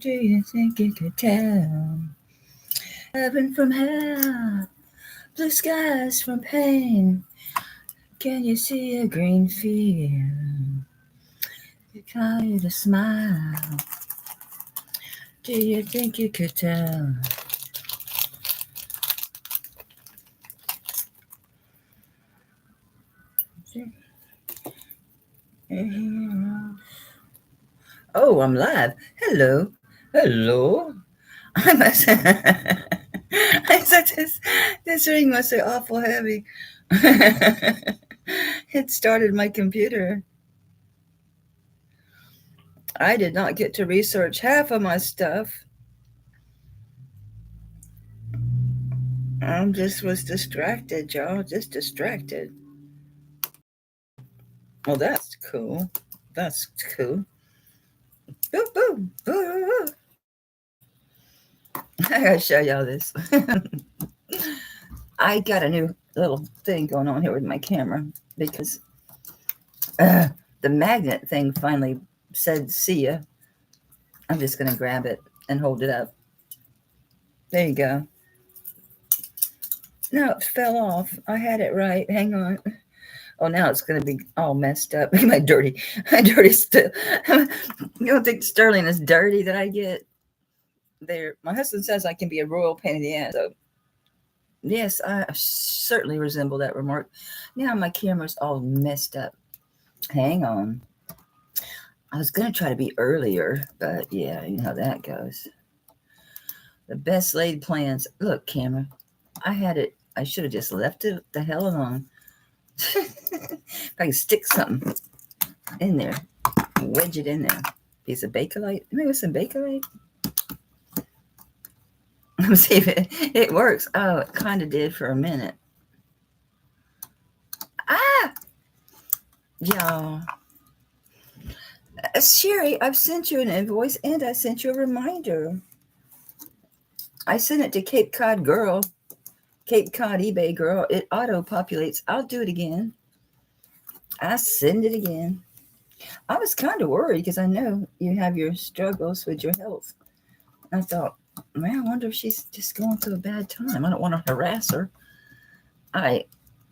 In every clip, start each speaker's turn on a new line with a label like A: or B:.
A: Do you think you could tell? Heaven from hell, blue skies from pain. Can you see a green field? You call you to smile. Do you think you could tell? Oh, I'm live. Hello. Hello. I must. I said this ring must be awful heavy. It started my computer. I did not get to research half of my stuff. I just was distracted, y'all. Just distracted. Well, that's cool. That's cool. Boo, boo, boo, boo. I gotta show y'all this. I got a new little thing going on here with my camera because the magnet thing finally said, see ya. I'm just going to grab it and hold it up. There you go. No, it fell off. I had it right. Hang on. Oh, now it's going to be all messed up. my dirty stuff. You don't think Sterling is dirty that I get? There. My husband says I can be a royal pain in the ass. So, yes, I certainly resemble that remark. Now my camera's all messed up. Hang on. I was going to try to be earlier, but yeah, you know how that goes. The best laid plans. Look, camera, I had it. I should have just left it the hell alone. If I can stick something in there, wedge it in there. Piece of Bakelite. Maybe some Bakelite. Let's see if it works. Oh, it kind of did for a minute. Ah! Y'all. Sherry, I've sent you an invoice and I sent you a reminder. I sent it to Cape Cod Girl, Cape Cod eBay Girl. It auto-populates. I'll do it again. I send it again. I was kind of worried because I know you have your struggles with your health. I thought, man, I wonder if she's just going through a bad time. I don't want to harass her. I'm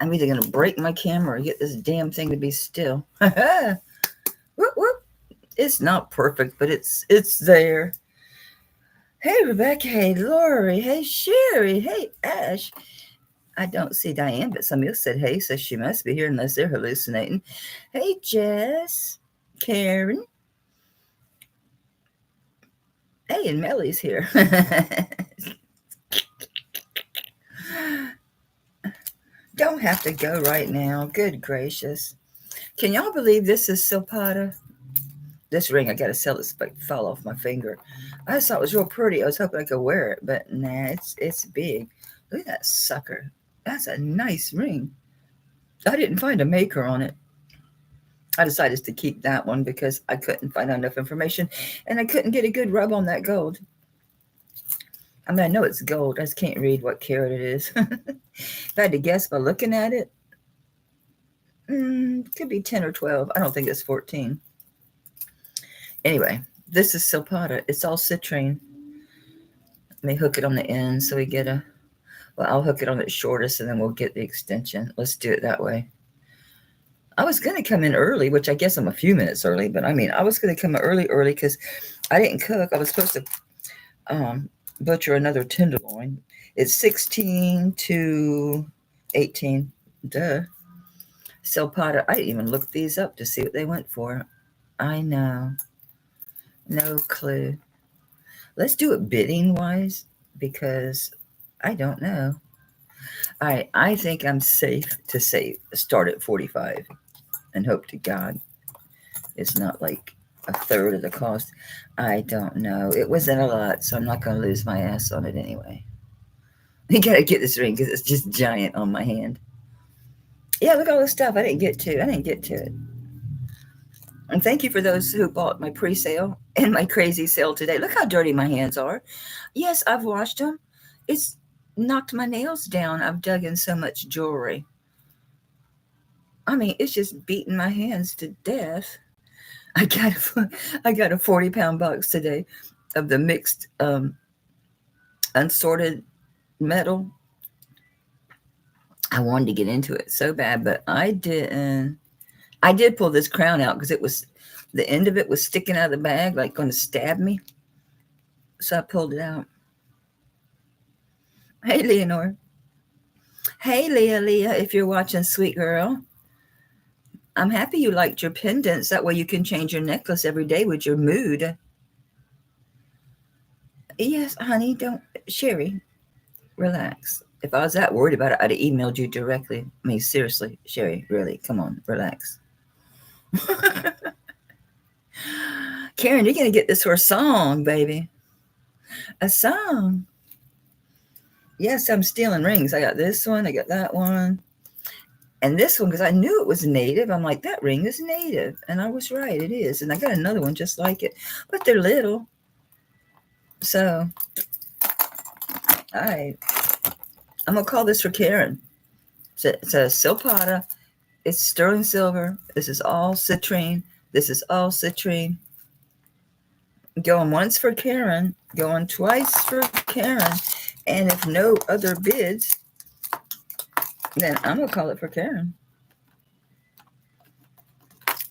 A: either going to break my camera or get this damn thing to be still. Whoop, whoop. It's not perfect, but it's there. Hey, Rebecca. Hey, Lori. Hey, Sherry. Hey, Ash. I don't see Diane, but somebody else said hey, so she must be here unless they're hallucinating. Hey, Jess. Karen. Hey, and Mellie's here. Don't have to go right now. Good gracious. Can y'all believe this is Silpata? This ring, I got to sell this, but fall off my finger. I just thought it was real pretty. I was hoping I could wear it, but nah, it's big. Look at that sucker. That's a nice ring. I didn't find a maker on it. I decided to keep that one because I couldn't find enough information, and I couldn't get a good rub on that gold. I mean, I know it's gold. I just can't read what carat it is. If I had to guess by looking at it, could be 10 or 12. I don't think it's 14. Anyway, this is Silpata. It's all citrine. Let me hook it on the end so we get well, I'll hook it on the shortest and then we'll get the extension. Let's do it that way. I was going to come in early, which I guess I'm a few minutes early, but I mean, I was going to come early because I didn't cook. I was supposed to butcher another tenderloin. It's 16 to 18. Duh. Silpata. I didn't even look these up to see what they went for. I know. No clue. Let's do it bidding wise because I don't know. All right, I think I'm safe to say start at 45 and hope to God it's not like a third of the cost. I don't know. It wasn't a lot, so I'm not going to lose my ass on it anyway. I got to get this ring because it's just giant on my hand. Yeah, look at all this stuff I didn't get to. I didn't get to it. And thank you for those who bought my pre-sale and my crazy sale today. Look how dirty my hands are. Yes, I've washed them. It's knocked my nails down. I've dug in so much jewelry. I mean, it's just beating my hands to death. I got a 40-pound box today of the mixed unsorted metal. I wanted to get into it so bad, but I didn't. I did pull this crown out because it was, the end of it was sticking out of the bag, like going to stab me. So I pulled it out. Hey, Leonore. Hey, Leah, if you're watching, sweet girl. I'm happy you liked your pendants. That way you can change your necklace every day with your mood. Yes, honey, don't. Sherry, relax. If I was that worried about it, I'd have emailed you directly. I mean, seriously, Sherry, really, come on, relax. Karen, you're going to get this for a song, baby. A song. Yes, I'm stealing rings. I got this one. I got that one. And this one, because I knew it was native. I'm like, that ring is native. And I was right. It is. And I got another one just like it. But they're little. So, all right. I'm going to call this for Karen. It's a silpata. It's sterling silver. This is all citrine. This is all citrine. Going once for Karen. Going twice for Karen. And if no other bids, then I'm going to call it for Karen.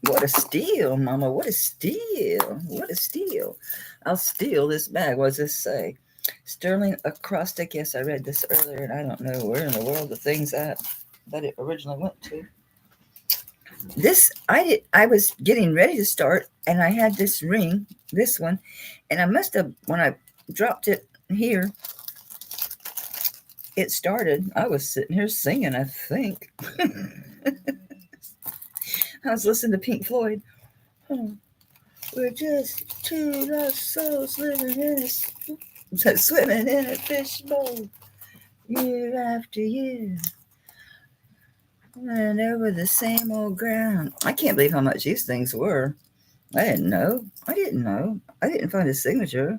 A: What a steal, Mama. What a steal. What a steal. I'll steal this bag. What does this say? Sterling acrostic. Yes, I read this earlier, and I don't know where in the world the thing's at that it originally went to. This, I was getting ready to start, and I had this ring, this one, and I must have, when I dropped it here, it started. I was sitting here singing, I think. I was listening to Pink Floyd. We're just two lost souls living in swimming in a fishbowl, year after year, and over the same old ground. I can't believe how much these things were. I didn't know. I didn't find a signature.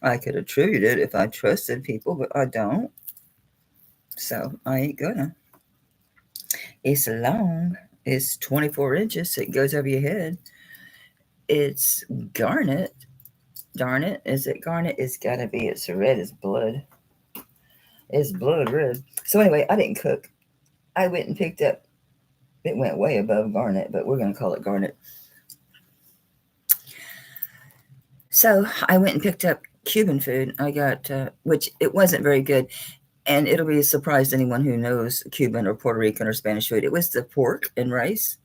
A: I could attribute it if I trusted people, but I don't. So I ain't gonna. It's long. It's 24 inches. It goes over your head. It's garnet. Darn it. Is it garnet? It's gotta be. It's red as blood. It's blood red. So anyway, I didn't cook. I went and picked up, it went way above garnet, but we're going to call it garnet. So I went and picked up Cuban food. I got, which it wasn't very good. And it'll be a surprise to anyone who knows Cuban or Puerto Rican or Spanish food. It was the pork and rice.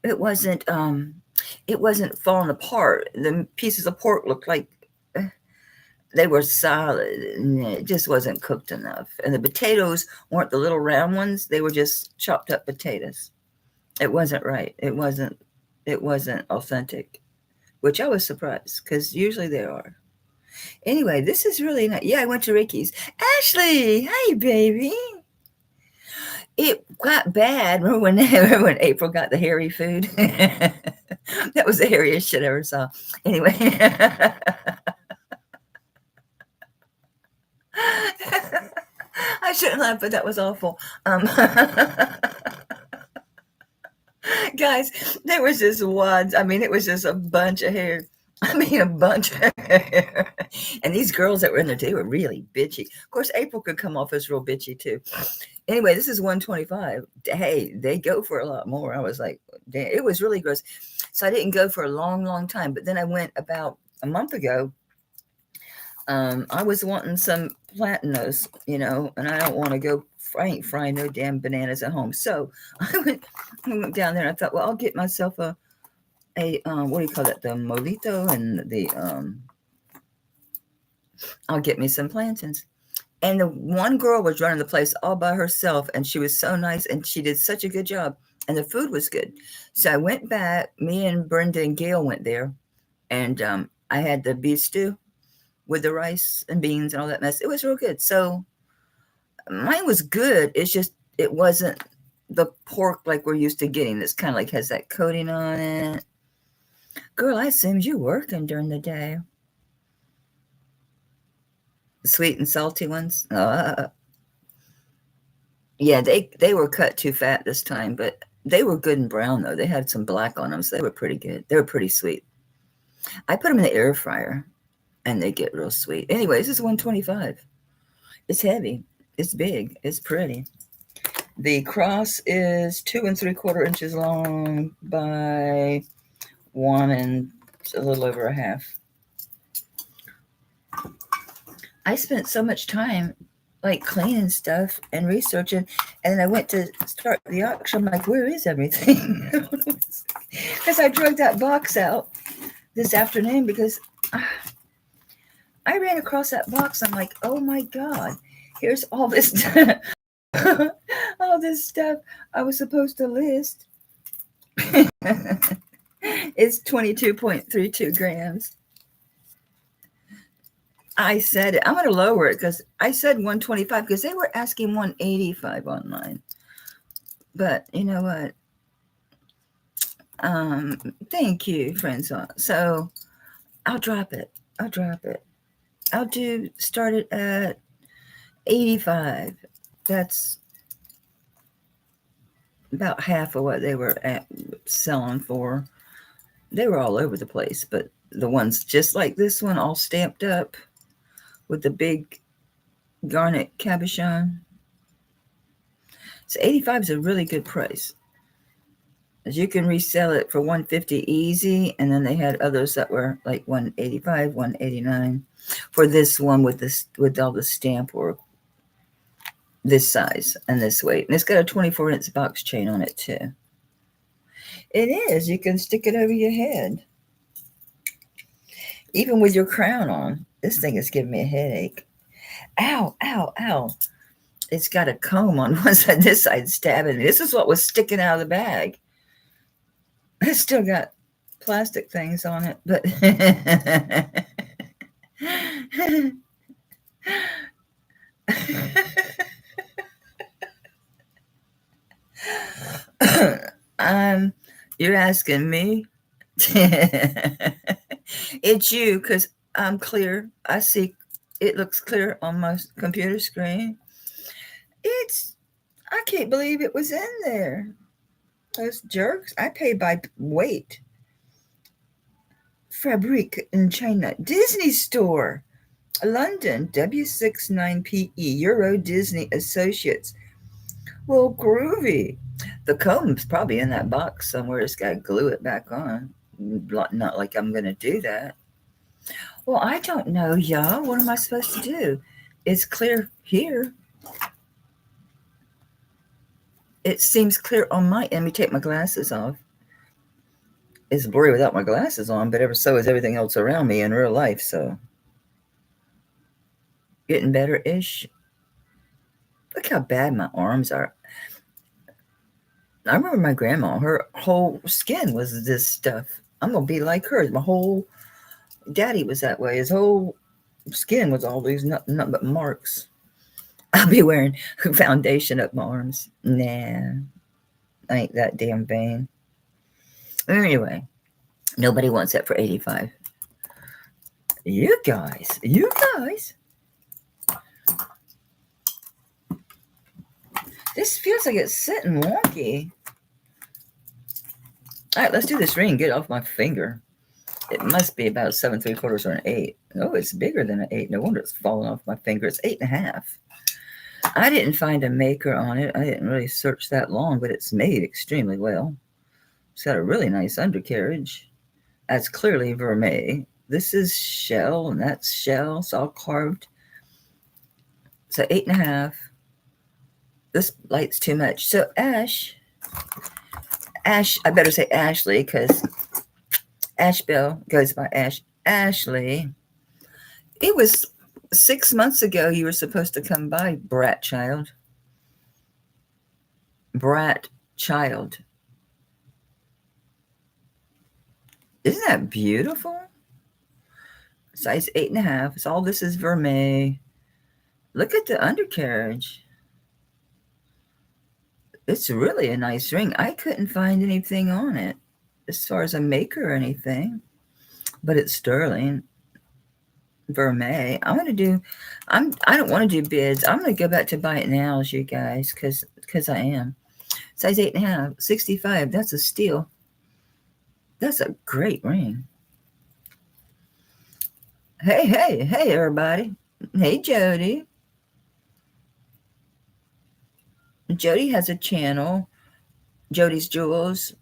A: It wasn't falling apart. The pieces of pork looked like they were solid, and it just wasn't cooked enough. And the potatoes weren't the little round ones. They were just chopped up potatoes. It wasn't right. It wasn't authentic, which I was surprised because usually they are. Anyway, this is really nice. Yeah, I went to Ricky's. Ashley, hey, baby. It got bad. Remember when April got the hairy food? That was the hairiest shit I ever saw. Anyway. I shouldn't laugh, but that was awful. Guys, there was just wads. I mean, it was just a bunch of hair. I mean, a bunch of hair. And these girls that were in there, they were really bitchy. Of course, April could come off as real bitchy, too. Anyway, this is $125. Hey, they go for a lot more. I was like, damn, it was really gross. So I didn't go for a long, long time. But then I went about a month ago. I was wanting some platanos, and I don't want to go. I ain't frying no damn bananas at home. So I went down there and I thought, well, I'll get myself a what do you call that? The molito and the I'll get me some plantains. And the one girl was running the place all by herself, and she was so nice, and she did such a good job, and the food was good. So I went back. Me and Brenda and Gail went there, and I had the beef stew with the rice and beans and all that mess. It was real good. So mine was good. It's just, it wasn't the pork like we're used to getting. This kind of like has that coating on it. Girl, I assumed you working during the day. Sweet and salty ones. Yeah, they were cut too fat this time, but they were good and brown though. They had some black on them, so they were pretty good. They were pretty sweet. I put them in the air fryer. and they get real sweet. Anyways, this is 125. It's heavy. It's big. It's pretty. The cross is 2 3/4 inches long by 1 and a little over a half. I spent so much time like cleaning stuff and researching, and then I went to start the auction. I'm like, where is everything? Because I drug that box out this afternoon because I ran across that box. I'm like, oh my God, here's all this all this stuff I was supposed to list. It's 22.32 grams. I said it. I'm going to lower it because I said 125 because they were asking 185 online. But you know what? Thank you, friends. So I'll drop it. I'll start it at 85. That's about half of what they were selling for. They were all over the place, but the ones just like this one, all stamped up with the big garnet cabochon. So 85 is a really good price. As you can resell it for 150 easy, and then they had others that were like 185, 189 for this one with all the stamp work, this size and this weight. And it's got a 24-inch box chain on it too. It is. You can stick it over your head, even with your crown on. This thing is giving me a headache. Ow, ow, ow. It's got a comb on one side, this side stabbing me. This is what was sticking out of the bag. It's still got plastic things on it, but you're asking me? It's you, because I'm clear. I see it looks clear on my computer screen. I can't believe it was in there. Those jerks. I pay by weight. Fabrique in China. Disney Store. London. W69PE. Euro Disney Associates. Well, groovy. The comb's probably in that box somewhere. It's got to glue it back on. Not like I'm going to do that. Well, I don't know, y'all. What am I supposed to do? It's clear here. It seems clear on my end. Let me take my glasses off. It's blurry without my glasses on, but ever so is everything else around me in real life, so. Getting better-ish. Look how bad my arms are. I remember my grandma, her whole skin was this stuff. I'm going to be like her. My whole daddy was that way. His whole skin was all these nothing but marks. I'll be wearing foundation up my arms. Nah, I ain't that damn vain. Anyway, nobody wants that for 85. You guys. This feels like it's sitting wonky. All right, let's do this ring. Get it off my finger. It must be about 7 3/4 or an 8. Oh, it's bigger than an 8. No wonder it's falling off my finger. It's 8.5. I didn't find a maker on it. I didn't really search that long, but it's made extremely well. It's got a really nice undercarriage. That's clearly vermeil. This is shell, and that's shell. It's all carved. So 8.5. This light's too much. So Ash, I better say Ashley, because Ashbel goes by Ashley. It was 6 months ago you were supposed to come by, brat child. Isn't that beautiful? Size 8.5. It's all this is vermeil. Look at the undercarriage. It's really a nice ring. I couldn't find anything on it as far as a maker or anything, but it's sterling vermeil. I don't want to do bids. I'm going to go back to buy it now, as you guys, because I am. Size 8.5, 65. That's a steal. That's a great ring. Hey, everybody. Hey, Jody. Jody has a channel, Jody's Jewels.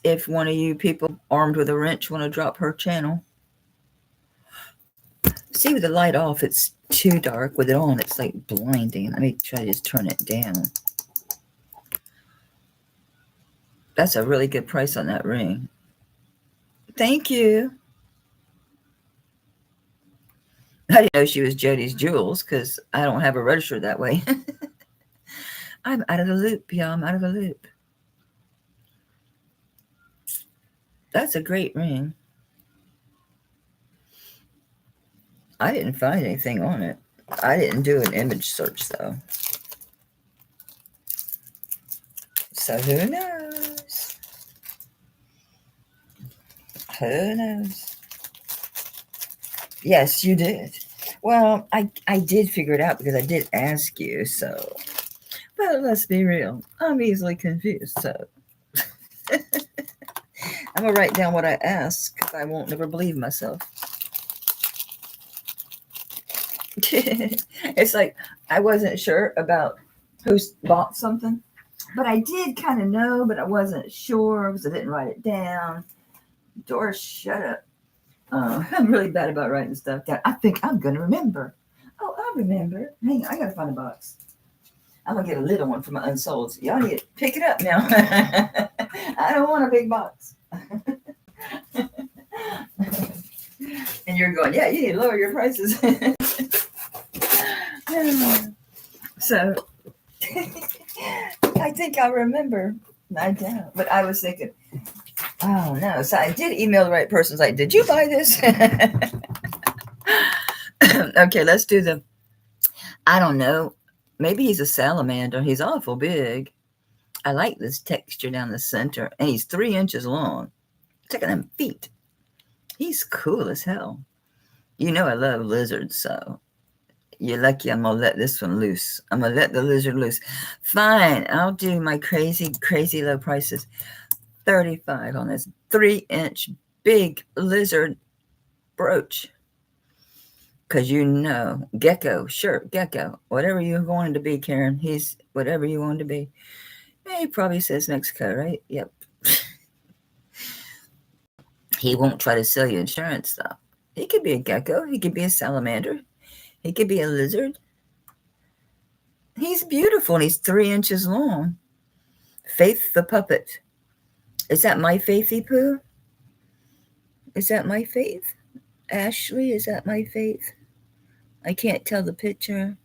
A: If one of you people armed with a wrench want to drop her channel. See, with the light off, it's too dark. With it on, it's like blinding. Let me try to just turn it down. That's a really good price on that ring. Thank you. I didn't know she was Jody's Jewels because I don't have her registered that way. I'm out of the loop, y'all. I'm out of the loop. That's a great ring. I didn't find anything on it. I didn't do an image search, though. So who knows? Who knows? Yes, you did. Well, I did figure it out because I did ask you, so. But let's be real. I'm easily confused, so. I'm going to write down what I asked because I won't never believe myself. It's like I wasn't sure about who bought something, but I did kind of know, but I wasn't sure because I didn't write it down. Doris, shut up. I'm really bad about writing stuff down. I think I'm going to remember. Oh, I remember. Hang on, I got to find a box. I'm going to get a little one for my unsolds. Y'all need to pick it up now. I don't want a big box. And you're going, yeah, you need to lower your prices. So, I think I remember. I don't. But I was thinking, oh, no. So I did email the right person. Like, did you buy this? Okay, let's do the, I don't know. Maybe he's a salamander. He's awful big. I like this texture down the center. And he's 3 inches long. Check out them feet. He's cool as hell. You know I love lizards, so you're lucky I'm going to let this one loose. I'm going to let the lizard loose. Fine, I'll do my crazy, crazy low prices. $35 on this 3-inch big lizard brooch. Because you know, gecko, sure, gecko. Whatever you're going to be, Karen. He's whatever you want to be. He probably says Mexico, right? Yep. He won't try to sell you insurance, though. He could be a gecko. He could be a salamander. He could be a lizard. He's beautiful, and he's 3 inches long. Faith the puppet. Is that my Faithy Pooh? Is that my Faith? Ashley, is that my Faith? I can't tell the picture.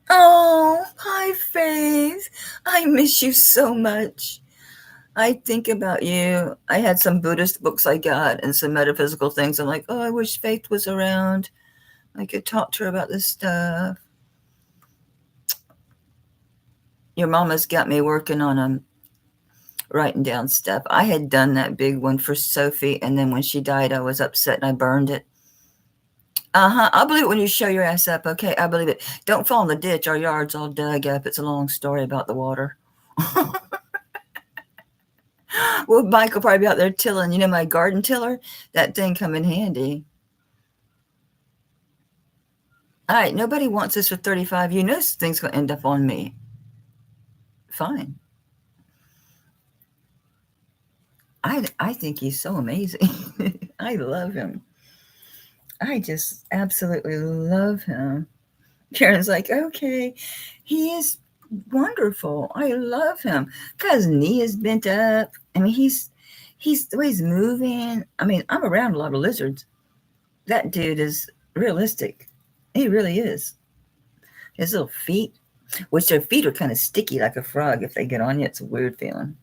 A: Oh, hi, Faith. I miss you so much. I think about you. I had some Buddhist books I got and some metaphysical things. I'm like, oh, I wish Faith was around. I could talk to her about this stuff. Your mama's got me working on writing down stuff. I had done that big one for Sophie, and then when she died, I was upset and I burned it. I'll believe it when you show your ass up. Okay, I believe it. Don't fall in the ditch. Our yard's all dug up. It's a long story about the water. Well, Mike will probably be out there tilling. You know my garden tiller? That thing come in handy. All right, nobody wants this for $35. You know this thing's going to end up on me. Fine. I think he's so amazing. I love him. I just absolutely love him. Karen's like, okay, he is wonderful. I love him. Got his knee is bent up. I mean, he's the way he's moving. I mean, I'm around a lot of lizards. That dude is realistic. He really is. His little feet, which their feet are kind of sticky like a frog. If they get on you, it's a weird feeling.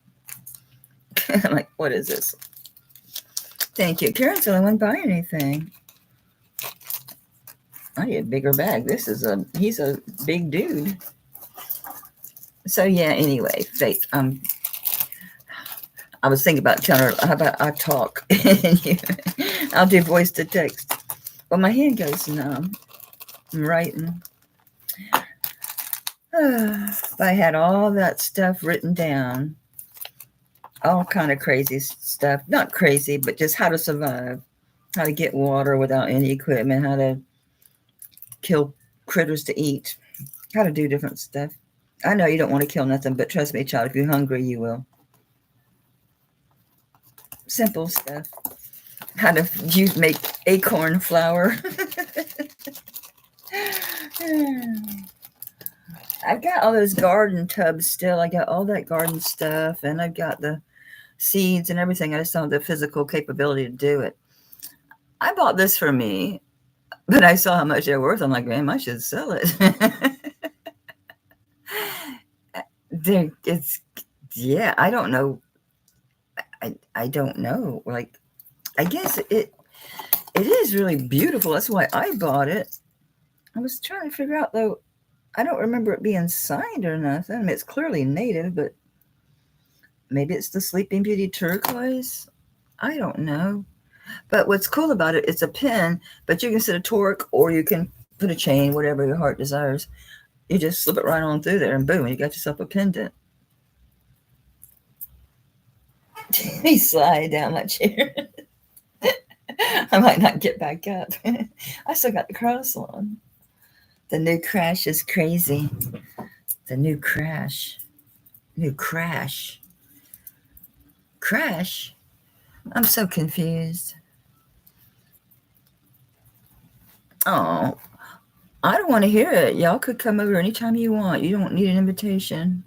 A: I'm like, what is this? Thank you. Karen's the only one buying anything. I need a bigger bag. He's a big dude. So yeah, anyway, Faith, I was thinking about telling her, how about I talk? I'll do voice to text. Well, my hand goes numb. I'm writing. I had all that stuff written down. All kind of crazy stuff. Not crazy, but just how to survive. how to get water without any equipment, how to kill critters to eat, how to do different stuff. I know you don't want to kill nothing, but trust me, child, if you're hungry, you will. Simple stuff. How to make acorn flour. I've got all those garden tubs still. I got all that garden stuff, and I've got the seeds and everything. I just don't have the physical capability to do it. I bought this for me, but I saw how much they're worth. I'm like, man, I should sell it. Yeah, I don't know. I don't know. Like, I guess it is really beautiful. That's why I bought it. I was trying to figure out, though, I don't remember it being signed or nothing. I mean, it's clearly native, but maybe it's the Sleeping Beauty turquoise. I don't know. But what's cool about it, it's a pin, but you can set a torque or you can put a chain, whatever your heart desires. You just slip it right on through there and boom, you got yourself a pendant. He slide down my chair. I might not get back up. I still got the cross on. The new crash is crazy. The new crash. New crash. Crash? I'm so confused. Oh, I don't want to hear it. Y'all could come over anytime you want. You don't need an invitation.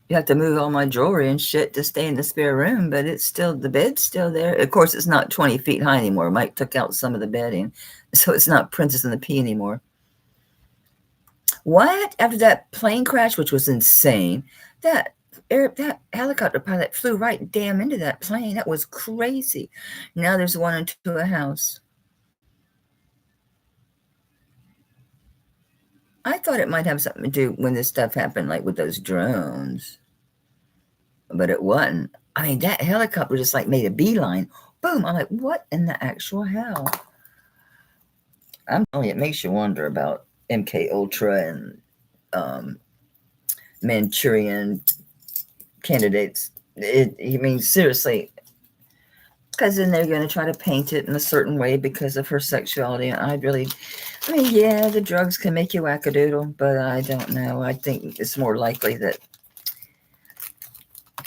A: You have to move all my jewelry and shit to stay in the spare room, but it's still, the bed's still there. Of course, it's not 20 feet high anymore. Mike took out some of the bedding, so it's not Princess and the Pea anymore. What? After that plane crash, which was insane, that helicopter pilot flew right damn into that plane. That was crazy. Now there's one into a house. I thought it might have something to do when this stuff happened, like with those drones. But it wasn't. I mean, that helicopter just like made a beeline. Boom. I'm like, what in the actual hell? I'm telling you, it makes you wonder about MK Ultra and Manchurian candidates. I mean, seriously, because then they're going to try to paint it in a certain way because of her sexuality. And I mean, yeah, the drugs can make you wackadoodle, but I don't know. I think it's more likely that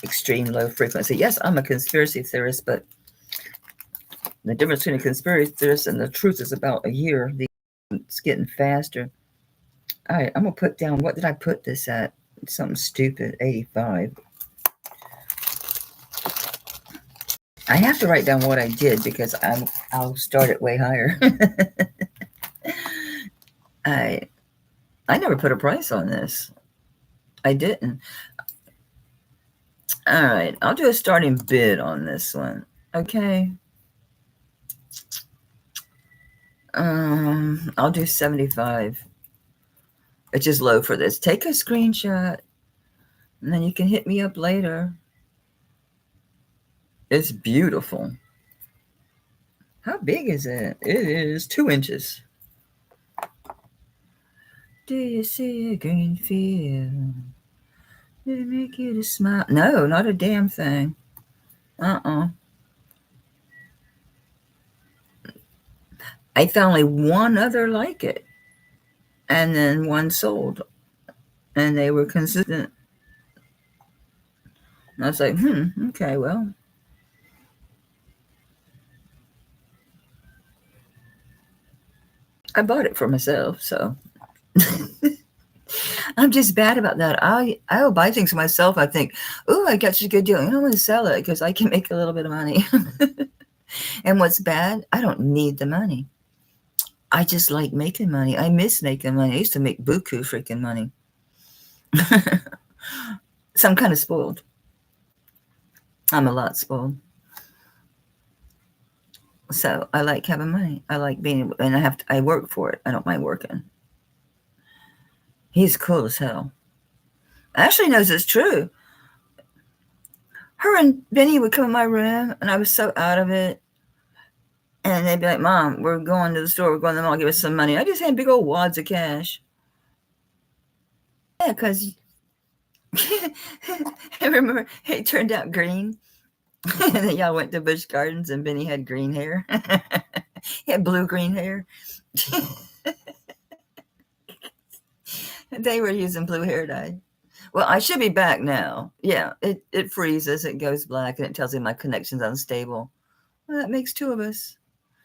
A: extreme low frequency. Yes, I'm a conspiracy theorist, but the difference between a conspiracy theorist and the truth is about a year. It's getting faster. All right, I'm going to put down, what did I put this at? Something stupid, 85. I have to write down what I did because I'll start it way higher. I never put a price on this. I didn't. All right, I'll do a starting bid on this one. Okay. I'll do 75. Which is low for this. Take a screenshot, and then you can hit me up later. It's beautiful. How big is it? It is 2 inches. Do you see a green field? Did it make you to smile? No, not a damn thing. I found only one other like it. And then one sold. And they were consistent. And I was like, okay, well. I bought it for myself, so. I'm just bad about that. I'll buy things for myself. I think, oh, I got such a good deal. I don't want to sell it because I can make a little bit of money. And what's bad, I don't need the money. I just like making money. I miss making money. I used to make buku freaking money. So I'm kind of spoiled. I'm a lot spoiled. So I like having money. I like being, and I work for it. I don't mind working. He's cool as hell. Ashley knows it's true. Her and Benny would come in my room, and I was so out of it. And they'd be like, Mom, we're going to the store. We're going to the mall. Give us some money. I just had big old wads of cash. Yeah, because I remember it turned out green. And then y'all went to Busch Gardens and Benny had green hair. He had blue-green hair. They were using blue hair dye. Well, I should be back now. Yeah, it freezes, it goes black, and it tells me my connection's unstable. Well, that makes two of us.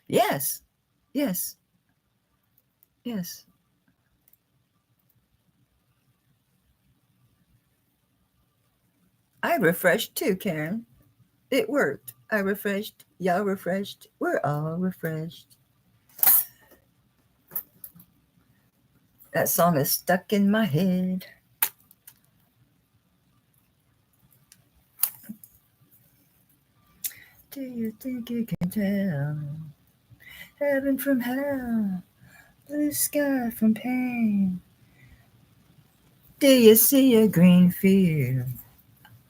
A: Yes, yes, yes. I refreshed too, Karen. It worked. I refreshed. Y'all refreshed. We're all refreshed. That song is stuck in my head. Do you think you can tell heaven from hell, blue sky from pain? Do you see a green field?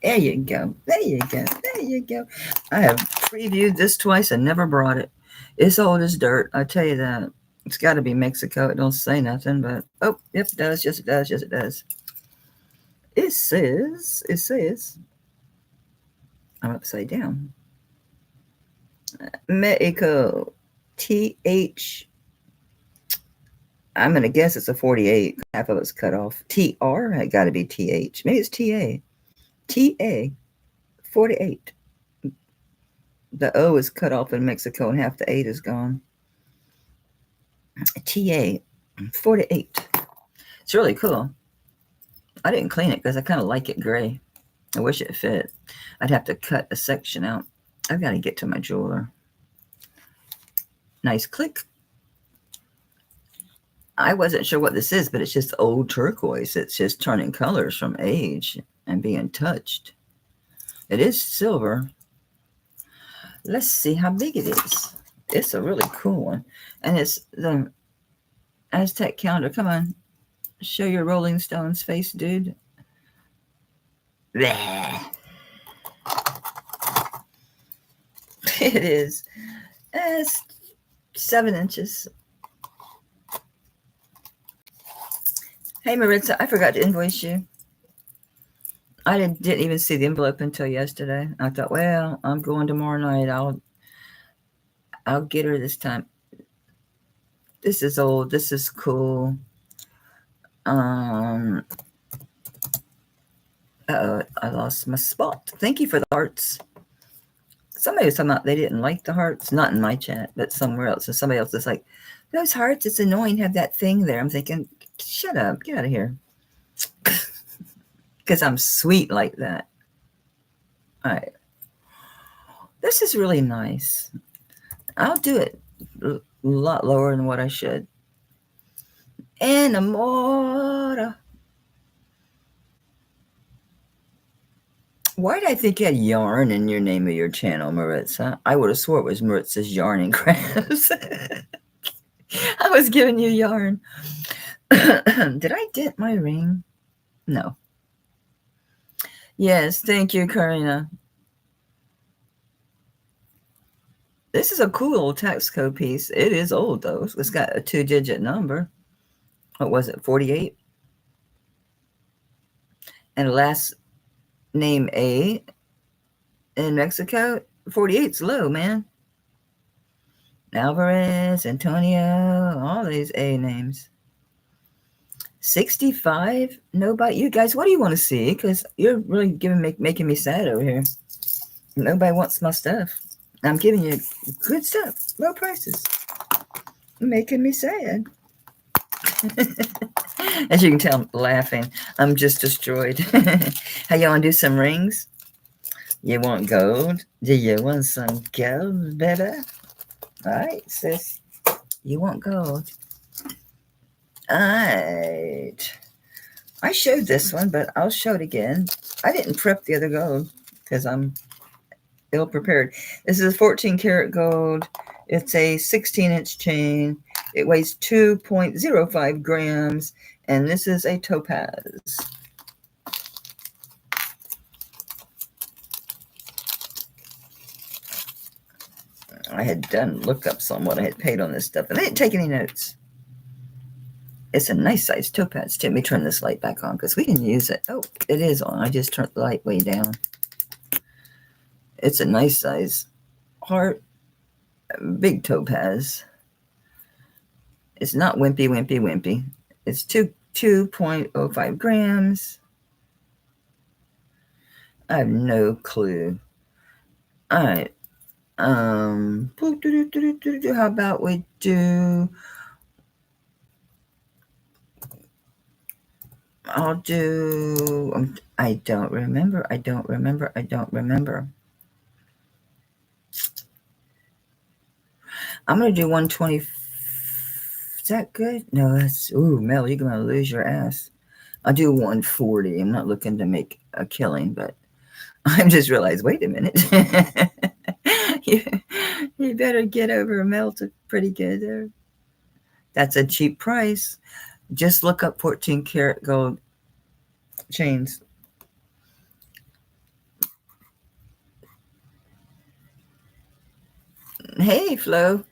A: There you go. There you go. There you go. I have previewed this twice and never brought it. It's old as dirt. I tell you that. It's got to be Mexico. It don't say nothing, but oh, yep, it does. Yes, it does. Yes, it does. It says, I'm upside down. Mexico, TH. I'm going to guess it's a 48. Half of it's cut off. TR, it got to be TH. Maybe it's TA. TA, 48. The O is cut off in Mexico and half the 8 is gone. TA, 48. It's really cool. I didn't clean it because I kind of like it gray. I wish it fit. I'd have to cut a section out. I've got to get to my jeweler. Nice click. I wasn't sure what this is, but it's just old turquoise. It's just turning colors from age and being touched. It is silver. Let's see how big it is. It's a really cool one. And it's the Aztec calendar. Come on. Show your Rolling Stones face, dude. Blah. It is. It's 7 inches. Hey, Maritza, I forgot to invoice you. I didn't even see the envelope until yesterday. I thought, well, I'm going tomorrow night. I'll get her this time. This is old. This is cool. Uh-oh, I lost my spot. Thank you for the hearts. Somebody was talking about they didn't like the hearts. Not in my chat, but somewhere else. And somebody else is like, those hearts, it's annoying to have that thing there. I'm thinking, shut up. Get out of here. Because I'm sweet like that. All right. This is really nice. I'll do it a lot lower than what I should. Enamora. Why did I think you had yarn in your name of your channel, Maritza? I would have swore it was Maritza's Yarn and Crafts. I was giving you yarn. Did I dent my ring? No. Yes, thank you, Karina. This is a cool old tax code piece. It is old, though. It's got a 2-digit number. What was it, 48? And last name A in Mexico. 48's low, man. Alvarez, Antonio, all these A names. 65? Nobody. You guys, what do you want to see? Because you're really making me sad over here. Nobody wants my stuff. I'm giving you good stuff, low prices. Making me sad. As you can tell, I'm laughing. I'm just destroyed. How you want to do some rings? You want gold? Do you want some gold, baby? All right, sis. You want gold. All right. I showed this one, but I'll show it again. I didn't prep the other gold because I'm ill prepared. This is a 14 karat gold. It's a 16-inch chain. It weighs 2.05 grams, and this is a topaz. I had done lookups on what I had paid on this stuff, and I didn't take any notes. It's a nice size topaz. Let me turn this light back on because we can use it. Oh, it is on. I just turned the light way down. It's a nice size. Heart, big topaz. It's not wimpy. It's 2.05 grams. I have no clue. All right. How about we do? I'll do. I don't remember. I'm gonna do 120. Is that good? No, that's. Ooh, Mel, you're gonna lose your ass. I'll do 140. I'm not looking to make a killing, but I just realized. Wait a minute. you better get over melted pretty good there. That's a cheap price. Just look up 14 karat gold chains. Hey, Flo.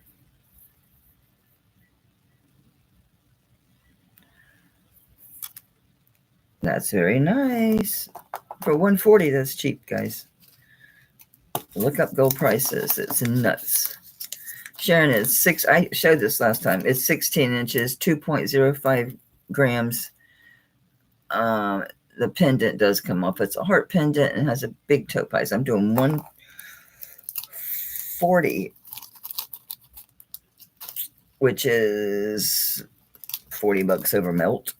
A: That's very nice. For 140, that's cheap, guys. Look up gold prices. It's nuts. Sharon is 6. I showed this last time. It's 16 inches, 2.05 grams. The pendant does come off. It's a heart pendant and has a big topaz. I'm doing 140, which is $40 over melt.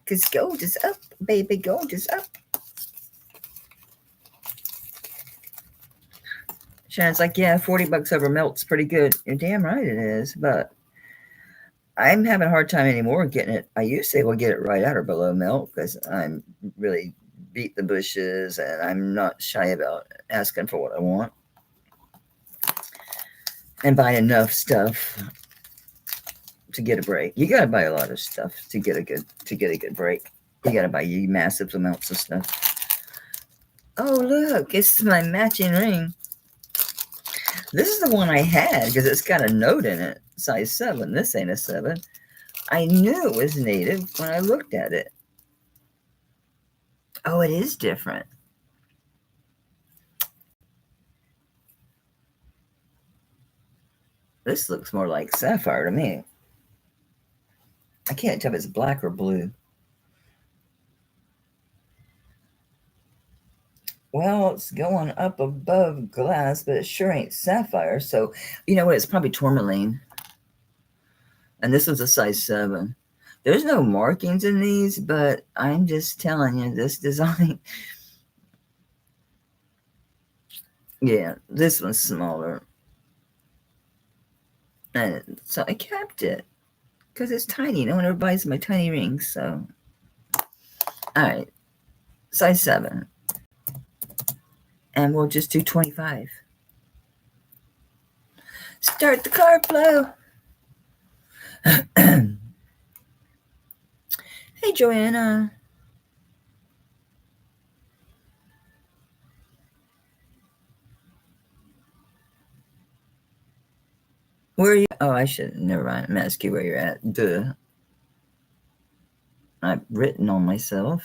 A: Because gold is up, baby. Gold is up. Shannon's like, yeah, $40 over melt's pretty good. You're damn right it is, but I'm having a hard time anymore getting it. I used to say we'll get it right at or below melt because I'm really beat the bushes and I'm not shy about asking for what I want and buy enough stuff to get a break. You gotta buy a lot of stuff to get a good break. You gotta buy you massive amounts of stuff. Oh look, it's my matching ring. This is the one I had because it's got a note in it, size 7. This ain't a 7. I knew it was native when I looked at it. Oh, it is different. This looks more like sapphire to me. I can't tell if it's black or blue. Well, it's going up above glass, but it sure ain't sapphire. So, you know what? It's probably tourmaline. And this was a size 7. There's no markings in these, but I'm just telling you, this design. Yeah, this one's smaller. And so I kept it because it's tiny. No one ever buys my tiny rings. So, all right, size 7. And we'll just do 25. Start the car flow. Hey, Joanna. Where are you? Oh, I should. Never mind. I'm asking you where you're at. Duh. I've written on myself.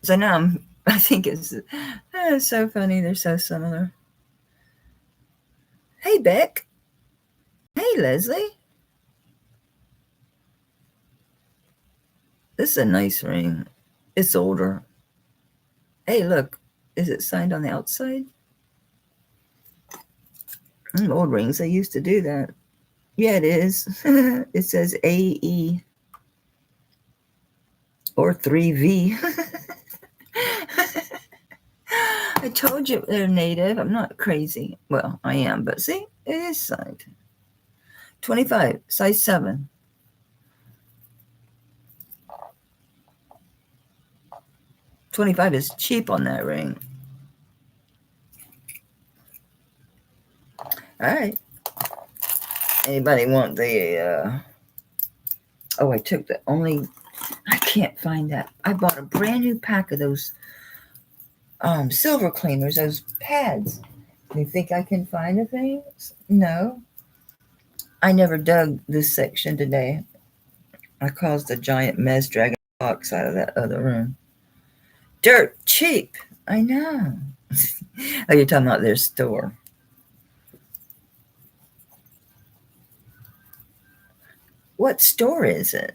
A: So now I think it's so funny. They're so similar. Hey, Beck. Hey, Leslie. This is a nice ring. It's older. Hey, look. Is it signed on the outside? Old rings, they used to do that. Yeah, it is. It says AE or 3V. I told you they're native. I'm not crazy. Well, I am, but see, it is signed. 25, size 7. $25 is cheap on that ring. All right. Anybody want the, oh, I took the only, I can't find that. I bought a brand new pack of those silver cleaners, those pads. You think I can find the things? No. I never dug this section today. I caused a giant mess dragging the box out of that other room. Dirt cheap. I know. Oh, you're talking about their store. What store is it?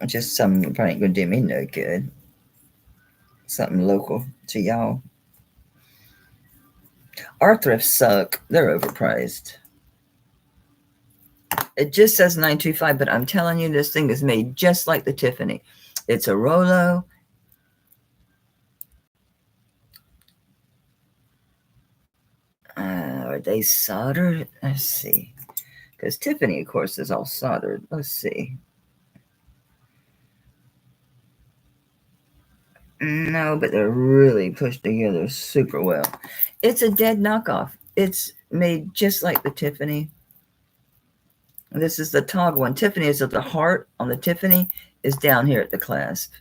A: Just something probably ain't gonna do me no good. Something local to y'all. Our thrifts suck. They're overpriced. It just says 925, but I'm telling you, this thing is made just like the Tiffany. It's a Rolo. Are they soldered? Let's see. Because Tiffany, of course, is all soldered. Let's see. No, but they're really pushed together super well. It's a dead knockoff. It's made just like the Tiffany. This is the toggle one. Tiffany is at the heart on the Tiffany is down here at the clasp.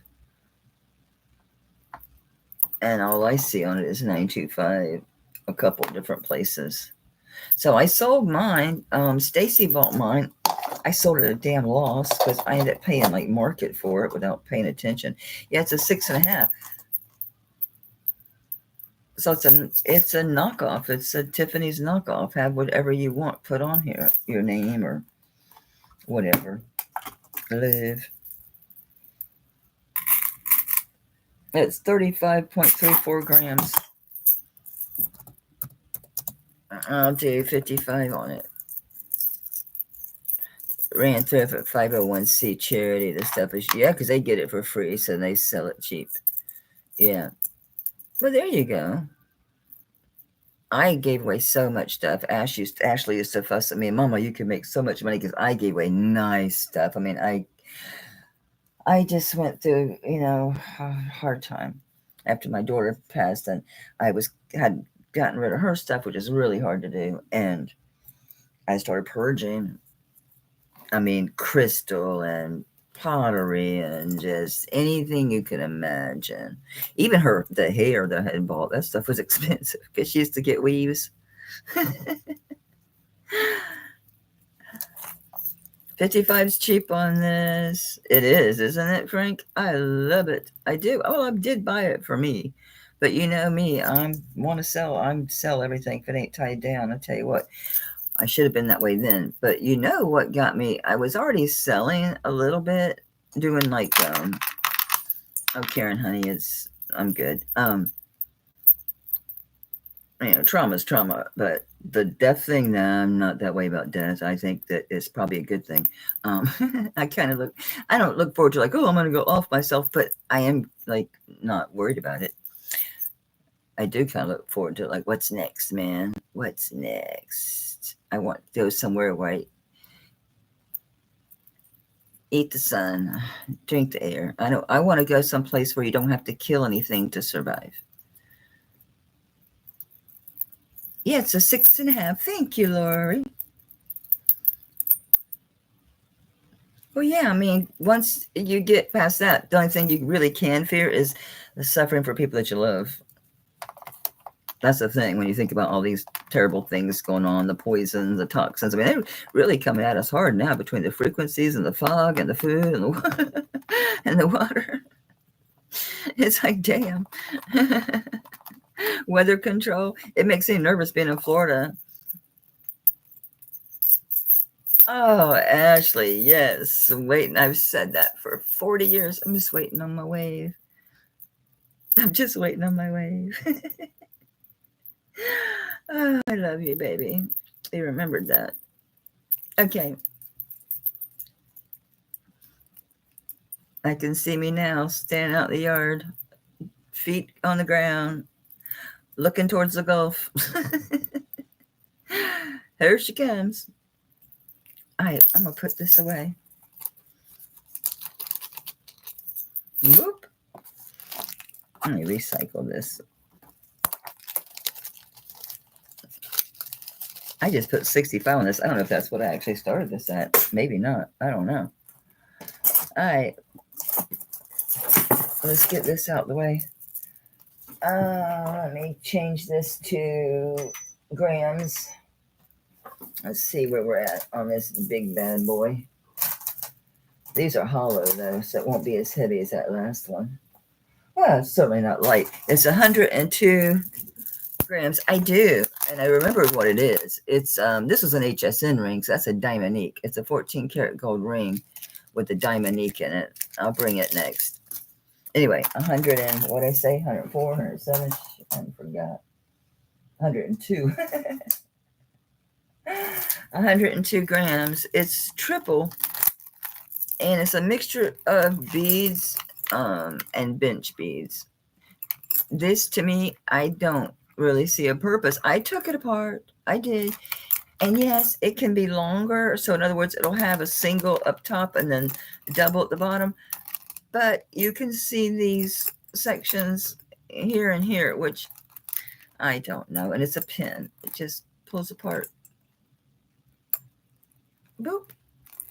A: And all I see on it is 925, a couple different places. So I sold mine. Stacy bought mine. I sold it at a damn loss because I ended up paying like market for it without paying attention. Yeah, it's a 6.5. So it's a knockoff. It's a Tiffany's knockoff. Have whatever you want put on here, your name or whatever. Live. It's 35.34 grams. I'll do 55 on it. Ran thrift at 501c charity. The stuff is, yeah, because they get it for free, so they sell it cheap. Yeah. Well, there you go. I gave away so much stuff. Ashley used to fuss at me, Mama, you can make so much money because I gave away nice stuff. I mean, I just went through, a hard time after my daughter passed, and I had gotten rid of her stuff, which is really hard to do, and I started purging. I mean, crystal and pottery and just anything you could imagine. Even the hair that I had bought, that stuff was expensive because she used to get weaves. 55 is cheap on this. It is, isn't it, Frank? I love it. I do. Oh, I did buy it for me. But you know me, I sell everything if it ain't tied down. I tell you what, I should have been that way then. But you know what got me? I was already selling a little bit, doing like, oh, Karen, honey, I'm good. Trauma's trauma, but the death thing, nah, I'm not that way about death. I think that it's probably a good thing. I don't look forward to like, oh, I'm going to go off myself, but I am like not worried about it. I do kind of look forward to like, what's next, man? What's next? I want to go somewhere where I eat the sun, drink the air. I want to go someplace where you don't have to kill anything to survive. Yeah, it's a 6.5. Thank you, Lori. Well, yeah, I mean, once you get past that, the only thing you really can fear is the suffering for people that you love. That's the thing when you think about all these terrible things going on, the poisons, the toxins. I mean, they're really coming at us hard now between the frequencies and the fog and the food and the, and the water. It's like, damn. Weather control. It makes me nervous being in Florida. Oh, Ashley, yes. Waiting. I've said that for 40 years. I'm just waiting on my wave. I'm just waiting on my wave. Oh, I love you, baby. You remembered that. Okay. I can see me now standing out in the yard, feet on the ground, looking towards the Gulf. Here she comes. I'm going to put this away. Whoop. Let me recycle this. I just put 65 on this. I don't know if that's what I actually started this at. Maybe not. I don't know. All right. Let's get this out the way. Let me change this to grams. Let's see where we're at on this big bad boy. These are hollow though, so it won't be as heavy as that last one. Well, it's certainly not light. It's 102 grams. I do, and I remember what it is. It's this was an HSN ring, so that's a diamonique. It's a 14 karat gold ring with the diamonique in it. I'll bring it next. Anyway, 100 and what I say, 104, 107. I forgot. 102. 102 grams. It's triple, and it's a mixture of beads and bench beads. This, to me, I don't really see a purpose. I took it apart. I did. And yes, it can be longer. So in other words, it'll have a single up top and then double at the bottom. But you can see these sections here and here, which I don't know. And it's a pin. It just pulls apart. Boop.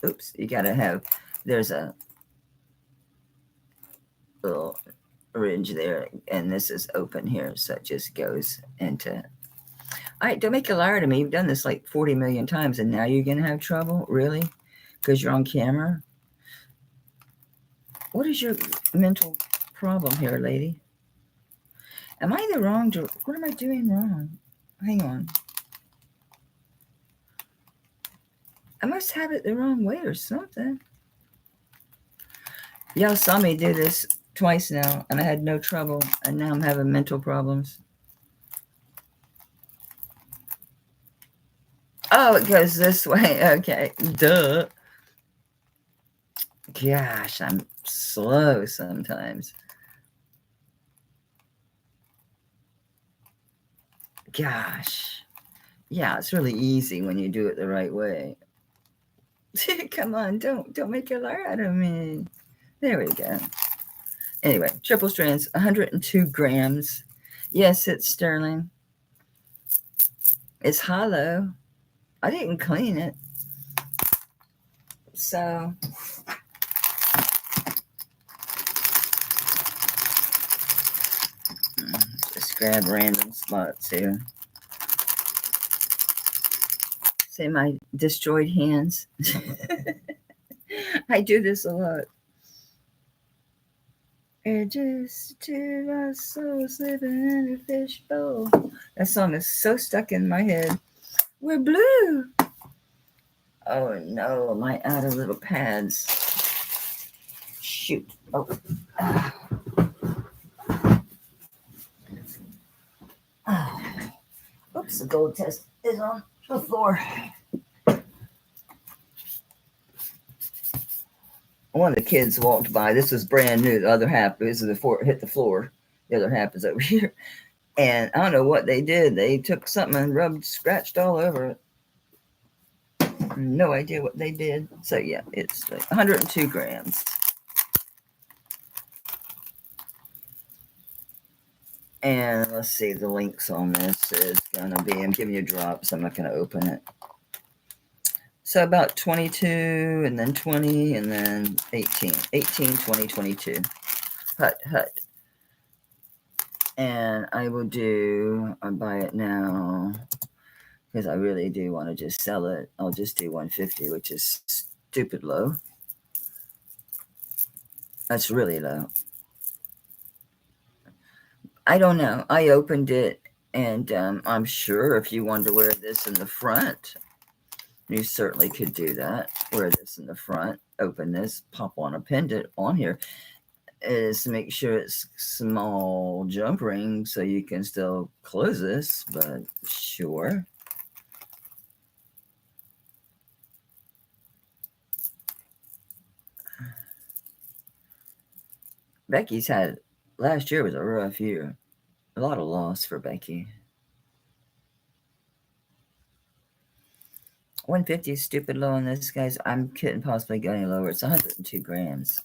A: Oops. You got to have, there's a little ridge there. And this is open here. So it just goes into, all right, don't make a liar to me. You've done this like 40 million times and now you're going to have trouble? Really? Because you're on camera? What is your mental problem here, lady? Am I the wrong? What am I doing wrong? Hang on. I must have it the wrong way or something. Y'all saw me do this twice now, and I had no trouble, and now I'm having mental problems. Oh, it goes this way. Okay. Duh. Gosh, I'm slow sometimes. Gosh. Yeah, it's really easy when you do it the right way. Come on, don't make a liar out of me. There we go. Anyway, triple strands, 102 grams. Yes, it's sterling. It's hollow. I didn't clean it. So just grab random spots here. See my destroyed hands? I do this a lot. Edges to my soul, slipping in a fishbowl. That song is so stuck in my head. We're blue. Oh no, am I out of little pads? Shoot. Oh. Oops, the gold test is on the floor. One of the kids walked by. This was brand new. The other half is before it hit the floor. The other half is over here. And I don't know what they did. They took something and scratched all over it. No idea what they did. So yeah, it's like 102 grams. And let's see, the links on this is going to be, I'm giving you drops. I'm not going to open it. So about 22 and then 20 and then 18. 18, 20, 22. Hut. And I will I'll buy it now because I really do want to just sell it. I'll just do 150, which is stupid low. That's really low. I don't know. I opened it, and I'm sure if you wanted to wear this in the front, you certainly could do that. Wear this in the front, open this, pop on a pendant on here. Is to make sure it's small jump ring so you can still close this, but sure. Becky's had, last year was a rough year. A lot of loss for Becky. 150 is stupid low on this, guys. I couldn't possibly go any lower. It's 102 grams.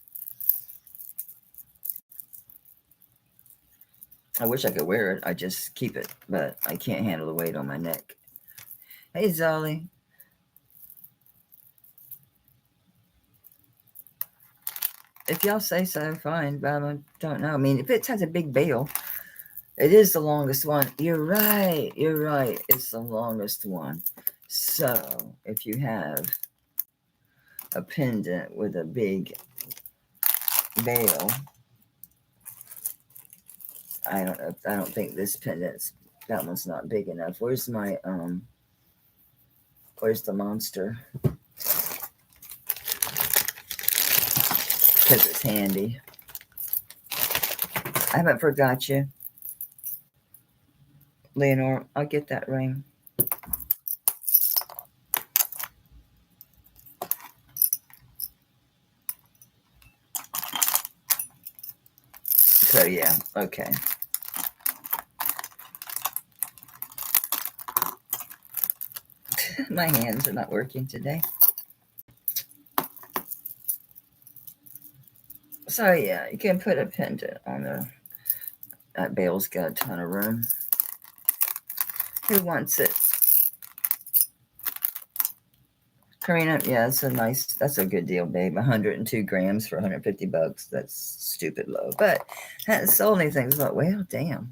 A: I wish I could wear it. I just keep it, but I can't handle the weight on my neck. Hey, Zolly. If y'all say so, fine, but I don't know. I mean, if it has a big bail, it is the longest one. You're right. It's the longest one. So if you have a pendant with a big bail. I don't know. I don't think this pendant's, that one's not big enough. Where's my, where's the monster? Because it's handy. I haven't forgot you. Leonore, I'll get that ring. So yeah, okay. My hands are not working today. So yeah, you can put a pendant on there. That bale's got a ton of room. Who wants it? Karina, yeah, that's a good deal, babe. 102 grams for 150 bucks. That's stupid low. But hadn't sold anything. I thought, well, damn.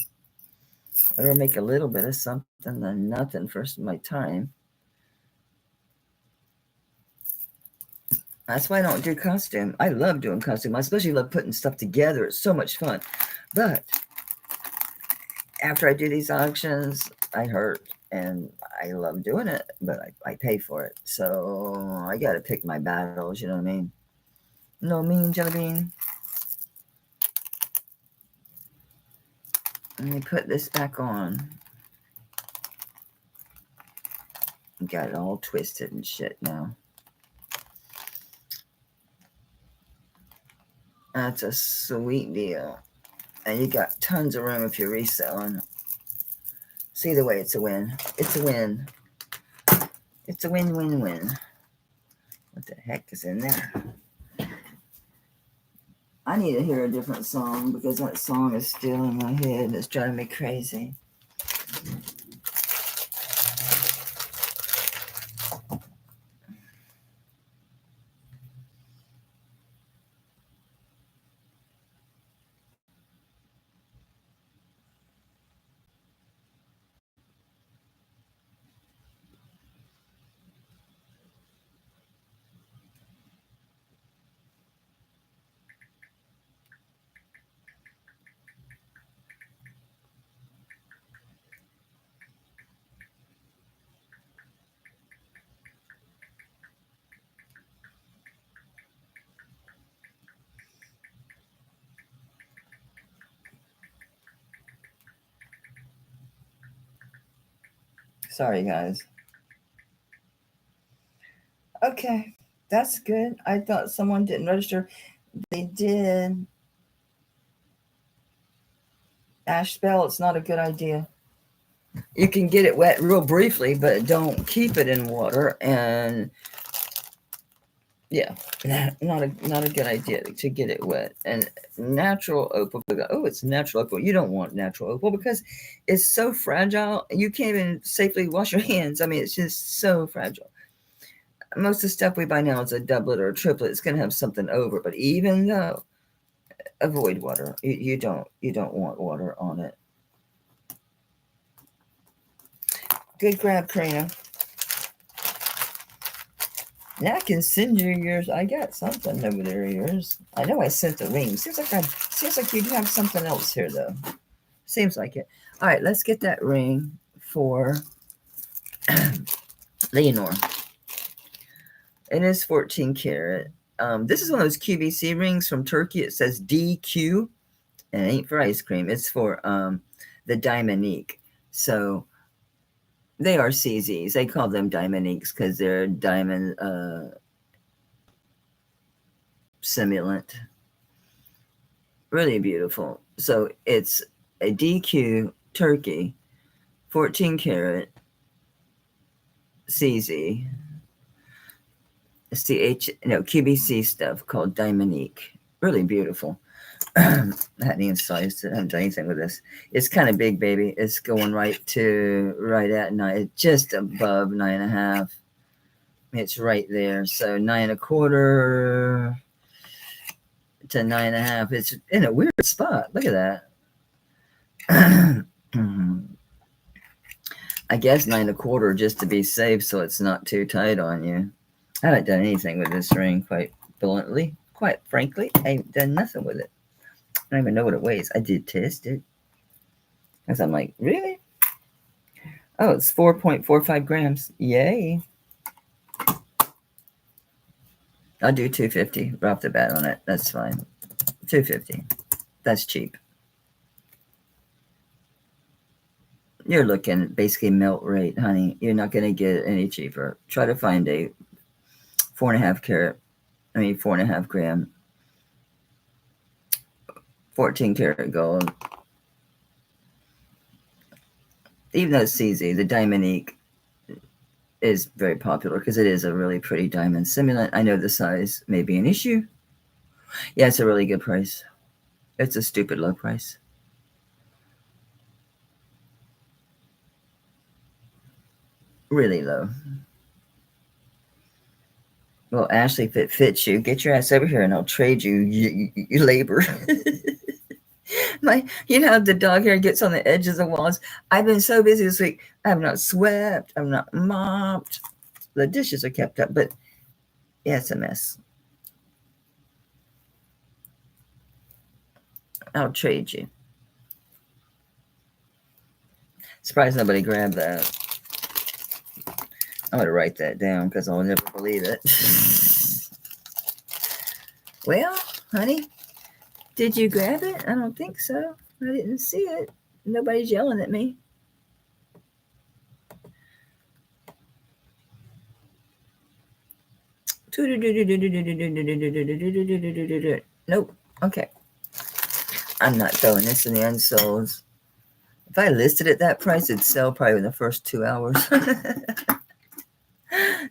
A: I better make a little bit of something than nothing for my time. That's why I don't do costume. I love doing costume. I especially love putting stuff together. It's so much fun. But after I do these auctions, I hurt. And I love doing it, but I pay for it. So I got to pick my battles, you know what I mean? You know what I mean, Jelly Bean? Let me put this back on. Got it all twisted and shit now. That's a sweet deal. And you got tons of room if you're reselling. So either way, it's a win. It's a win. It's a win-win-win. What the heck is in there? I need to hear a different song because that song is still in my head. It's driving me crazy. Sorry, guys. Okay, that's good. I thought someone didn't register. They did. Ash spell, it's not a good idea. You can get it wet real briefly, but don't keep it in water. And yeah, not a good idea to get it wet. And natural opal, oh, it's natural opal. You don't want natural opal because it's so fragile. You can't even safely wash your hands. I mean, it's just so fragile. Most of the stuff we buy now is a doublet or a triplet. It's going to have something over. But even though, avoid water. You don't want water on it. Good grab, Karina. Now I can send you yours. I got something over there, yours. I know I sent the ring. Seems like you do have something else here, though. Seems like it. All right, let's get that ring for Leonore. It is 14 karat. This is one of those QVC rings from Turkey. It says DQ, and it ain't for ice cream. It's for the Diamonique. So they are CZs. They call them Diamoniques because they're diamond simulant. Really beautiful. So it's a DQ Turkey, 14 karat CZ. It's the QVC stuff called Diamonique. Really beautiful. I hadn't even sized it. I haven't done anything with this. It's kind of big, baby. It's going right at 9, just above 9.5. It's right there. So 9.25 to 9.5. It's in a weird spot. Look at that. I guess 9.25 just to be safe, so it's not too tight on you. I haven't done anything with this ring, quite bluntly. Quite frankly, I ain't done nothing with it. I don't even know what it weighs. I did test it. Because I'm like, really? Oh, it's 4.45 grams. Yay. I'll do 250 right off the bat on it. That's fine. 250. That's cheap. You're looking basically melt rate, honey. You're not going to get any cheaper. Try to find a 4.5 gram, 14 karat gold. Even though it's easy, the Diamonique is very popular because it is a really pretty diamond simulant. I know the size may be an issue. Yeah, it's a really good price. It's a stupid low price. Really low. Well, Ashley, if it fits you, get your ass over here and I'll trade you labor. You know, the dog hair gets on the edges of walls. I've been so busy this week. I have not swept. I've not mopped. The dishes are kept up, but yeah, it's a mess. I'll trade you. Surprised nobody grabbed that. I'm going to write that down because I'll never believe it. Well, honey, did you grab it? I don't think so. I didn't see it. Nobody's yelling at me. Nope. Okay. I'm not throwing this in the unsolds. If I listed it that price, it'd sell probably in the first 2 hours.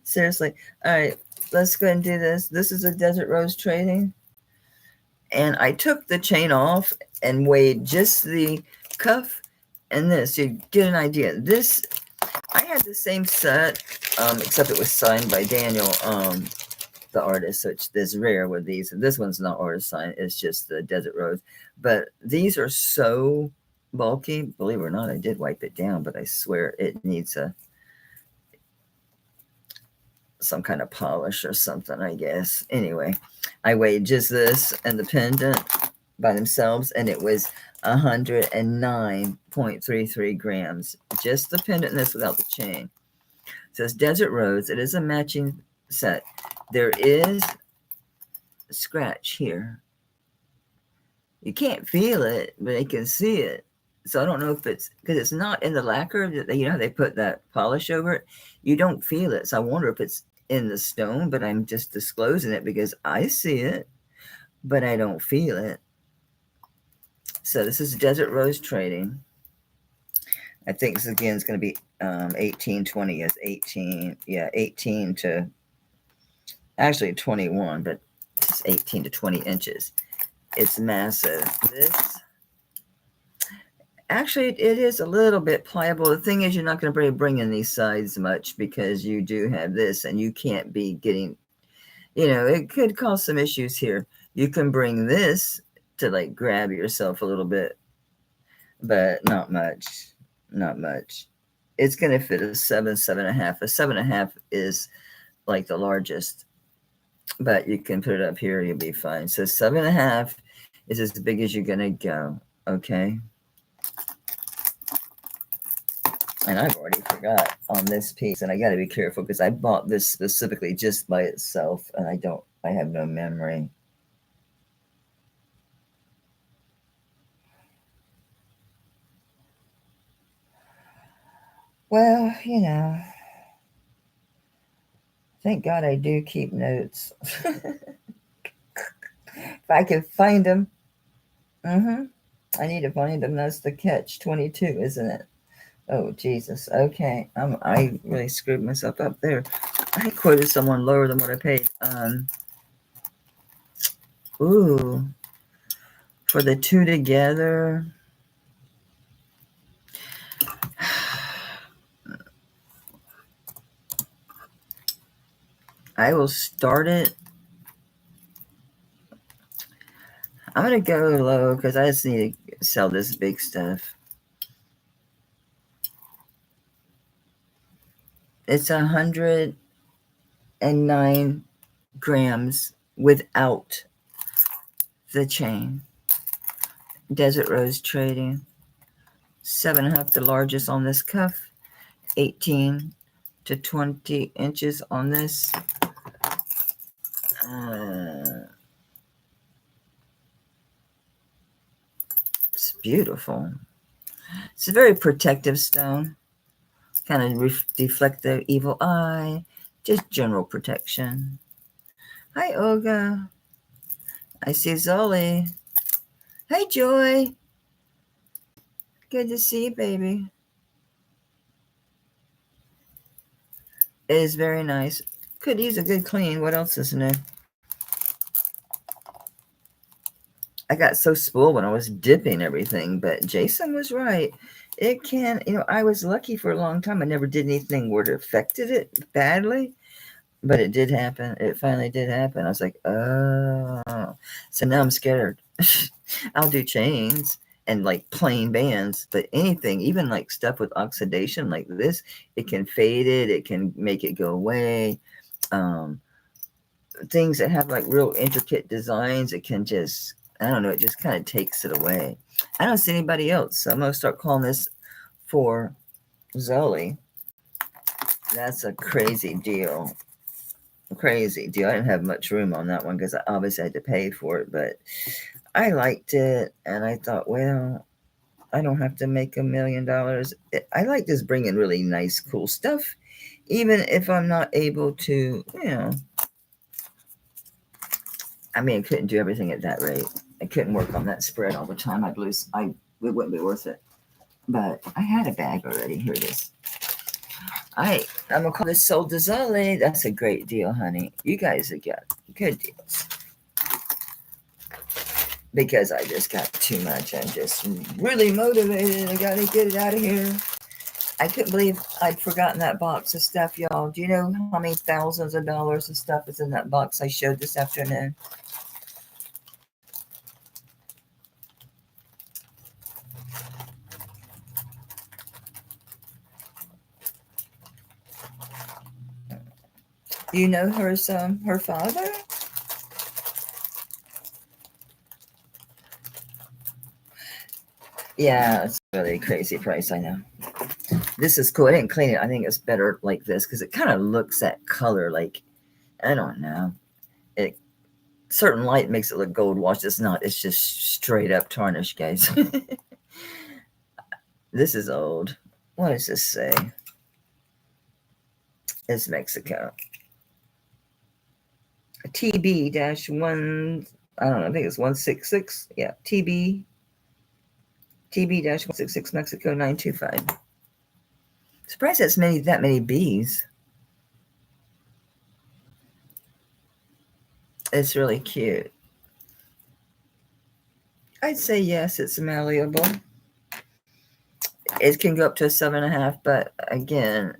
A: Seriously. All right. Let's go ahead and do this. This is a Desert Rose trading. And I took the chain off and weighed just the cuff and this. You get an idea. This, I had the same set, except it was signed by Daniel, the artist, which is rare with these. This one's not artist signed. It's just the Desert Rose. But these are so bulky. Believe it or not, I did wipe it down, but I swear it needs some kind of polish or something, I guess. Anyway, I weighed just this and the pendant by themselves, and it was 109.33 grams. Just the pendant and this without the chain. It says Desert Rose. It is a matching set. There is a scratch here. You can't feel it, but I can see it. So I don't know if it's because it's not in the lacquer. You know how they put that polish over it? You don't feel it. So I wonder if it's in the stone, but I'm just disclosing it because I see it, but I don't feel it. So this is Desert Rose Trading. I think this again is going to be 1820 is 18. Yeah, 18 to actually 21, but it's 18 to 20 inches. It's massive. This actually it is a little bit pliable. The thing is, you're not going to bring in these sides much because you do have this, and you can't be getting, you know, it could cause some issues here. You can bring this to like grab yourself a little bit, but not much. Not much. It's going to fit a 7.5. A 7.5 is like the largest, but you can put it up here. You'll be fine. So 7.5 is as big as you're going to go. Okay. And I've already forgot on this piece, and I got to be careful because I bought this specifically just by itself, and I have no memory. Well, you know, thank God I do keep notes. If I can find them, I need to find them. That's the catch 22, isn't it? Oh, Jesus. Okay. I really screwed myself up there. I quoted someone lower than what I paid. Ooh. For the two together. I will start it. I'm going to go low because I just need to sell this big stuff. It's 100. 109 grams without the chain. Desert Rose Trading. 7.5, the largest on this cuff. 18 to 20 inches on this. It's beautiful. It's a very protective stone. Kind of deflect the evil eye. Just general protection. Hi, Olga. I see Zoli. Hey, Joy. Good to see you, baby. It is very nice. Could use a good clean. What else is new? I got so spoiled when I was dipping everything, but Jason was right. It can, I was lucky for a long time. I never did anything where it affected it badly, but it did happen. It finally did happen. I was like, oh. So now I'm scared. I'll do chains and like plain bands, but anything, even like stuff with oxidation like this, it can fade it. It can make it go away. Things that have like real intricate designs, it can just, I don't know, it just kind of takes it away. I don't see anybody else, so I'm going to start calling this for Zoe. That's a crazy deal. Crazy deal. I didn't have much room on that one because I obviously had to pay for it, but I liked it, and I thought, well, I don't have to make $1 million. I like just bringing really nice, cool stuff, even if I'm not able to, I mean, I couldn't do everything at that rate. I couldn't work on that spread all the time. I'd lose. It wouldn't be worth it. But I had a bag already. Here it is. All right. I'm going to call this Sold to Zole. That's a great deal, honey. You guys have got good deals. Because I just got too much. I'm just really motivated. I got to get it out of here. I couldn't believe I'd forgotten that box of stuff, y'all. Do you know how many thousands of dollars of stuff is in that box I showed this afternoon? You know her father? Yeah, it's really a crazy price, I know. This is cool. I didn't clean it. I think it's better like this because it kind of looks that color like, I don't know. Certain light makes it look gold washed. It's not. It's just straight up tarnish, guys. This is old. What does this say? It's Mexico. TB-1, I don't know, I think it's 166. Yeah, TB-166 Mexico 925. Surprised that's that many B's. It's really cute. I'd say yes, it's malleable. It can go up to a 7.5, but again,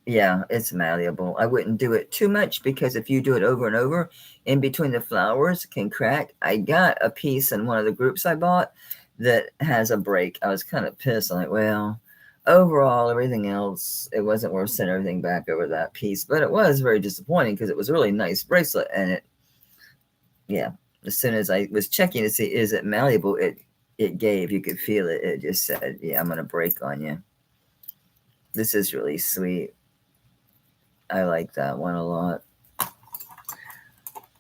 A: yeah, it's malleable. I wouldn't do it too much because if you do it over and over in between the flowers, it can crack. I got a piece in one of the groups I bought that has a break. I was kind of pissed. I'm like, well, overall, everything else, it wasn't worth sending everything back over that piece, but it was very disappointing because it was a really nice bracelet. And as soon as I was checking to see, is it malleable? It gave, you could feel it. It just said, yeah, I'm going to break on you. This is really sweet. I like that one a lot.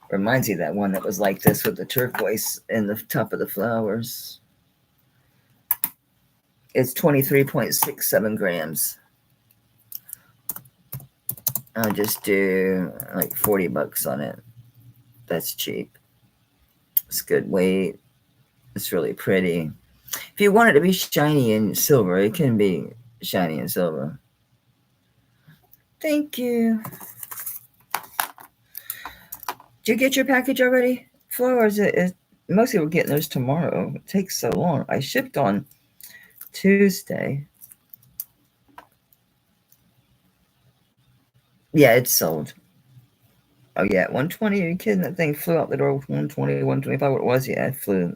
A: Reminds me of that one that was like this with the turquoise in the top of the flowers. It's 23.67 grams. I'll just do like $40 on it. That's cheap. It's good weight. It's really pretty. If you want it to be shiny and silver, it can be shiny and silver. Thank you. Did you get your package already, Flo? Or is it most people getting those tomorrow? It takes so long. I shipped on Tuesday. Yeah, it's sold. Oh, yeah, 120. Are you kidding? That thing flew out the door with 120, 125. What it was? Yeah,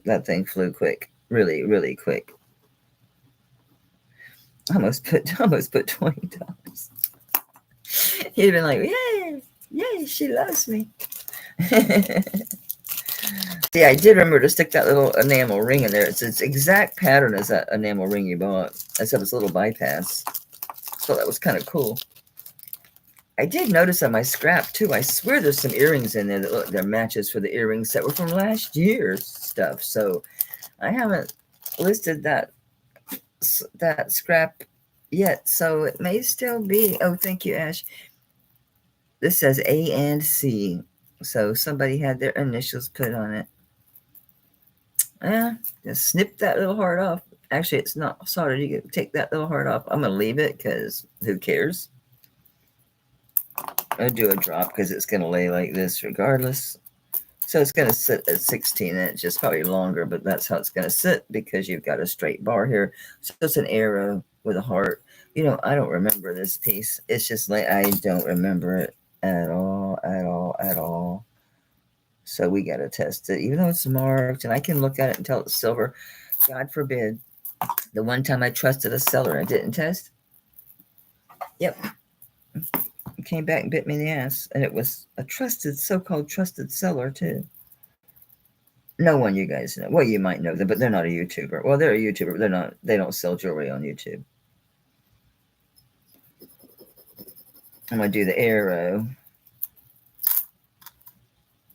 A: that thing flew quick. Really, really quick. I almost put $20. You'd have been like, yay. Yay, she loves me. Yeah, I did remember to stick that little enamel ring in there. It's its exact pattern as that enamel ring you bought, except it's a little bypass. So that was kind of cool. I did notice on my scrap too. I swear there's some earrings in there that look, they're matches for the earrings that were from last year's stuff. So I haven't listed that scrap yet. So it may still be. Oh, thank you, Ash. This says A and C. So somebody had their initials put on it. Just snip that little heart off. Actually, it's not soldered. You can take that little heart off. I'm going to leave it because who cares? I'll do a drop because it's going to lay like this regardless. So it's going to sit at 16 inches, probably longer, but that's how it's going to sit because you've got a straight bar here. So it's an arrow with a heart. You know, I don't remember this piece. It's just like I don't remember it at all, at all, at all. So we got to test it, even though it's marked, and I can look at it and tell it's silver. God forbid. The one time I trusted a seller, I didn't test. Yep. It came back and bit me in the ass, and it was a trusted, so-called trusted seller too. No one you guys know. Well, you might know them, but they're not a YouTuber. Well, they're a YouTuber, but they're not. They don't sell jewelry on YouTube. I'm gonna do the arrow.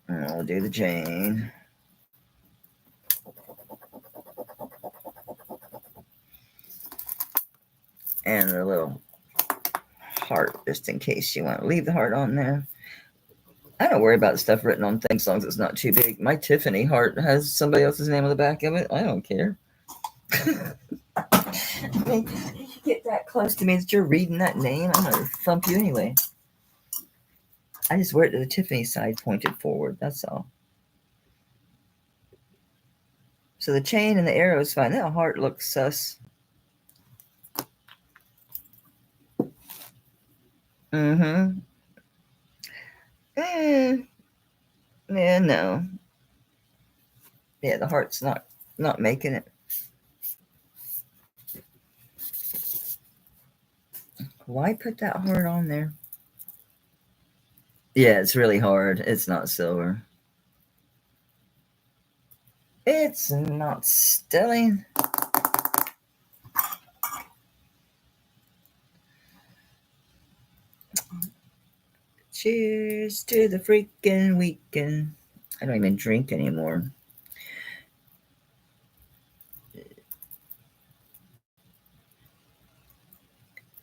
A: And I'll do the chain. And the little heart, just in case you want to leave the heart on there. I don't worry about stuff written on things as long as it's not too big. My Tiffany heart has somebody else's name on the back of it. I don't care. I mean, you get that close to me that you're reading that name, I'm going to thump you anyway. I just wear it to the Tiffany side pointed forward. That's all. So the chain and the arrow is fine. That heart looks sus. Mm-hmm. Yeah, no. Yeah, the heart's not making it. Why put that heart on there? Yeah, it's really hard. It's not silver. It's not stelling. Cheers to the freaking weekend. I don't even drink anymore.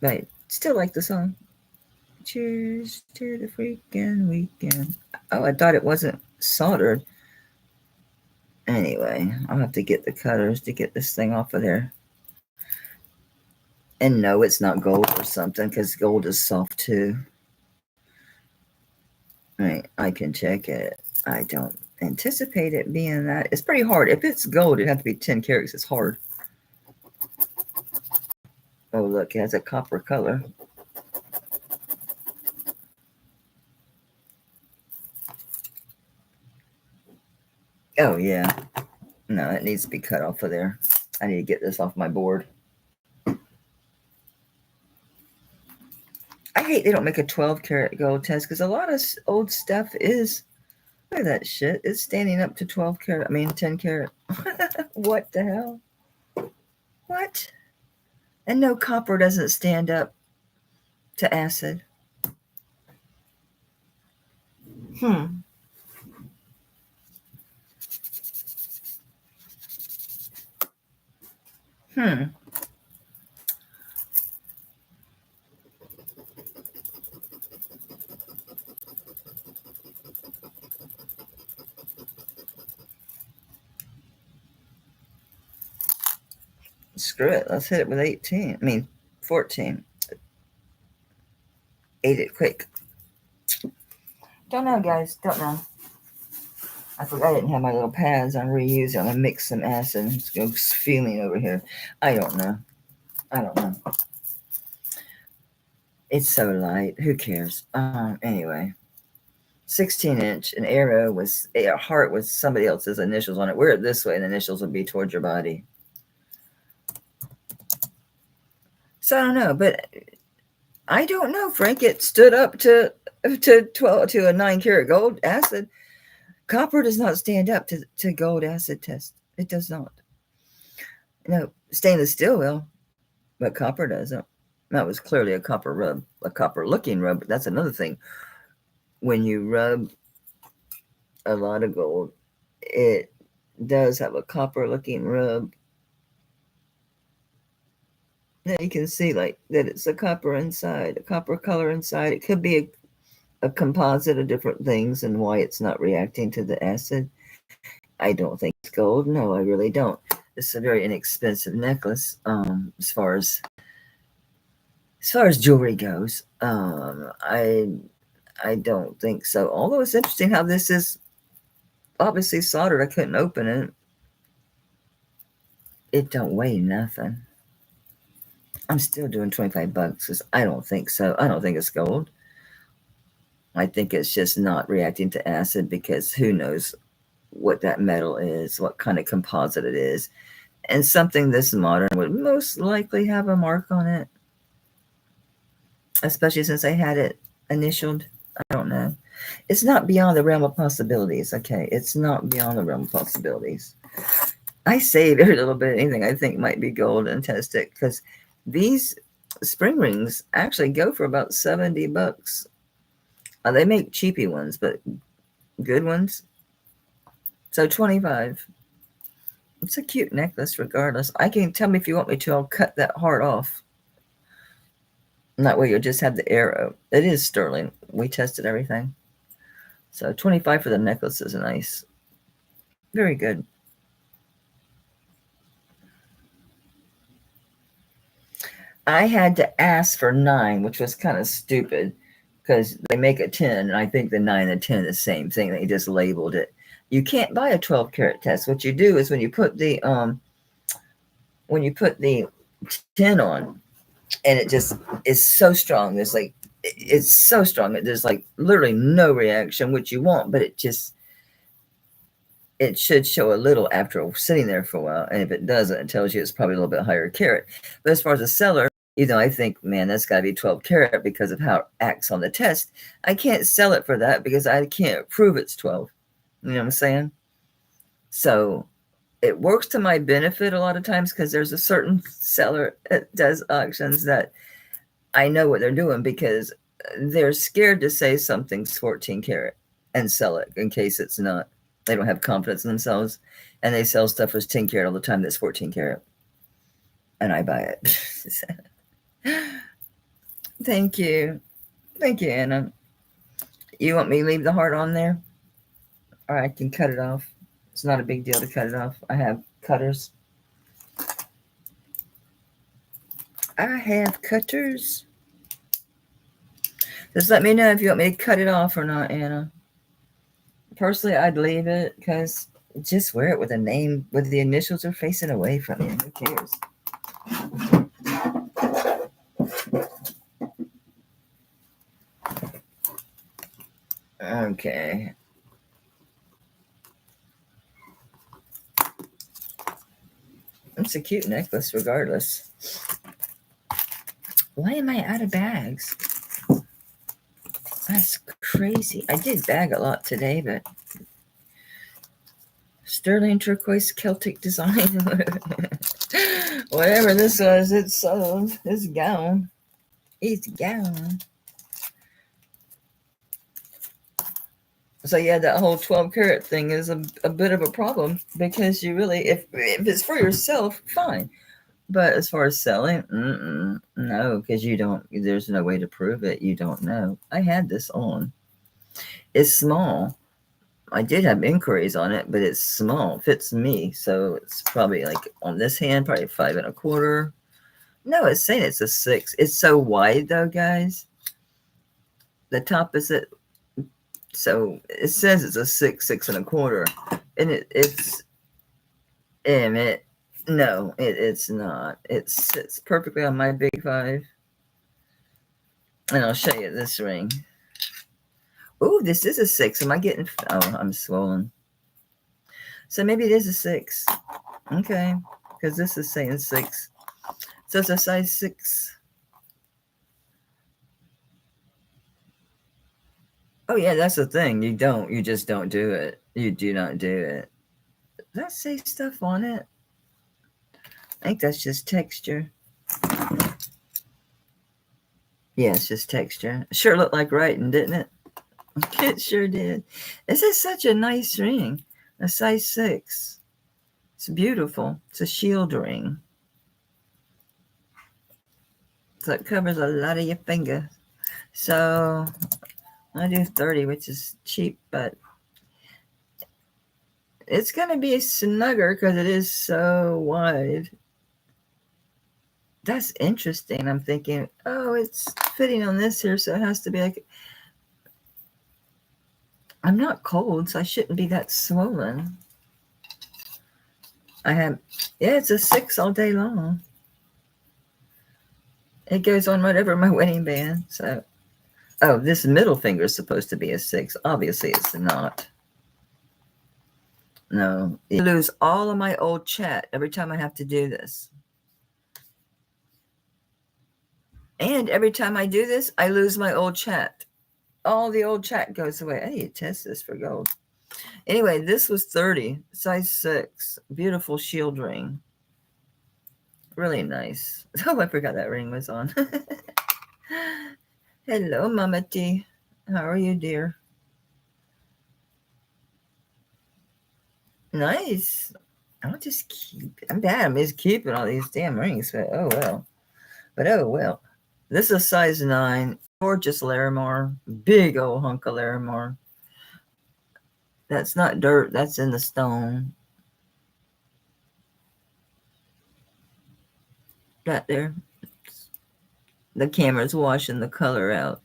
A: But still like the song. Cheers to the freaking weekend. Oh, I thought it wasn't soldered. Anyway, I'll have to get the cutters to get this thing off of there. And no, it's not gold or something because gold is soft too. Right, I can check it. I don't anticipate it being that. It's pretty hard. If it's gold, it'd have to be 10 carats. It's hard. Oh, look, it has a copper color. Oh, yeah. No, it needs to be cut off of there. I need to get this off my board. I hate they don't make a 12 karat gold test because a lot of old stuff is, look at that shit. It's standing up to 12 karat, 10 karat. What the hell? What? And no, copper doesn't stand up to acid. Hmm. Screw it. Let's hit it with 18. 14. 8 it quick. Don't know, guys. Don't know. I forgot I didn't have my little pads. I'm reusing. I'm going to mix some acid. It's going feeling over here. I don't know. It's so light. Who cares? Anyway. 16-inch, an arrow with a heart with somebody else's initials on it. Wear it this way, and the initials will be towards your body. So I don't know, but I don't know, Frank. It stood up to 12 to a 9-karat gold acid. Copper does not stand up to gold acid test. It does not. No, stainless steel will, but copper doesn't. That was clearly a copper rub, a copper looking rub. But that's another thing. When you rub a lot of gold, it does have a copper looking rub. Now you can see like that it's a copper inside, a copper color inside. It could be a composite of different things and why it's not reacting to the acid. I don't think it's gold. No, I really don't. It's a very inexpensive necklace as far as jewelry goes. I don't think so. Although it's interesting how this is obviously soldered. I couldn't open it. It don't weigh nothing. I'm still doing $25 because I don't think so. I don't think it's gold. I think it's just not reacting to acid because who knows what that metal is, what kind of composite it is. And something this modern would most likely have a mark on it, especially since I had it initialed. I don't know. It's not beyond the realm of possibilities, okay? It's not beyond the realm of possibilities. I save every little bit of anything I think might be gold and test it because these spring rings actually go for about $70. They make cheapy ones, but good ones. So 25. It's a cute necklace regardless. I can tell me if you want me to, I'll cut that heart off. And that way you'll just have the arrow. It is sterling. We tested everything. So 25 for the necklace is nice. Very good. I had to ask for 9, which was kind of stupid because they make a 10, and I think the 9 and 10 are the same thing. They just labeled it. You can't buy a 12-karat test. What you do is when you put the 10 on, and it just is so strong. It's so strong that there's like literally no reaction, which you want, but it should show a little after sitting there for a while. And if it doesn't, it tells you it's probably a little bit higher carat. But as far as a seller, I think, man, that's got to be 12 karat because of how it acts on the test. I can't sell it for that because I can't prove it's 12. You know what I'm saying? So it works to my benefit a lot of times because there's a certain seller that does auctions that I know what they're doing because they're scared to say something's 14 karat and sell it in case it's not. They don't have confidence in themselves, and they sell stuff for 10 karat all the time that's 14 karat, and I buy it. Thank you, Anna. You want me to leave the heart on there, or I can cut it off? It's not a big deal to cut it off. I have cutters. Just let me know if you want me to cut it off or not, Anna. Personally, I'd leave it because just wear it with a name, with the initials are facing away from you. Who cares? Okay. It's a cute necklace regardless. Why am I out of bags? That's crazy. I did bag a lot today, but sterling turquoise Celtic design. Whatever this was, it's sold. It's gone. It's gone. So yeah, that whole 12 karat thing is a bit of a problem because you really, if it's for yourself, fine. But as far as selling, no, because there's no way to prove it. You don't know. I had this on. It's small. I did have inquiries on it, but it's small. It fits me. So it's probably like on this hand, probably 5 1/4. No, it's saying it's a 6. It's so wide though, guys. The top is it. So it says it's a 6 1/4. And it's no, it's not. It sits perfectly on my big 5. And I'll show you this ring. Oh, this is a 6. Am I getting... Oh, I'm swollen. So maybe it is a 6. Okay. Because this is saying 6. So it's a size 6. Oh yeah, that's the thing. You just don't do it. You do not do it. Does that say stuff on it? I think that's just texture. Yeah, it's just texture. Sure looked like writing, didn't it? It sure did. This is such a nice ring. A size 6. It's beautiful. It's a shield ring. So it covers a lot of your finger. So I do 30, which is cheap, but it's going to be snugger because it is so wide. That's interesting. I'm thinking, oh, it's fitting on this here, so it has to be like. I'm not cold, so I shouldn't be that swollen. Yeah, it's a 6 all day long. It goes on whatever my wedding band. So, oh, this middle finger is supposed to be a 6. Obviously, it's not. No, I lose all of my old chat every time I have to do this. And every time I do this, I lose my old chat. All the old chat goes away. I need to test this for gold. Anyway, this was 30, size 6. Beautiful shield ring. Really nice. Oh, I forgot that ring was on. Hello, Mama T. How are you, dear? Nice. I'll just keep it. I'm bad. I'm just keeping all these damn rings, but oh well. But oh well. This is size 9. Gorgeous Larimar. Big old hunk of Larimar. That's not dirt. That's in the stone. Right there. The camera's washing the color out.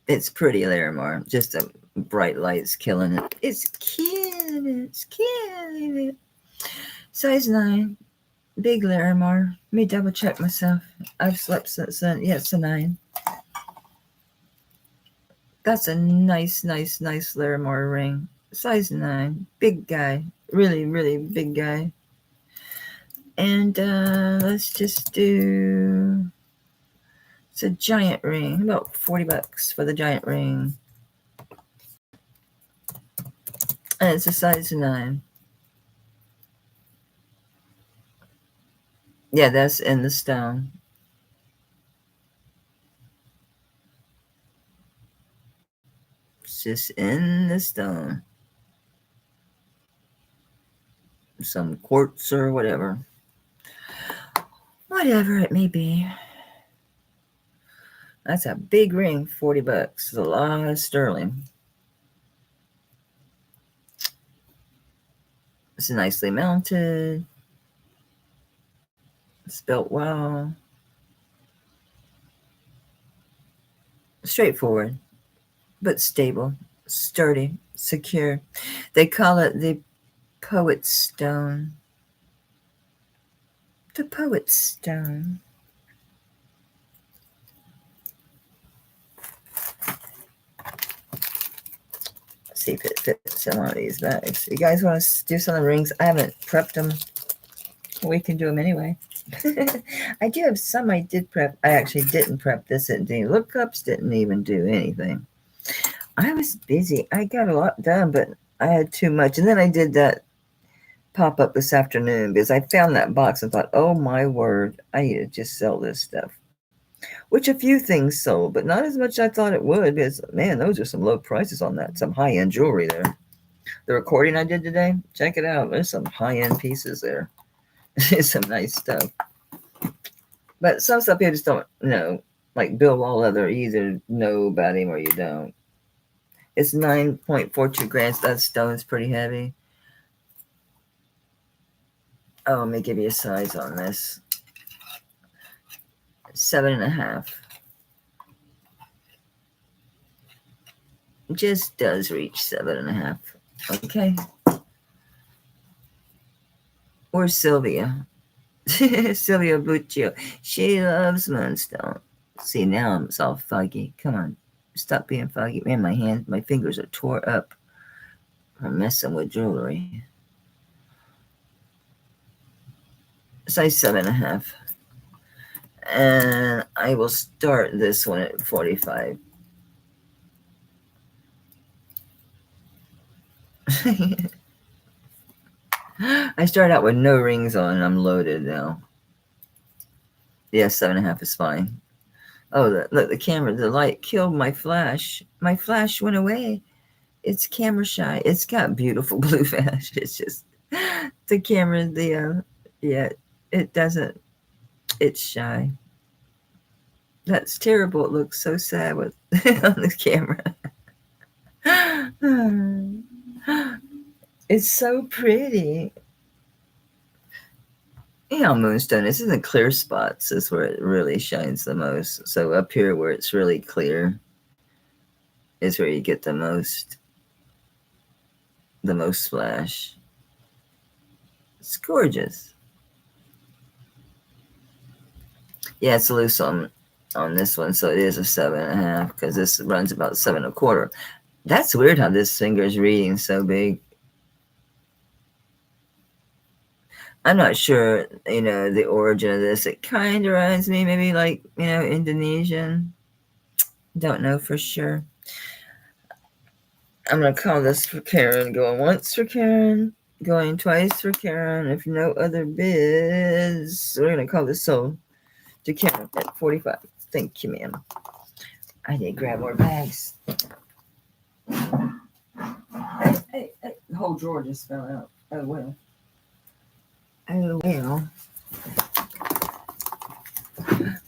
A: It's pretty Larimar. Just a bright light's killing it. It's killing it. It's killing it. Size 9. Big Larimar. Let me double check myself. I've slept since then. Yeah, it's a 9. That's a nice Larimar ring. Size 9. Big guy. Really, really big guy. And let's just do. It's a giant ring. About $40 for the giant ring. And it's a size 9. Yeah, that's in the stone. It's just in the stone. Some quartz or whatever. Whatever it may be. That's a big ring, $40. It's a lot of sterling. It's nicely mounted. It's built well. Straightforward, but stable, sturdy, secure. They call it the Poet's Stone. The Poet's Stone. Let's see if it fits in one of these bags. You guys want to do some of the rings? I haven't prepped them. We can do them anyway. I do have some I did prep. I actually didn't prep this. It didn't. Lookups didn't even do anything. I was busy. I got a lot done, but I had too much. And then I did that pop-up this afternoon because I found that box and thought, oh my word, I need to just sell this stuff. Which a few things sold, but not as much as I thought it would because, man, those are some low prices on that. Some high-end jewelry there. The recording I did today, check it out. There's some high-end pieces there. Some nice stuff. But some stuff you just don't know. Like Bill Wallleather, you either know about him or you don't. It's 9.42 grams. That stone's pretty heavy. Oh, let me give you a size on this. 7.5. Just does reach 7.5. Okay. Or Sylvia. Sylvia Buccio. She loves Moonstone. See, now it's all foggy. Come on. Stop being foggy. Man, my fingers are tore up from messing with jewelry. Size 7.5. And I will start this one at 45. I started out with no rings on and I'm loaded now. Yeah, 7.5 is fine. Oh, look, the camera, the light killed my flash. My flash went away. It's camera shy. It's got beautiful blue flash. It's just the camera, yeah, it doesn't, it's shy. That's terrible. It looks so sad with on the camera. It's so pretty. You know, Moonstone, this is in clear spots is where it really shines the most. So up here where it's really clear is where you get the most splash. It's gorgeous. Yeah, it's loose on this one, so it is a 7.5 because this runs about 7.25. That's weird how this finger is reading so big. I'm not sure, the origin of this. It kind of reminds me maybe like, Indonesian. Don't know for sure. I'm going to call this for Karen. Going once for Karen. Going twice for Karen. If no other bids, we're going to call this sold to Karen at 45. Thank you, ma'am. I need to grab more bags. Hey, the whole drawer just fell out. Oh, well.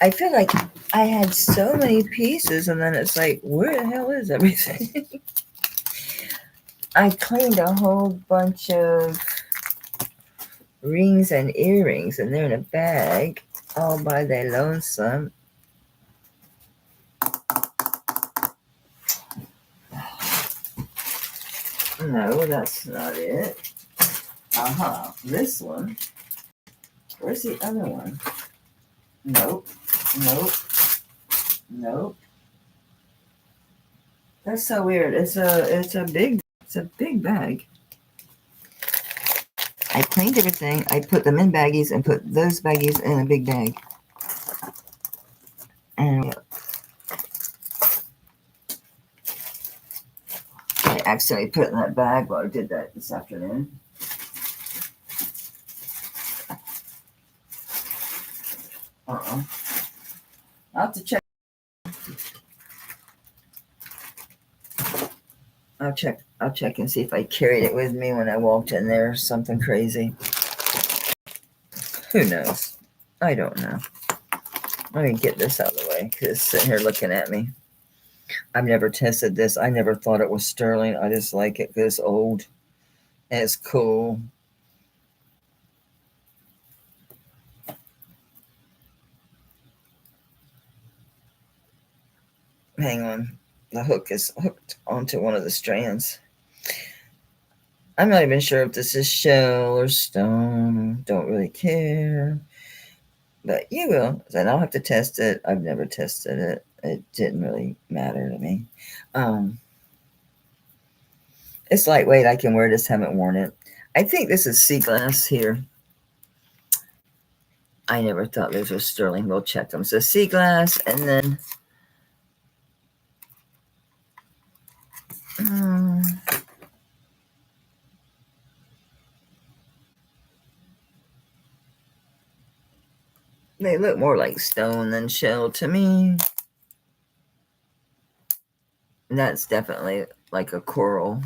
A: I feel like I had so many pieces, and then it's like, where the hell is everything? I cleaned a whole bunch of rings and earrings, and they're in a bag all by their lonesome. No, that's not it. This one. Where's the other one? Nope. That's so weird. It's a big bag. I cleaned everything. I put them in baggies and put those baggies in a big bag. And I accidentally put it in that bag while I did that this afternoon. I'll have to check. I'll check and see if I carried it with me when I walked in there or something crazy. Who knows? I don't know. Let me get this out of the way because it's sitting here looking at me. I've never tested this. I never thought it was sterling. I just like it because it's old and it's cool. Hang on. The hook is hooked onto one of the strands. I'm not even sure if this is shell or stone. Don't really care. But you will. Then I'll have to test it. I've never tested it. It didn't really matter to me. It's lightweight. I can wear this. Haven't worn it. I think this is sea glass here. I never thought those were sterling. We'll check them. So sea glass, and then they look more like stone than shell to me. That's definitely like a coral.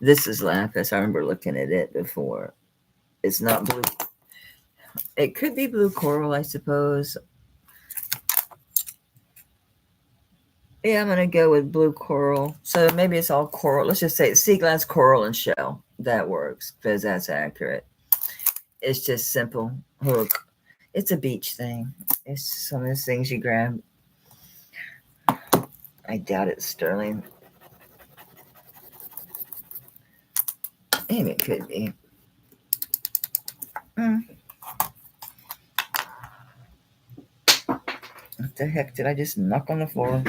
A: This is lapis. I remember looking at it before. It's not blue. It could be blue coral, I suppose. Yeah, I'm going to go with blue coral. So maybe it's all coral. Let's just say sea glass, coral, and shell. That works because that's accurate. It's just simple hook. It's a beach thing. It's some of those things you grab. I doubt it's sterling. Maybe it could be. What the heck did I just knock on the floor?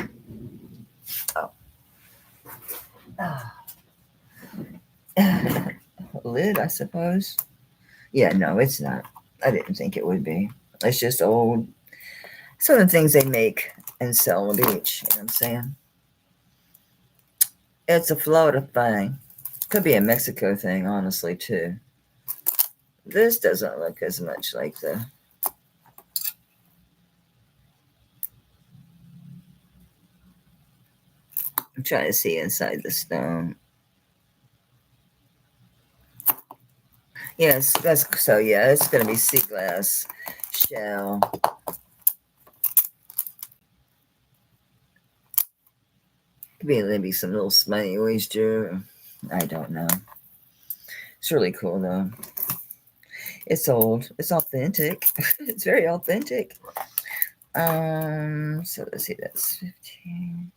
A: Lid, I suppose. Yeah, no, it's not. I didn't think it would be. It's just old. Some of the things they make and sell on the beach. You know what I'm saying? It's a Florida thing. Could be a Mexico thing, honestly, too. This doesn't look as much like the... I'm trying to see inside the stone. Yes, that's so. Yeah, it's gonna be sea glass shell. Could be maybe some little smutty oyster. I don't know. It's really cool though. It's old. It's authentic. It's very authentic. So let's see. That's 15,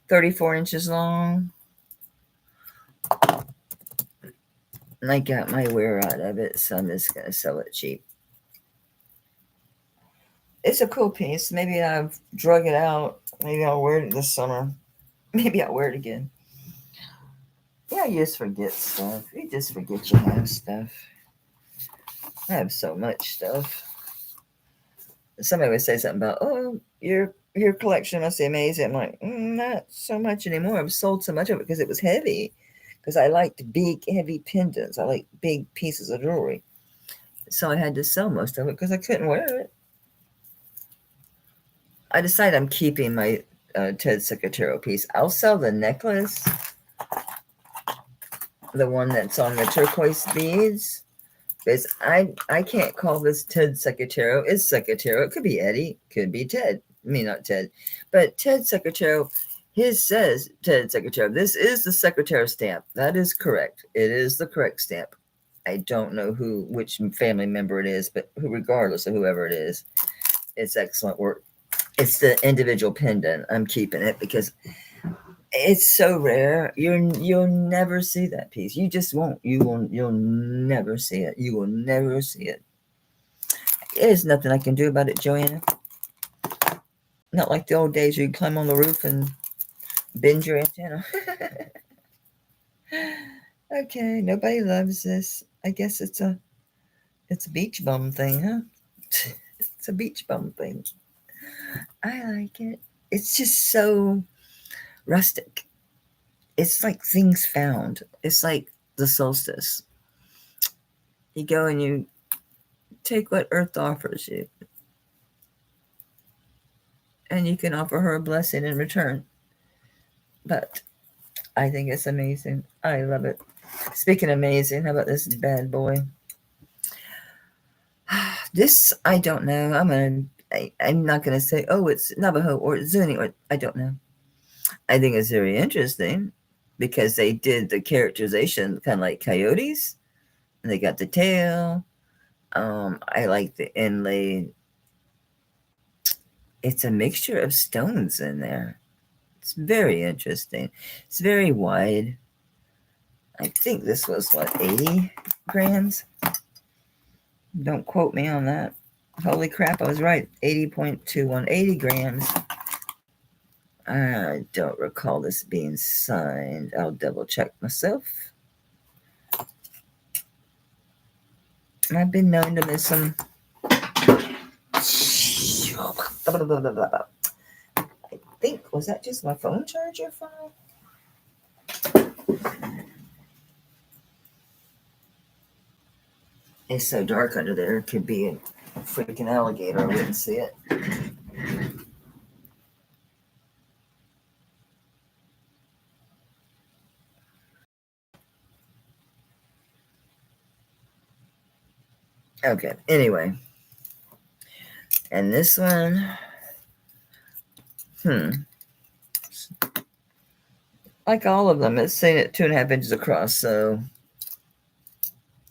A: 34 inches long. And I got my wear out of it, so I'm just gonna sell it cheap. It's a cool piece. Maybe I've drug it out. Maybe I'll wear it this summer. Maybe I'll wear it again. Yeah, you just forget stuff. You just forget you have stuff. I have so much stuff. Somebody would say something about, oh, your collection must be amazing. I'm like, not so much anymore. I've sold so much of it because it was heavy. Because I liked big, heavy pendants. I like big pieces of jewelry. So I had to sell most of it because I couldn't wear it. I decided I'm keeping my Ted Secretario piece. I'll sell the necklace, the one that's on the turquoise beads, because I can't call this Ted Secretario. It's Secretario. It could be Eddie. Could be Ted. I mean, not Ted. But Ted Secretario, his says Ted Secretario. This is the Secretario stamp. That is correct. It is the correct stamp. I don't know which family member it is, but regardless of whoever it is, it's excellent work. It's the individual pendant. I'm keeping it because it's so rare. You'll never see that piece. You just won't. You'll never see it. You will never see it. There's nothing I can do about it, Joanna. Not like the old days where you climb on the roof and bend your antenna. Okay, nobody loves this. I guess it's a beach bum thing, huh? It's a beach bum thing. I like it. It's just so rustic. It's like things found. It's like the solstice. You go and you take what Earth offers you, and you can offer her a blessing in return. But I think it's amazing. I love it. Speaking of amazing, how about this bad boy? This, I don't know. I'm not gonna say, oh, it's Navajo or Zuni, or I don't know. I think it's very interesting because they did the characterization kind of like coyotes, and they got the tail. I like the inlay. It's a mixture of stones in there. It's very interesting. It's very wide. I think this was what, 80 grams? Don't quote me on that. Holy crap, I was right. 80.21, 80 grams. I don't recall this being signed. I'll double check myself. I've been known to miss some. I think, was that just my phone charger phone? It's so dark under there. It could be a freaking alligator. I wouldn't see it. Okay, anyway. And this one, like all of them, it's saying it 2.5 inches across. So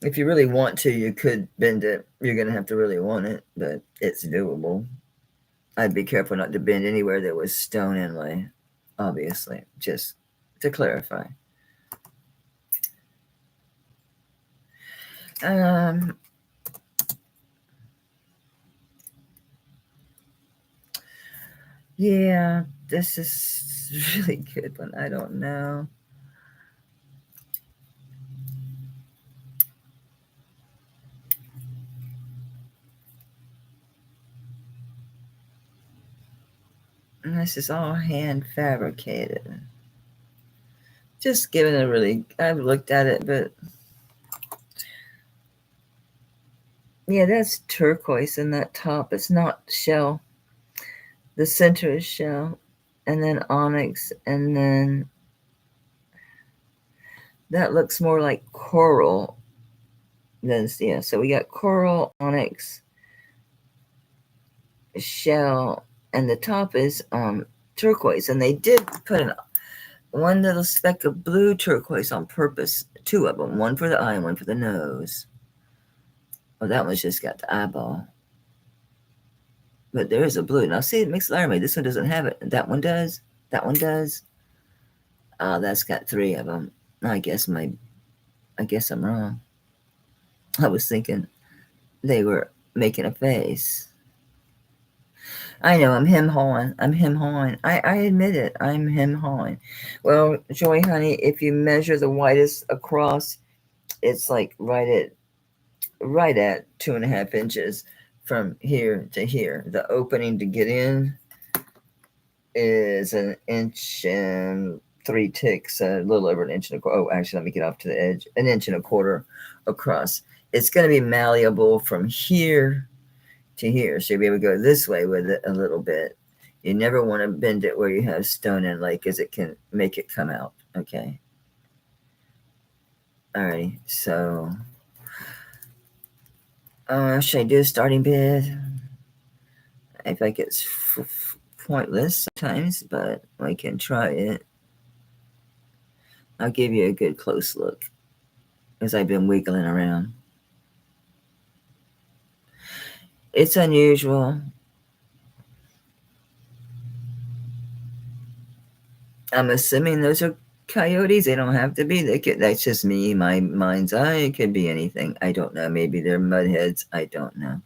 A: if you really want to, you could bend it. You're going to have to really want it, but it's doable. I'd be careful not to bend anywhere there was stone inlay, obviously, just to clarify. Yeah, this is really good one. I don't know. And this is all hand fabricated. Just giving a really, I've looked at it, but yeah, that's turquoise in that top. It's not shell. The center is shell, and then onyx, and then that looks more like coral than, yeah. So we got coral, onyx, shell, and the top is turquoise. And they did put one little speck of blue turquoise on purpose. 2 of them, one for the eye and one for the nose. Oh, that one's just got the eyeball. But there is a blue. Now see, it makes Laramie. This one doesn't have it. That one does. That one does. Oh, that's got 3 of them. I guess I'm wrong. I was thinking they were making a face. I know, I'm him-hawing. I admit it. I'm him-hawing. Well, Joy Honey, if you measure the widest across, it's like right at 2.5 inches from here to here. The opening to get in is 1 inch and 3 ticks, a little over 1 inch and a quarter. Oh, actually, let me get off to the edge. 1 inch and a quarter across. It's going to be malleable from here to here. So you'll be able to go this way with it a little bit. You never want to bend it where you have stone inlay because it can make it come out. Okay. All right. So should I do a starting bid? I think it's pointless sometimes, but I can try it. I'll give you a good close look as I've been wiggling around. It's unusual. I'm assuming those are coyotes. They don't have to be. That's just me, my mind's eye. It could be anything. I don't know. Maybe they're mudheads. I don't know.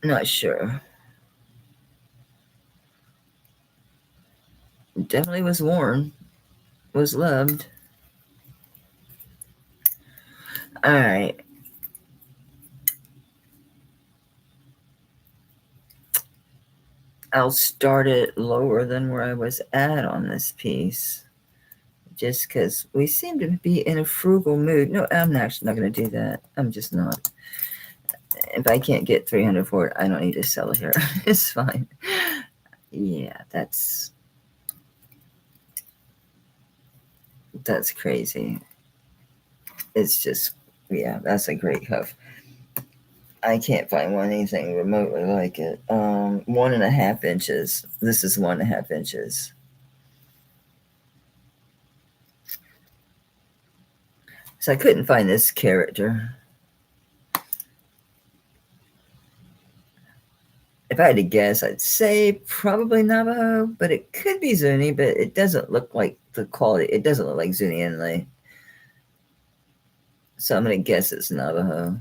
A: Not sure. Definitely was worn. Was loved. All right. I'll start it lower than where I was at on this piece. Just because we seem to be in a frugal mood. No, I'm actually not going to do that. I'm just not. If I can't get 300 for it, I don't need to sell it here. It's fine. Yeah, that's crazy. It's just, yeah, that's a great cuff. I can't find anything remotely like it. 1.5 inches. This is 1.5 inches. So I couldn't find this character. If I had to guess, I'd say probably Navajo, but it could be Zuni, but it doesn't look like the quality. It doesn't look like Zuni inlay. So I'm going to guess it's Navajo.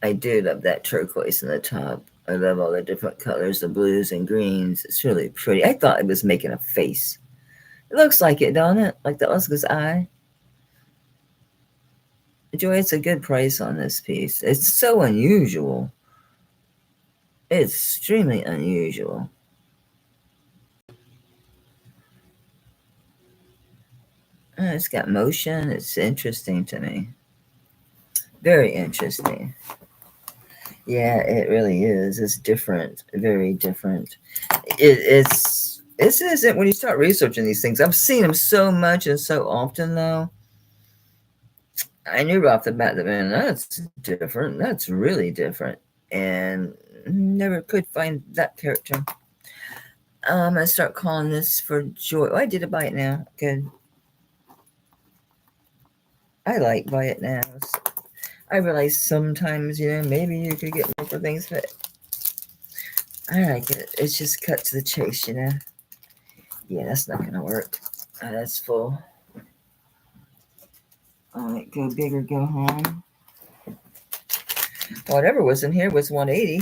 A: I do love that turquoise in the top. I love all the different colors, the blues and greens. It's really pretty. I thought it was making a face. It looks like it, don't it? Like the Oscar's eye. Joy, it's a good price on this piece. It's so unusual. It's extremely unusual. It's got motion. It's interesting to me. Very interesting. Yeah, it really is. It's different. Very different. It's isn't when you start researching these things. I've seen them so much and so often, though. I knew right off the bat that, man, that's different. That's really different. And never could find that character. I'm going to start calling this for Joy. Oh, I did a buy it now. Good. I like buy it now. I realize sometimes, maybe you could get more for things, but I like it. It's just cut to the chase, Yeah, that's not going to work. That's full. All right, go big or go home. Whatever was in here was 180.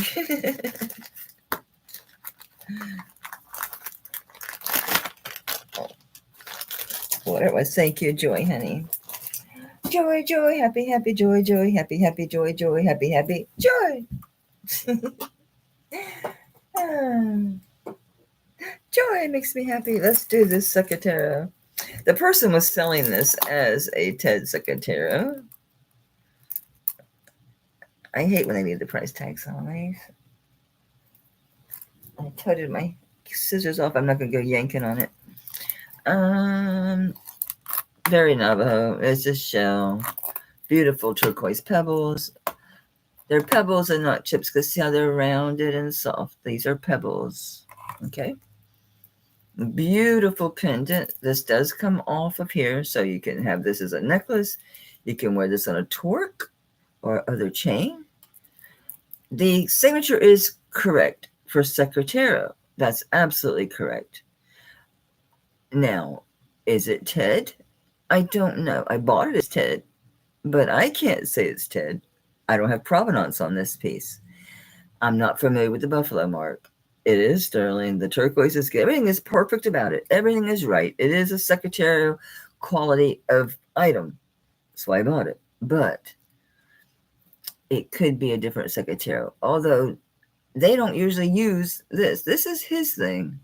A: Whatever. Thank you, Joy, honey. Joy, joy, happy, happy, joy, joy, happy, happy, joy, joy, happy, happy, joy. Joy makes me happy. Let's do this Secretario. The person was selling this as a Ted Secretario. I hate when they leave the price tags on these. I toted my scissors off. I'm not going to go yanking on it. Very Navajo. It's a shell. Beautiful turquoise pebbles. They're pebbles and not chips because see how they're rounded and soft. These are pebbles. Okay. Beautiful pendant. This does come off of here, so you can have this as a necklace. You can wear this on a torque or other chain. The signature is correct for Secretario. That's absolutely correct. Now, is it Ted? I don't know. I bought it as Ted, but I can't say it's Ted. I don't have provenance on this piece. I'm not familiar with the buffalo mark. It is sterling. The turquoise is good. Everything is perfect about it. Everything is right. It is a Secretario quality of item. That's why I bought it. But it could be a different Secretario. Although they don't usually use this. This is his thing.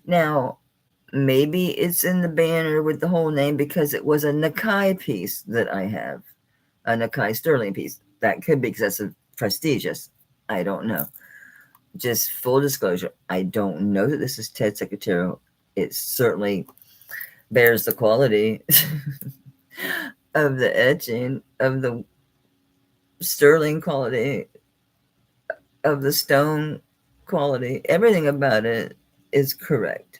A: Now, maybe it's in the banner with the whole name because it was a Nakai piece that I have. A Nakai sterling piece. That could be because that's prestigious. I don't know. Just full disclosure, I don't know that this is Ted Secretario. It certainly bears the quality of the etching, of the sterling quality, of the stone quality. Everything about it is correct.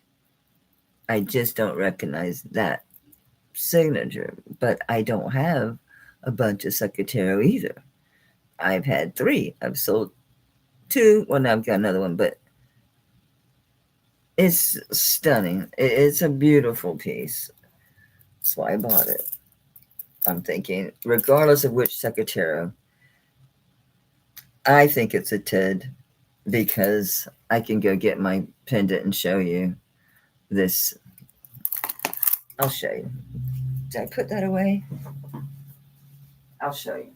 A: I just don't recognize that signature, but I don't have a bunch of Secretario either. I've had 3. I've sold 2. Well, now I've got another one, but it's stunning. It's a beautiful piece. That's why I bought it. I'm thinking, regardless of which Secretario, I think it's a Ted because I can go get my pendant and show you this. I'll show you. Did I put that away? I'll show you.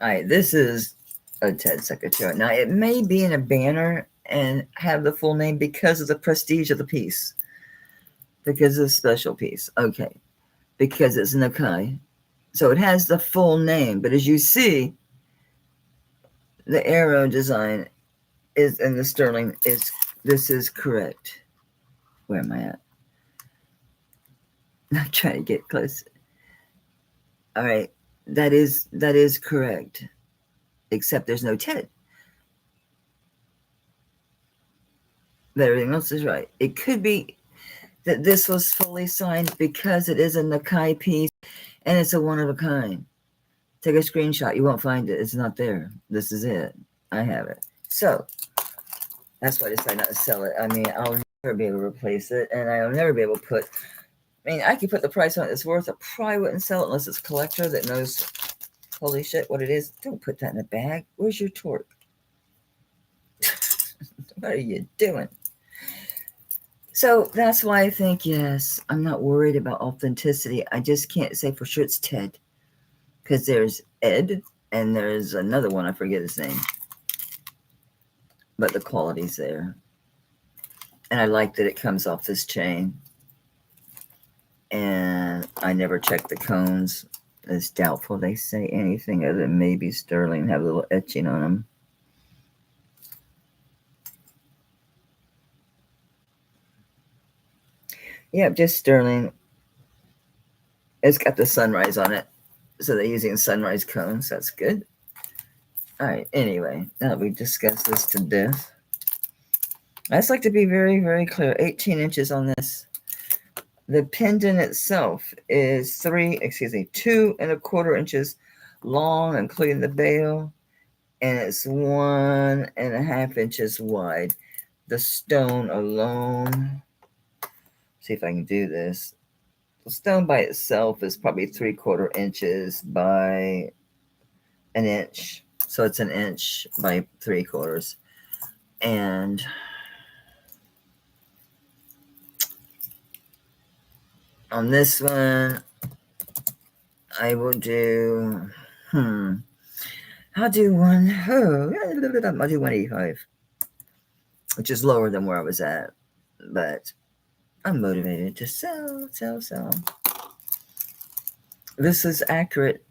A: All right, this is a Ted Secretario. Now, it may be in a banner and have the full name because of the prestige of the piece. Because of the special piece. Okay. Because it's Nakai. So it has the full name. But as you see, the arrow design is, and the sterling is, this is correct. Where am I at? I'm trying to get close. All right. That is correct. Except there's no Ted. But everything else is right. It could be that this was fully signed because it is a Nakai piece and it's a one of a kind. Take a screenshot. You won't find it. It's not there. This is it. I have it. So that's why I decided not to sell it. I mean, I'll never be able to replace it, and I'll never be able to put. I mean, I could put the price on it it's worth. I probably wouldn't sell it unless it's a collector that knows, holy shit, what it is. Don't put that in a bag. Where's your torque? What are you doing? So that's why I think, yes, I'm not worried about authenticity. I just can't say for sure it's Ted. Because there's Ed, and there's another one. I forget his name. But the quality's there. And I like that it comes off this chain. And I never check the cones. It's doubtful they say anything other than maybe sterling have a little etching on them. Yep, just sterling. It's got the sunrise on it. So they're using sunrise cones. That's good. All right. Anyway, now that we discussed this to death, I just like to be very, very clear. 18 inches on this. The pendant itself is 2¼ inches long, including the bail, and it's 1½ inches wide. The stone alone, see if I can do this. The stone by itself is probably 3/4 inches by an inch. So it's 1 inch by 3/4. And on this one, I will do, I'll do 185, which is lower than where I was at, but I'm motivated to sell. This is accurate.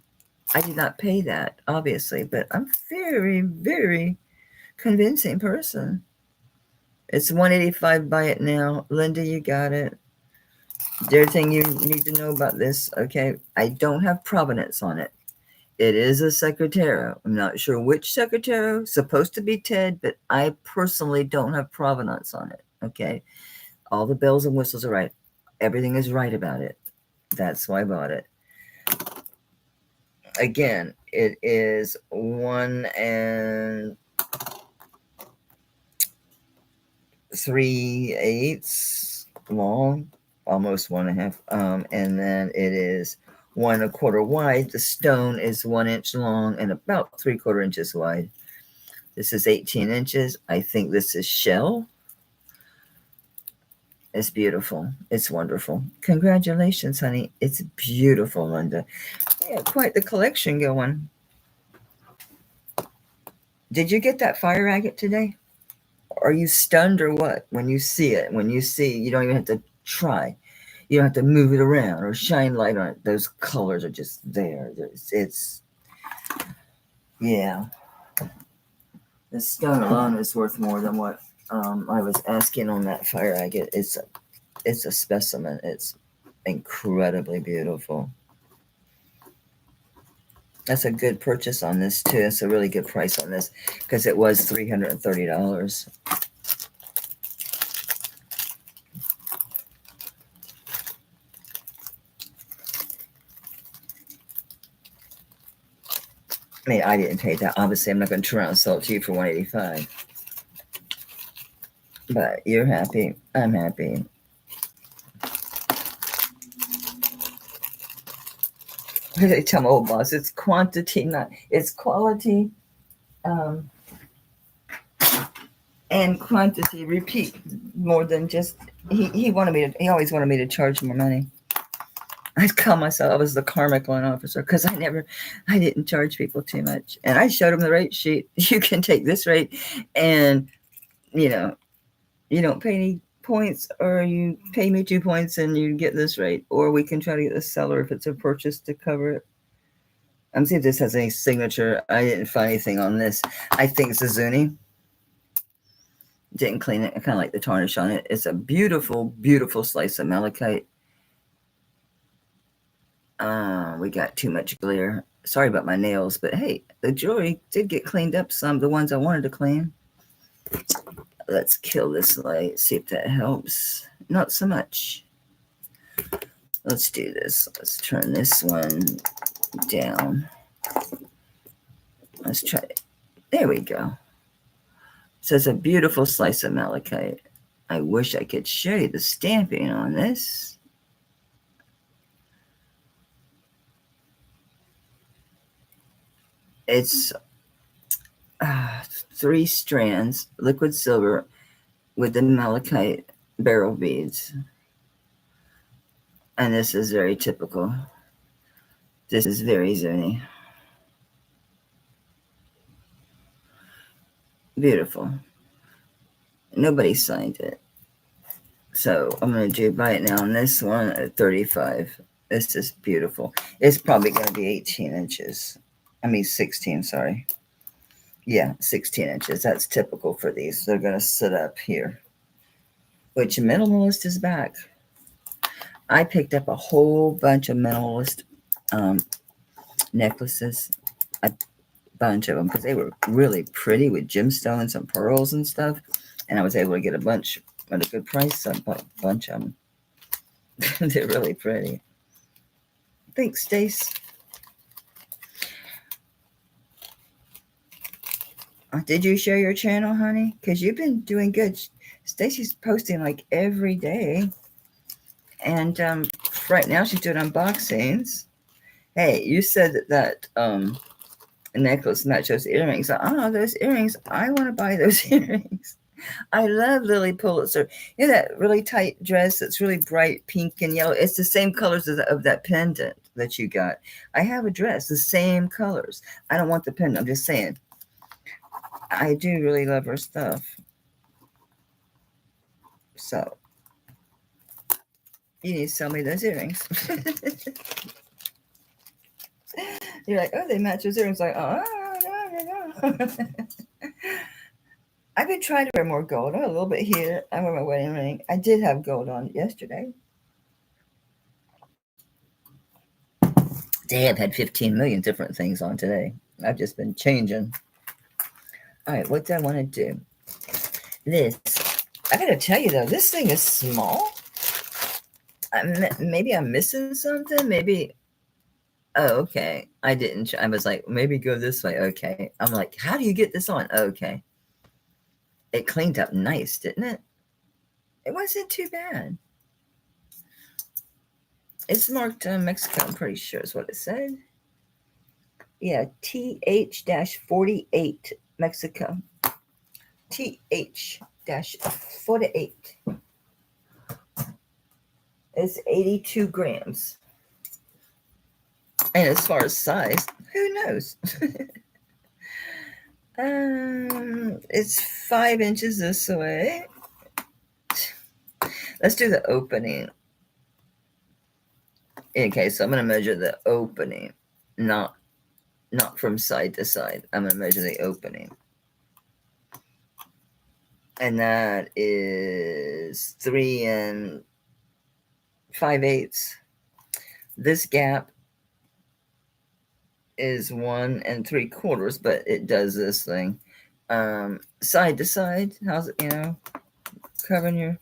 A: I did not pay that, obviously, but I'm very, very convincing person. It's 185. Buy it now. Linda, you got it. Everything you need to know about this, okay? I don't have provenance on it. It is a Secretario. I'm not sure which Secretario. Supposed to be Ted, but I personally don't have provenance on it, okay? All the bells and whistles are right. Everything is right about it. That's why I bought it. Again, it is 1 3/8 long, almost 1½. And then it is 1¼ wide. The stone is 1 inch long and about 3/4 inches wide. This is 18 inches. I think this is shell. It's beautiful. It's wonderful. Congratulations, honey. It's beautiful, Linda. Yeah, quite the collection going. Did you get that fire agate today? Are you stunned or what when you see it? When you see, you don't even have to try. You don't have to move it around or shine light on it. Those colors are just there. It's yeah. The stone alone is worth more than what I was asking on that fire agate. It's a specimen. It's incredibly beautiful. That's a good purchase on this too. It's a really good price on this because it was $330. I mean, I didn't pay that. Obviously, I'm not going to turn around and sell it to you for $185. But you're happy. I'm happy. They tell my old boss, it's quantity, it's quality and quantity. Repeat more than just, he always wanted me to charge more money. I'd call myself, I was the karmic loan officer because I didn't charge people too much. And I showed them the rate sheet. You can take this rate and, you don't pay any points, or you pay me 2 points and you get this rate, or we can try to get the seller if it's a purchase to cover it. I'm seeing if this has any signature. I didn't find anything on this. I think Zuni. Didn't clean it. I kind of like the tarnish on it. It's a beautiful, beautiful slice of malachite. We got too much glare. Sorry about my nails, but hey, the jewelry did get cleaned up some, the ones I wanted to clean. Let's kill this light, see if that helps. Not so much. Let's do this. Let's turn this one down. Let's try it. There we go. So it's a beautiful slice of malachite. I wish I could show you the stamping on this. It's 3 strands, liquid silver with the malachite beryl beads. And this is very typical. This is very Zuni. Beautiful. Nobody signed it. So I'm going to buy it now on this one at $35. This is beautiful. It's probably going to be 18 inches. I mean 16, sorry. Yeah, 16 inches. That's typical for these. They're going to sit up here. Which minimalist is back. I picked up a whole bunch of minimalist necklaces. A bunch of them because they were really pretty with gemstones and pearls and stuff. And I was able to get a bunch at a good price. So I bought a bunch of them. They're really pretty. Thanks, Stace. Did you share your channel, honey? Because you've been doing good. Stacy's posting like every day. And right now she's doing unboxings. Hey, you said that necklace match those earrings. Those earrings. I want to buy those earrings. I love Lily Pulitzer. You know that really tight dress that's really bright pink and yellow? It's the same colors of that pendant that you got. I have a dress, the same colors. I don't want the pendant. I'm just saying. I do really love her stuff. So, you need to sell me those earrings. You're like, oh, they match those earrings. Like, oh, no. I've been trying to wear more gold. A little bit here. I wear my wedding ring. I did have gold on yesterday. They have had 15 million different things on today. I've just been changing. All right, what do I want to do? This. I got to tell you, though, this thing is small. Maybe I'm missing something. Maybe. Oh, okay. I didn't. I was like, maybe go this way. Okay. I'm like, how do you get this on? Okay. It cleaned up nice, didn't it? It wasn't too bad. It's marked Mexico, I'm pretty sure is what it said. Yeah, TH-48 Mexico. TH-48. It's 82 grams. And as far as size, who knows? It's 5 inches this way. Let's do the opening. Okay, so I'm going to measure the opening, not from side to side. I'm going to measure the opening. And that is 3 5/8. This gap is 1 3/4, but it does this thing. Side to side, how's it, covering your,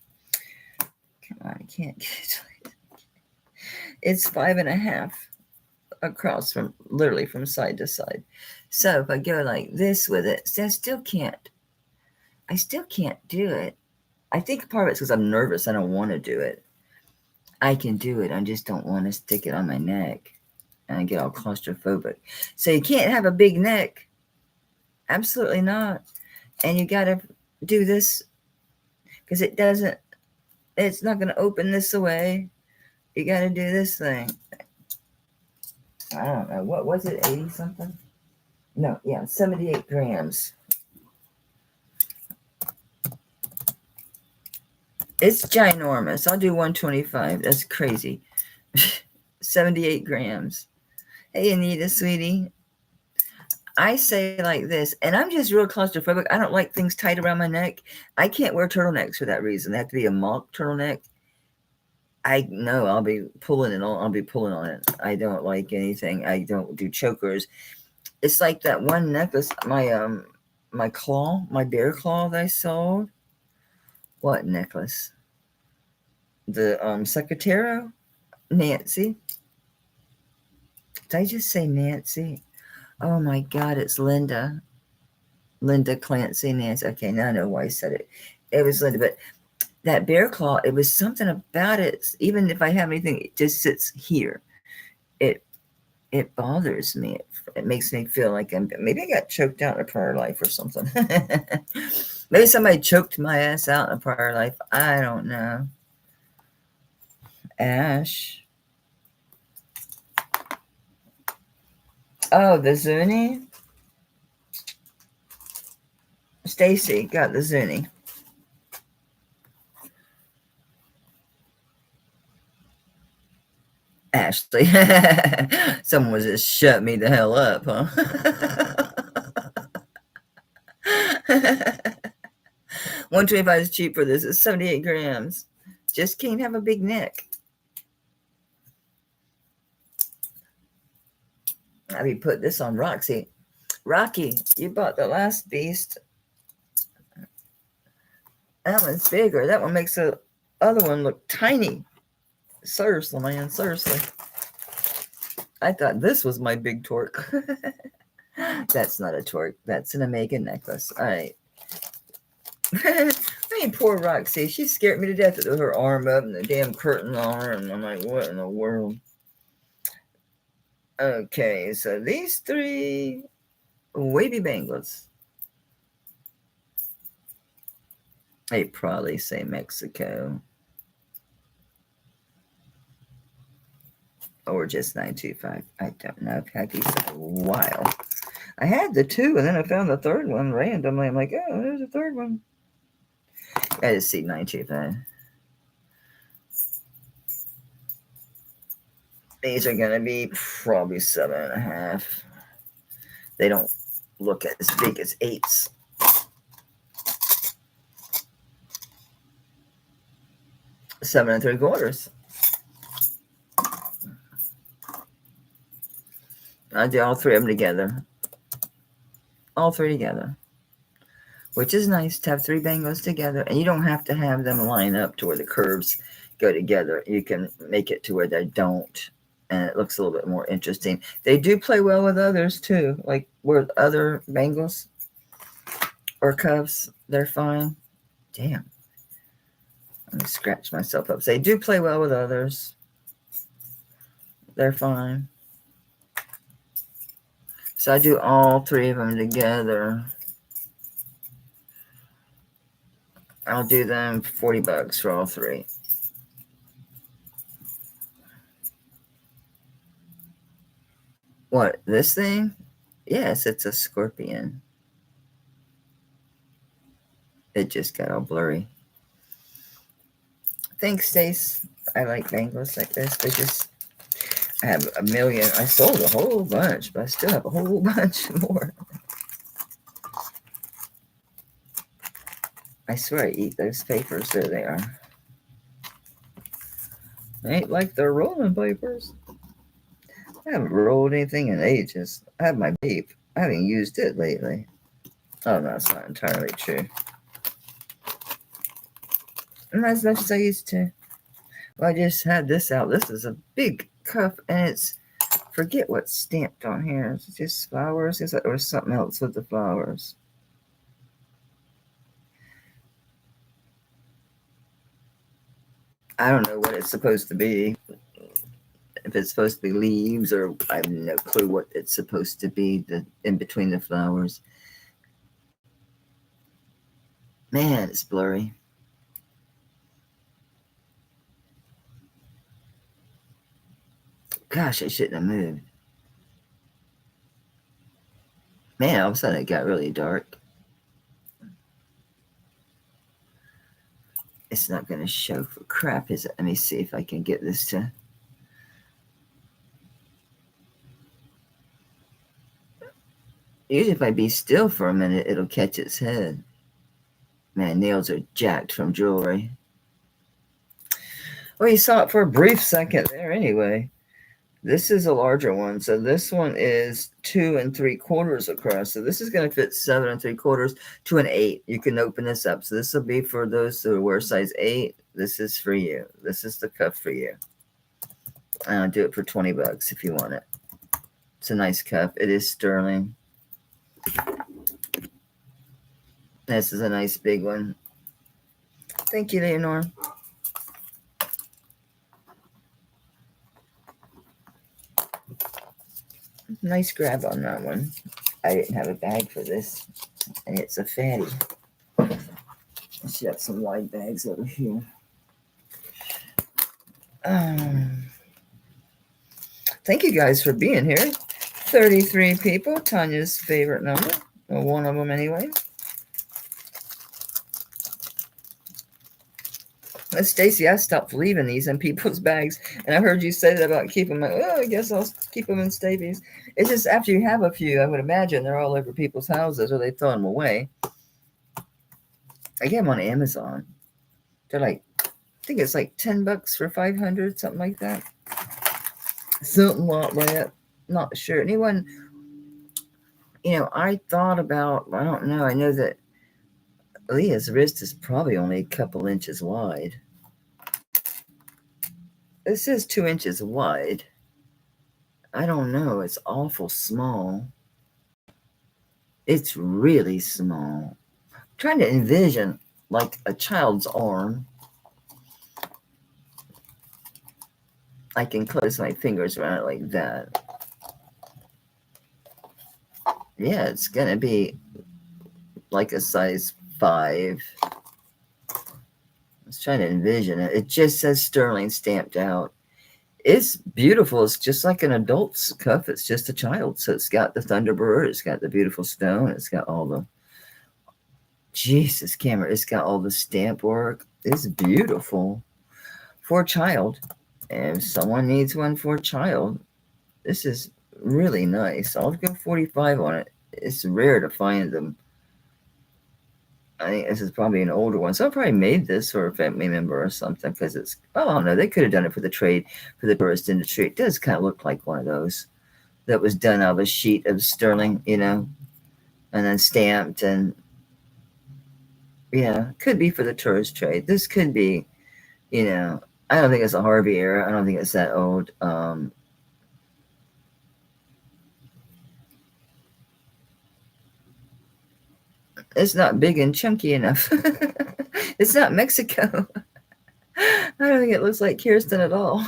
A: come on, I can't get it. It's 5.5 across literally from side to side. So if I go like this with it, see, I still can't do it. I think part of it's because I'm nervous. I don't want to do it. I can do it. I just don't want to stick it on my neck and I get all claustrophobic. So you can't have a big neck. Absolutely not. And you got to do this because it's not going to open this away. You got to do this thing. I don't know. What was it? 80 something? No, yeah, 78 grams. It's ginormous. I'll do 125. That's crazy. 78 grams. Hey, Anita, sweetie. I say like this, and I'm just real claustrophobic. I don't like things tight around my neck. I can't wear turtlenecks for that reason. They have to be a mock turtleneck. I know I'll be pulling it on. I'll be pulling on it. I don't like anything. I don't do chokers. It's like that one necklace, my claw, my bear claw that I sold. What necklace? The Secretario? Nancy. Did I just say Nancy? Oh my God, it's Linda. Linda Clancy, Nancy. Okay, now I know why I said it. It was Linda, but that bear claw, it was something about it. Even if I have anything, it just sits here. It bothers me. It makes me feel like maybe I got choked out in a prior life or something. Maybe somebody choked my ass out in a prior life. I don't know. Ash. Oh, the Zuni. Stacy got the Zuni. Ashley. Someone was just shut me the hell up, huh? 125 is cheap for this. It's 78 grams. Just can't have a big neck. I mean, put this on Roxy. Rocky, you bought the last beast. That one's bigger. That one makes the other one look tiny. Seriously, man, seriously. I thought this was my big torque. That's not a torque. That's an Omega necklace. All right. I mean, poor Roxy. She scared me to death with her arm up and the damn curtain on her. And I'm like, what in the world? Okay, so these 3 wavy bangles. They probably say Mexico. Or just 925. I don't know. I've had these a while. I had the 2, and then I found the 3rd one randomly. I'm like, oh, there's a 3rd one. I just see 925. These are going to be probably 7.5. They don't look as big as 8s. Seven 3/4. I do all 3 of them together. All 3 together. Which is nice to have 3 bangles together. And you don't have to have them line up to where the curves go together. You can make it to where they don't. And it looks a little bit more interesting. They do play well with others too. Like with other bangles or cuffs. They're fine. Damn. Let me scratch myself up. So they do play well with others. They're fine. So I do all 3 of them together. I'll do them for $40 for all 3. What, this thing? Yes, it's a scorpion. It just got all blurry. Thanks, Stace. I like bangles like this. They just, I have a million. I sold a whole bunch, but I still have a whole bunch more. I swear I eat those papers. There they are. They ain't like they're rolling papers. I haven't rolled anything in ages. I have my vape. I haven't used it lately. Oh, no, that's not entirely true. Not as much as I used to. Well, I just had this out. This is a big cuff, and it's, forget what's stamped on here. It's just flowers. It's like there was something else with the flowers. I don't know what it's supposed to be. If it's supposed to be leaves, or I have no clue what it's supposed to be, the in between the flowers. Man, it's blurry. Gosh, I shouldn't have moved. Man, all of a sudden it got really dark. It's not going to show for crap, is it? Let me see if I can get this to... Usually if I be still for a minute, it'll catch its head. Man, nails are jacked from jewelry. Well, you saw it for a brief second there anyway. This is a larger one. So this one is 2 3/4 across. So this is going to fit 7 3/4 to an 8. You can open this up. So this will be for those who wear size 8. This is for you. This is the cuff for you. I'll do it for $20 if you want it. It's a nice cuff. It is sterling. This is a nice big one. Thank you, Leonore. Nice grab on that one. I didn't have a bag for this, and it's a fatty. I should have some wide bags over here. Thank you guys for being here. 33 people, Tanya's favorite number. Well, one of them anyway. Stacy, I stopped leaving these in people's bags, and I heard you say that about keeping them. Oh, I guess I'll keep them in Stacy's. It's just after you have a few, I would imagine they're all over people's houses, or they throw them away. I get them on Amazon. They're like, I think it's like $10 for 500, something like that. Something like that. Not sure. Anyone, I thought about, I don't know. I know that Leah's wrist is probably only a couple inches wide. This is 2 inches wide. I don't know. It's awful small. It's really small. I'm trying to envision like a child's arm. I can close my fingers around it like that. Yeah, it's going to be like a size 5. I was trying to envision it. It just says sterling stamped out. It's beautiful. It's just like an adult's cuff. It's just a child. So it's got the Thunderbird. It's got the beautiful stone. It's got all the... Jesus, camera. It's got all the stamp work. It's beautiful for a child. And if someone needs one for a child, this is really nice. I'll go 45 on it. It's rare to find them. I think this is probably an older one. So I probably made this for a family member or something because it's... Oh, I don't know. They could have done it for the trade, for the tourist industry. It does kind of look like one of those that was done out of a sheet of sterling, you know, and then stamped. And yeah, could be for the tourist trade. This could be, you know, I don't think it's a Harvey era. I don't think it's that old. It's not big and chunky enough. It's not Mexico. I don't think it looks like Kirsten at all.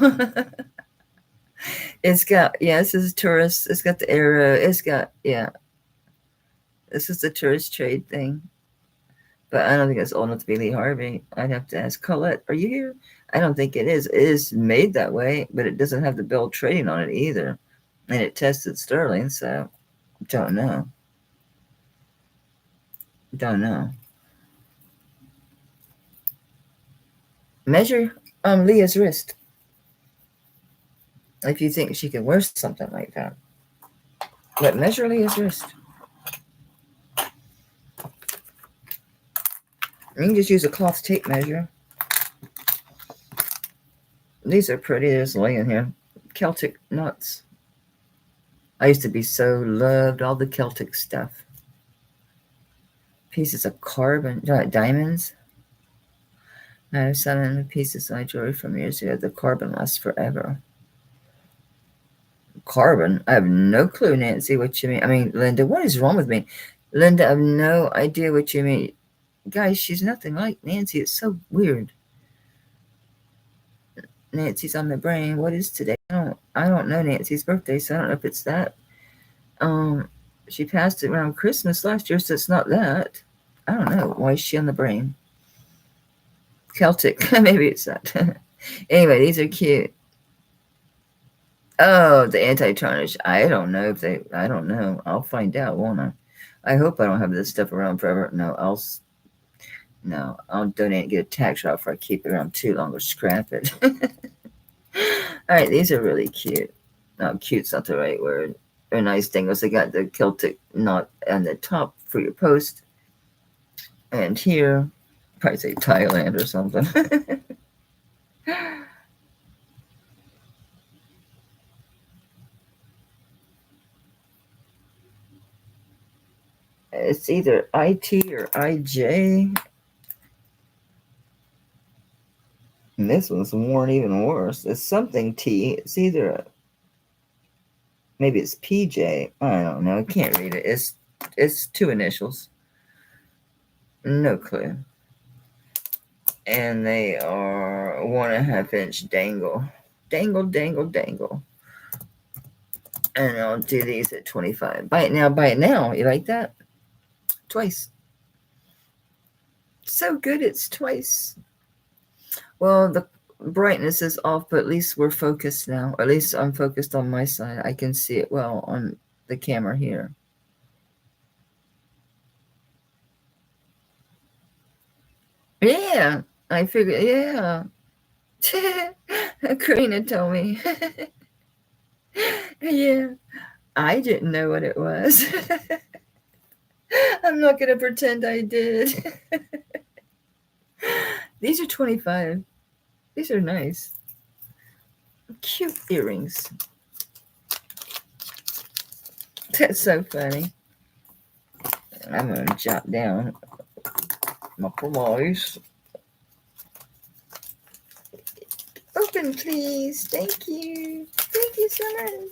A: It's got, yeah, this is tourist. It's got the arrow. It's got, yeah. This is the tourist trade thing. But I don't think it's old enough to be Lee Harvey. I'd have to ask Colette, are you here? I don't think it is. It is made that way, but it doesn't have the bill of trading on it either. And it tested sterling, so don't know. Don't know. Measure Leah's wrist. If you think she could wear something like that. But measure Leah's wrist. You can just use a cloth tape measure. These are pretty. There's laying here. Celtic nuts. I used to be so loved all the Celtic stuff. Pieces of carbon diamonds. I have 7 pieces of my jewelry from years ago. The carbon lasts forever. Carbon? I have no clue, Nancy, what you mean. I mean, Linda, what is wrong with me? Linda, I have no idea what you mean. Guys, she's nothing like Nancy. It's so weird. Nancy's on the brain. What is today? I don't know Nancy's birthday, so I don't know if it's that. She passed it around Christmas last year, so it's not that. I don't know. Why is she on the brain? Celtic. Maybe it's that. Anyway, these are cute. Oh, the anti-tarnish. I don't know if they... I don't know. I'll find out, won't I? I hope I don't have this stuff around forever. No, I'll donate and get a tax write-off if I keep it around too long or scrap it. All right, these are really cute. No, cute's not the right word. They're nice dangles. They got the Celtic knot on the top for your post. And here, probably say Thailand or something. It's either IT or IJ. And this one's worn even worse. It's something T. It's either maybe it's PJ. I don't know. I can't read it. It's 2 initials. No clue. And they are 1.5 inch dangle. Dangle, dangle, dangle. And I'll do these at 25. Buy it now, buy it now. You like that? Twice. So good, it's twice. Well, the brightness is off, but at least we're focused now. At least I'm focused on my side. I can see it well on the camera here. Yeah, I figured, yeah. Karina told me. Yeah, I didn't know what it was. I'm not going to pretend I did. These are 25. These are nice. Cute earrings. That's so funny. I'm going to jot down my price. Open 7, please. Thank you. Thank you so much.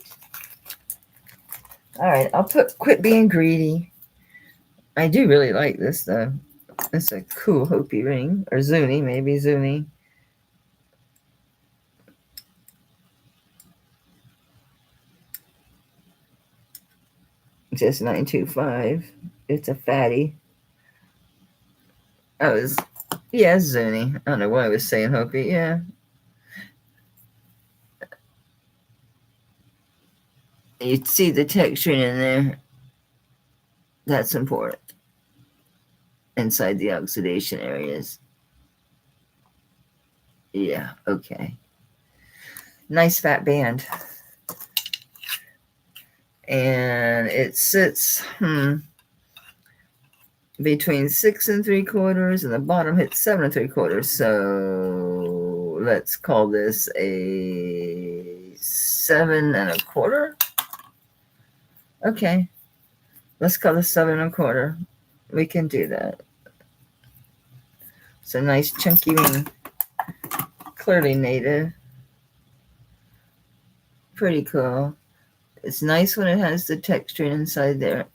A: All right, I'll quit being greedy. I do really like this, though. It's a cool Hopi ring. Or Zuni, maybe Zuni. Just 925. It's a fatty. Yeah, Zuni. I don't know why I was saying Hopi. Yeah. You see the texturing in there. That's important. Inside the oxidation areas. Yeah, okay. Nice fat band. And it sits between 6 3/4, and the bottom hits 7 3/4. So let's call this a 7 1/4. Okay, let's call this 7 1/4. We can do that. It's a nice chunky ring, clearly native. Pretty cool. It's nice when it has the texture inside there.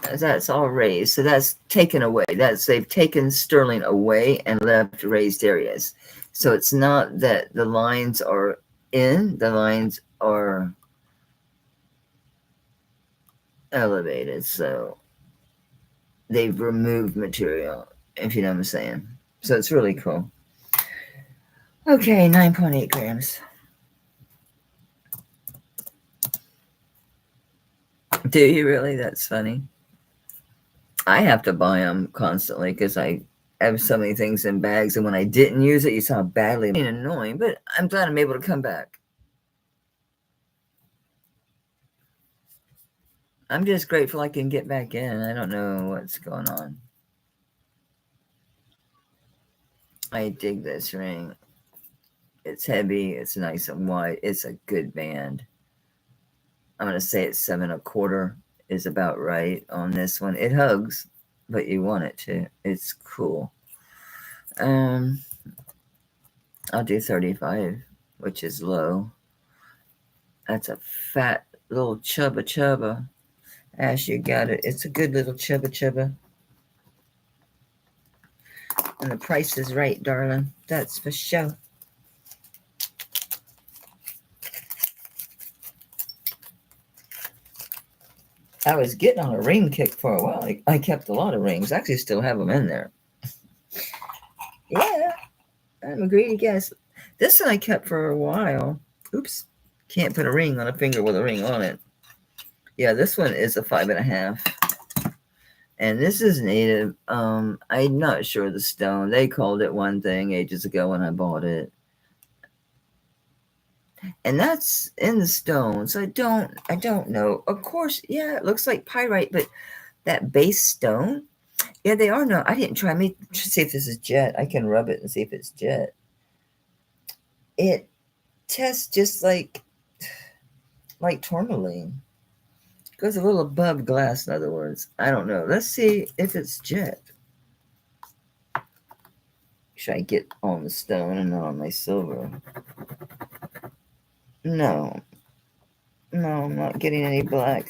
A: That's all raised, so that's taken away. They've taken sterling away and left raised areas. So it's not that the lines are in, the lines are elevated. So they've removed material, if you know what I'm saying. So it's really cool. Okay, 9.8 grams. Do you really? That's funny. I have to buy them constantly because I have so many things in bags, and when I didn't use it, you saw how badly it's annoying, but I'm glad I'm able to come back. I'm just grateful I can get back in. I don't know what's going on. I dig this ring. It's heavy. It's nice and wide. It's a good band. I'm going to say it's 7 1/4 is about right on this one. It hugs, but you want it to. It's cool. I'll do 35, which is low. That's a fat little chubba. Ash, you got it. It's a good little chubba. And the price is right, darling. That's for sure. I was getting on a ring kick for a while. I kept a lot of rings. I actually still have them in there. Yeah, I'm a greedy guess. This one I kept for a while. Oops. Can't put a ring on a finger with a ring on it. Yeah, this one is a 5 1/2. And this is native. I'm not sure the stone. They called it one thing ages ago when I bought it. And that's in the stone. So I don't know. Of course, yeah, it looks like pyrite, but that base stone, yeah, they are. No, I didn't try. Let me see if this is jet. I can rub it and see if it's jet. It tests just like tourmaline. Goes a little above glass, in other words. I don't know. Let's see if it's jet. Should I get on the stone and not on my silver? No, I'm not getting any black.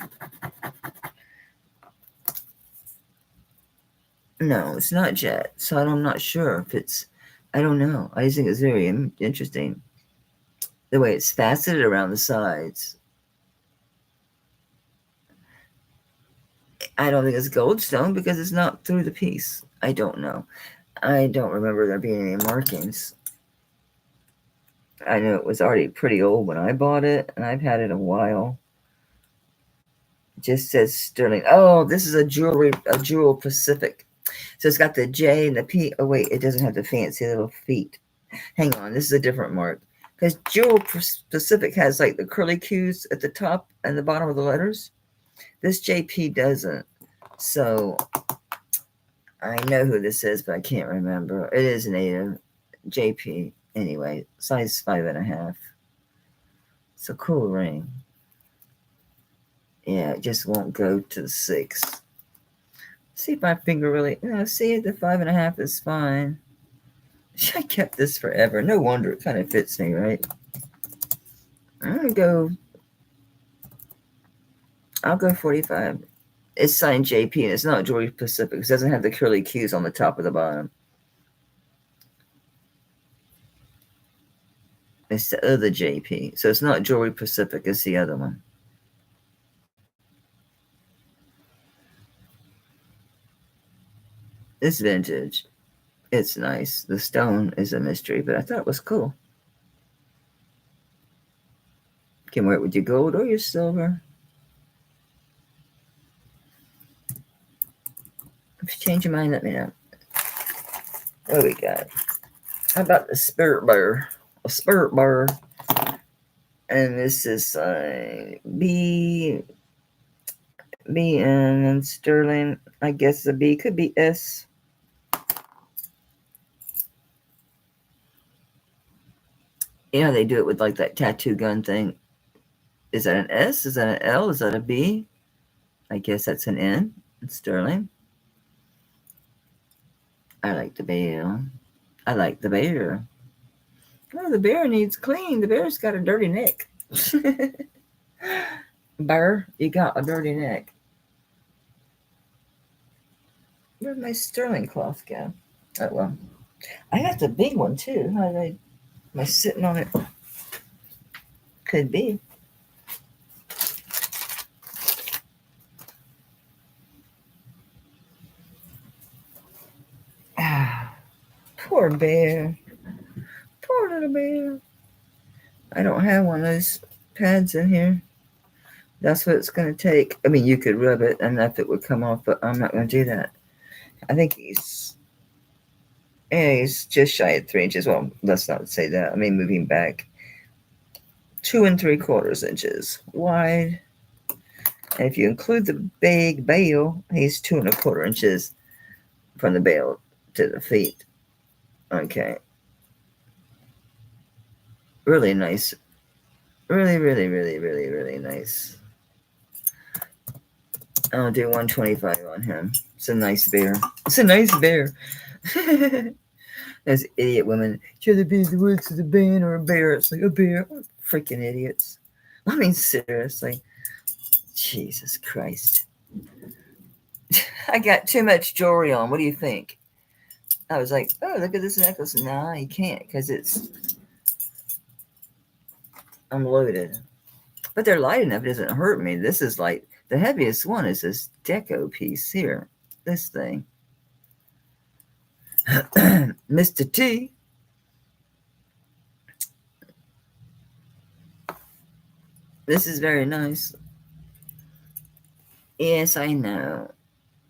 A: No, it's not jet. So I'm not sure if it's, I don't know. I just think it's very interesting. The way it's faceted around the sides. I don't think it's goldstone because it's not through the piece. I don't know. I don't remember there being any markings. I know it was already pretty old when I bought it, and I've had it a while. It just says sterling. Oh, this is a Jewel Pacific. So it's got the J and the P. Oh, wait, it doesn't have the fancy little feet. Hang on, this is a different mark. Because Jewel Pacific has like the curly Q's at the top and the bottom of the letters. This JP doesn't. So I know who this is, but I can't remember. It is native. JP. Anyway, size 5 1/2. It's a cool ring. Yeah, it just won't go to the 6. See if my finger really, see the 5.5 is fine. I kept this forever. No wonder it kind of fits me, right? I'll go 45. It's signed JP and it's not Jewelry Pacific. It doesn't have the curly Q's on the top of the bottom. It's the other JP. So it's not Jewelry Pacific, it's the other one. It's vintage. It's nice. The stone is a mystery, but I thought it was cool. Can wear it with your gold or your silver. If you change your mind, let me know. What we got? How about the Spirit Bar? A Spirit Bar. And this is B and sterling. I guess the B could be S. You know, they do it with like that tattoo gun thing. Is that an S? Is that an L? Is that a B? I guess that's an N. It's sterling. I like the bear. I like the bear. Oh, the bear needs clean. The bear's got a dirty neck. Bear, you got a dirty neck. Where'd my sterling cloth go? Oh, well. I got the big one, too. How am I sitting on it? Could be. Ah, poor bear. Poor little bear. I don't have one of those pads in here. That's what it's going to take. I mean, you could rub it enough it would come off, but I'm not going to do that. I think he's just shy of 3 inches. Well, let's not say that. I mean, moving back 2 3/4 inches wide. And if you include the big bail, he's 2 1/4 inches from the bail to the feet. Okay. Really nice. Really, really, really, really, really nice. I'll do 125 on him. It's a nice bear. It's a nice bear. Those idiot women. Should it be the woods of the band or a bear? It's like a bear. Freaking idiots. I mean, seriously. Jesus Christ. I got too much jewelry on. What do you think? I was like, oh, look at this necklace. No, you can't because I'm loaded. But they're light enough. It doesn't hurt me. This is like, the heaviest one is this deco piece here. This thing. Mr. T. This is very nice. Yes, I know.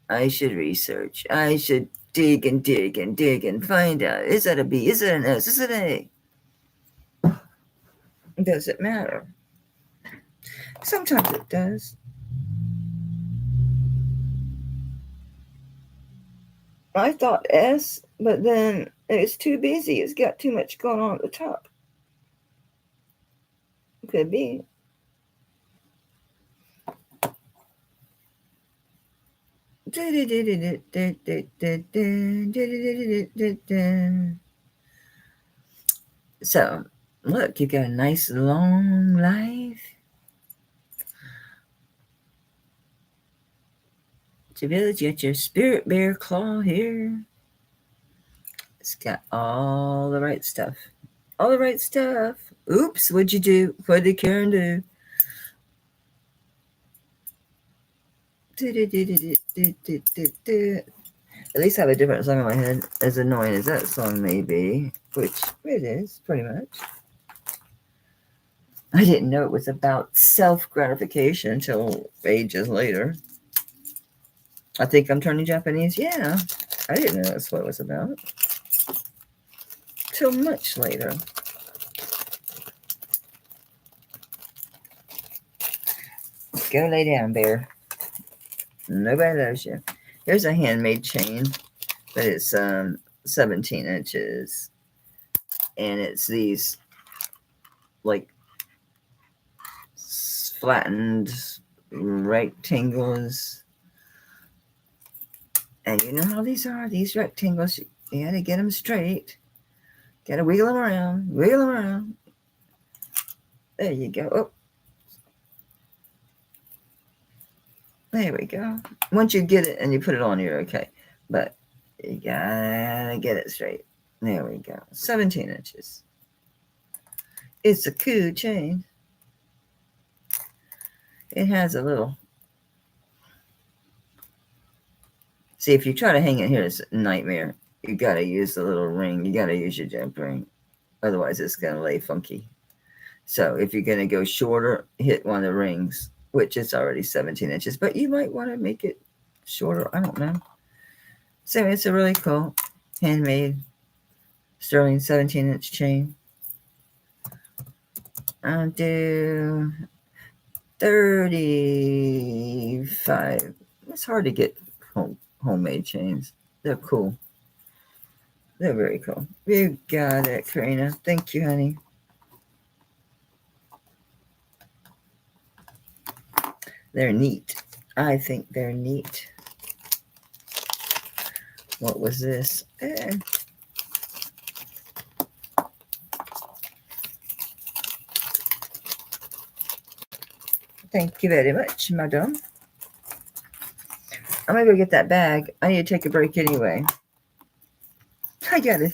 A: I should research. I should dig and dig and dig and find out. Is that a B? Is it an S? Is it an A? Does it matter? Sometimes it does. I thought S, but then it's too busy. It's got too much going on at the top. Could be. So, look, you got a nice long life. You got your spirit bear claw here. It's got all the right stuff. All the right stuff. Oops, what'd you do? What did Karen do? At least I have a different song in my head. As annoying as that song may be, which it is, pretty much. I didn't know it was about self-gratification until ages later. I think I'm turning Japanese. Yeah, I didn't know that's what it was about. Till much later. Go lay down, bear. Nobody loves you. Here's a handmade chain, but it's 17 inches. And it's these, like, flattened rectangles. And you know how these are, these rectangles. You got to get them straight. Got to wiggle them around, wiggle them around. There you go. Oh, there we go. Once you get it and you put it on, you're okay. But you gotta get it straight. There we go. 17 inches. It's a cool chain. It has a little. See, if you try to hang it here, it's a nightmare. You gotta use the little ring. You gotta use your jump ring. Otherwise, it's gonna lay funky. So if you're gonna go shorter, hit one of the rings, which is already 17 inches. But you might want to make it shorter. I don't know. So it's a really cool handmade sterling 17-inch chain. I'll do 35. It's hard to get homemade chains. They're cool. They're very cool. You got it, Karina. Thank you, honey. They're neat. I think they're neat. What was this? Thank you very much, madam. I'm gonna go get that bag. I need to take a break anyway. I gotta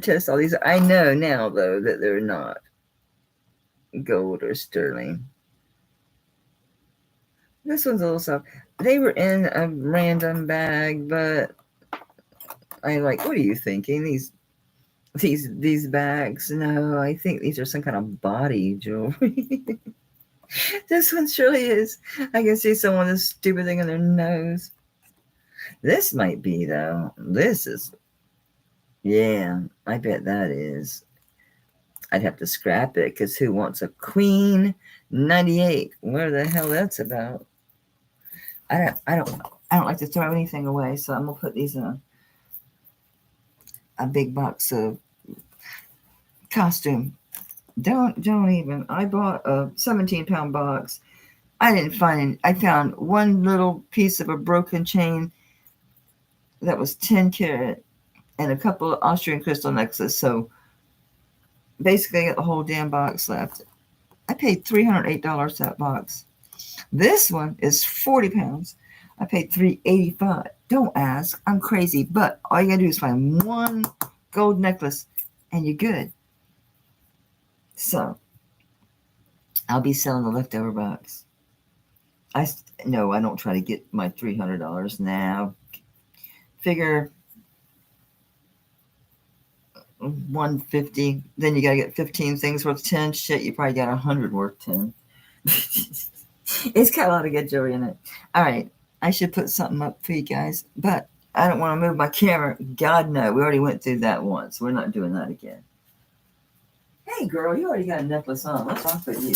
A: test all these. I know now though that they're not gold or sterling. This one's a little soft. They were in a random bag, but I'm like, what are you thinking? These bags? No, I think these are some kind of body jewelry. This one surely is. I can see someone with a stupid thing on their nose. This might be though. This is, yeah, I bet that is. I'd have to scrap it because who wants a Queen 98? What the hell that's about? I don't like to throw anything away, so I'm gonna put these in a big box of costume. Don't even. I bought a 17-pound box. I didn't find. I found one little piece of a broken chain that was 10 karat and a couple of Austrian crystal necklaces. So basically, I got the whole damn box left. I paid $308 that box. This one is 40 pounds. I paid $385. Don't ask. I'm crazy. But all you gotta do is find one gold necklace and you're good. So I'll be selling the leftover box. I don't try to get my $300 now. Figure $150. Then you gotta get 15 things worth 10. Shit, you probably got 100 worth 10. It's got a lot of good jewelry in it. All right, I should put something up for you guys, but I don't want to move my camera. God, no. We already went through that once. We're not doing that again. Hey, girl, you already got a necklace on. What's wrong with you?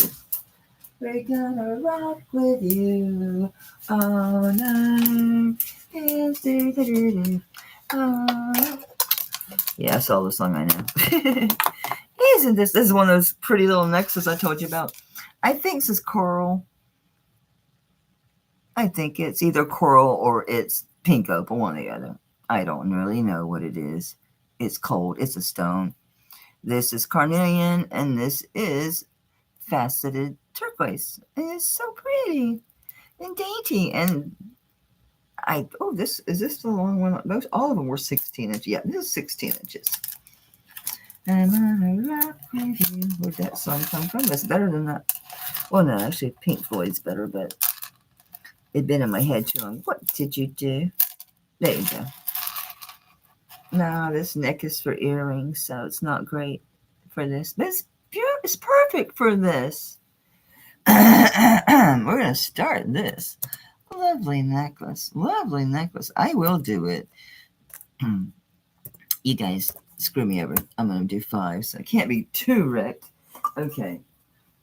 A: We're gonna rock with you all night. Yeah, I saw the song, I know. Isn't this is one of those pretty little necklaces I told you about? I think this is coral. I think it's either coral or it's pink opal, one or the other. I don't really know what it is. It's cold. It's a stone. This is carnelian, and this is faceted turquoise. And it's so pretty and dainty. And this the long one? Those all of them were 16 inches. Yeah, this is 16 inches. And I rock with you. Where'd that song come from? It's better than that. Well, no, actually, Pink Floyd's better, but it'd been in my head too long. What did you do? There you go. No, this neck is for earrings, so it's not great for this. But it's perfect for this. We're going to start this. Lovely necklace. Lovely necklace. I will do it. You guys screw me over. I'm going to do 5, so I can't be too wrecked. Okay.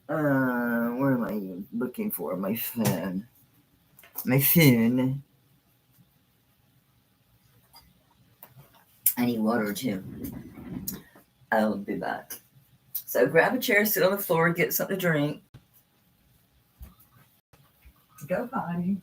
A: Where am I looking for? My phone. My phone. I need water too. I'll be back. So grab a chair, sit on the floor, get something to drink. Go potty.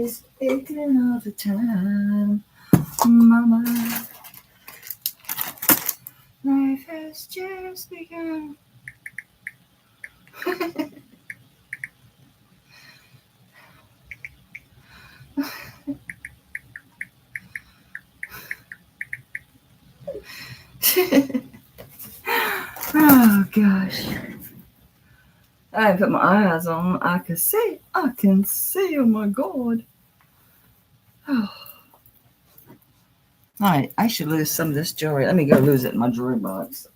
A: is aching all the time, mama. Life has just begun. Oh gosh. I put my eyes on. I can see. Oh my God. Oh. All right, I should lose some of this jewelry. Let me go lose it in my jewelry box.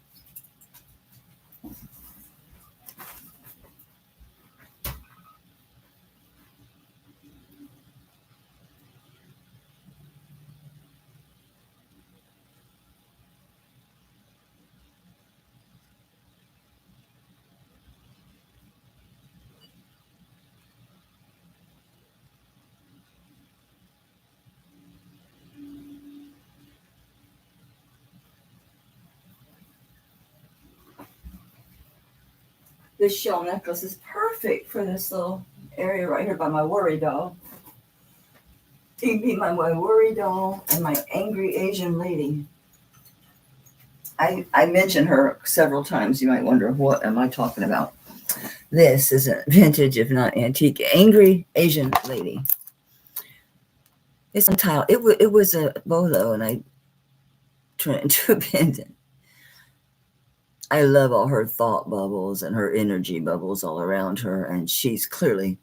A: This shell necklace is perfect for this little area right here by my worry doll. You can be my worry doll and my angry Asian lady. I mentioned her several times. You might wonder, what am I talking about? This is a vintage, if not antique, angry Asian lady. It's on tile. It was a bolo, and I turned it into a pendant. I love all her thought bubbles and her energy bubbles all around her, and she's smoking.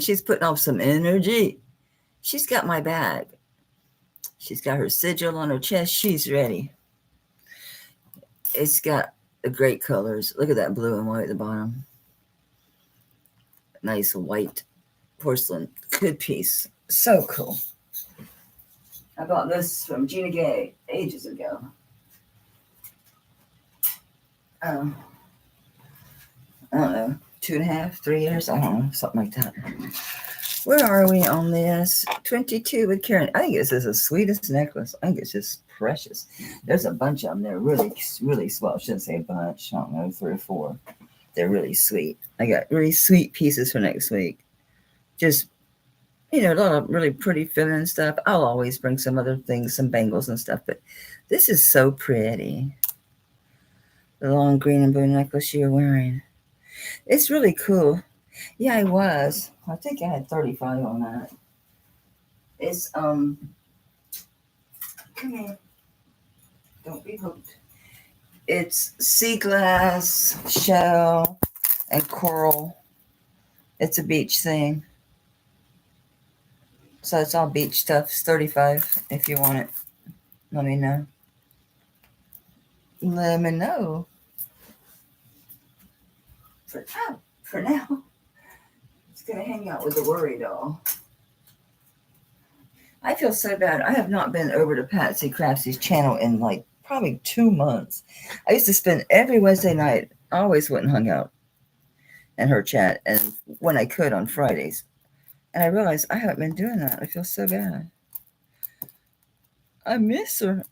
A: She's putting off some energy. She's got my bag. She's got her sigil on her chest. She's ready. It's got great colors. Look at that blue and white at the bottom. Nice white porcelain. Good piece. So cool. I bought this from Gina Gay ages ago. I don't know, 2.5, 3 years. I don't know, something like that. Where are we on this? 22 with Karen. I think this is the sweetest necklace. I think it's just precious. There's a bunch of them. They're really, really swell. I shouldn't say a bunch. I don't know, 3 or 4. They're really sweet. I got really sweet pieces for next week. Just, a lot of really pretty feminine stuff. I'll always bring some other things, some bangles and stuff, but this is so pretty. The long green and blue necklace you're wearing. It's really cool. Yeah, I was. I think I had 35 on that. It's, come here. Don't be hooked. It's sea glass, shell, and coral. It's a beach thing. So it's all beach stuff. It's 35 if you want it. Let me know. Let me know. For now, it's going to hang out with the worry doll. I feel so bad. I have not been over to Patsy Crafty's channel in like probably 2 months. I used to spend every Wednesday night. I always went and hung out in her chat, and when I could on Fridays. And I realized I haven't been doing that. I feel so bad. I miss her.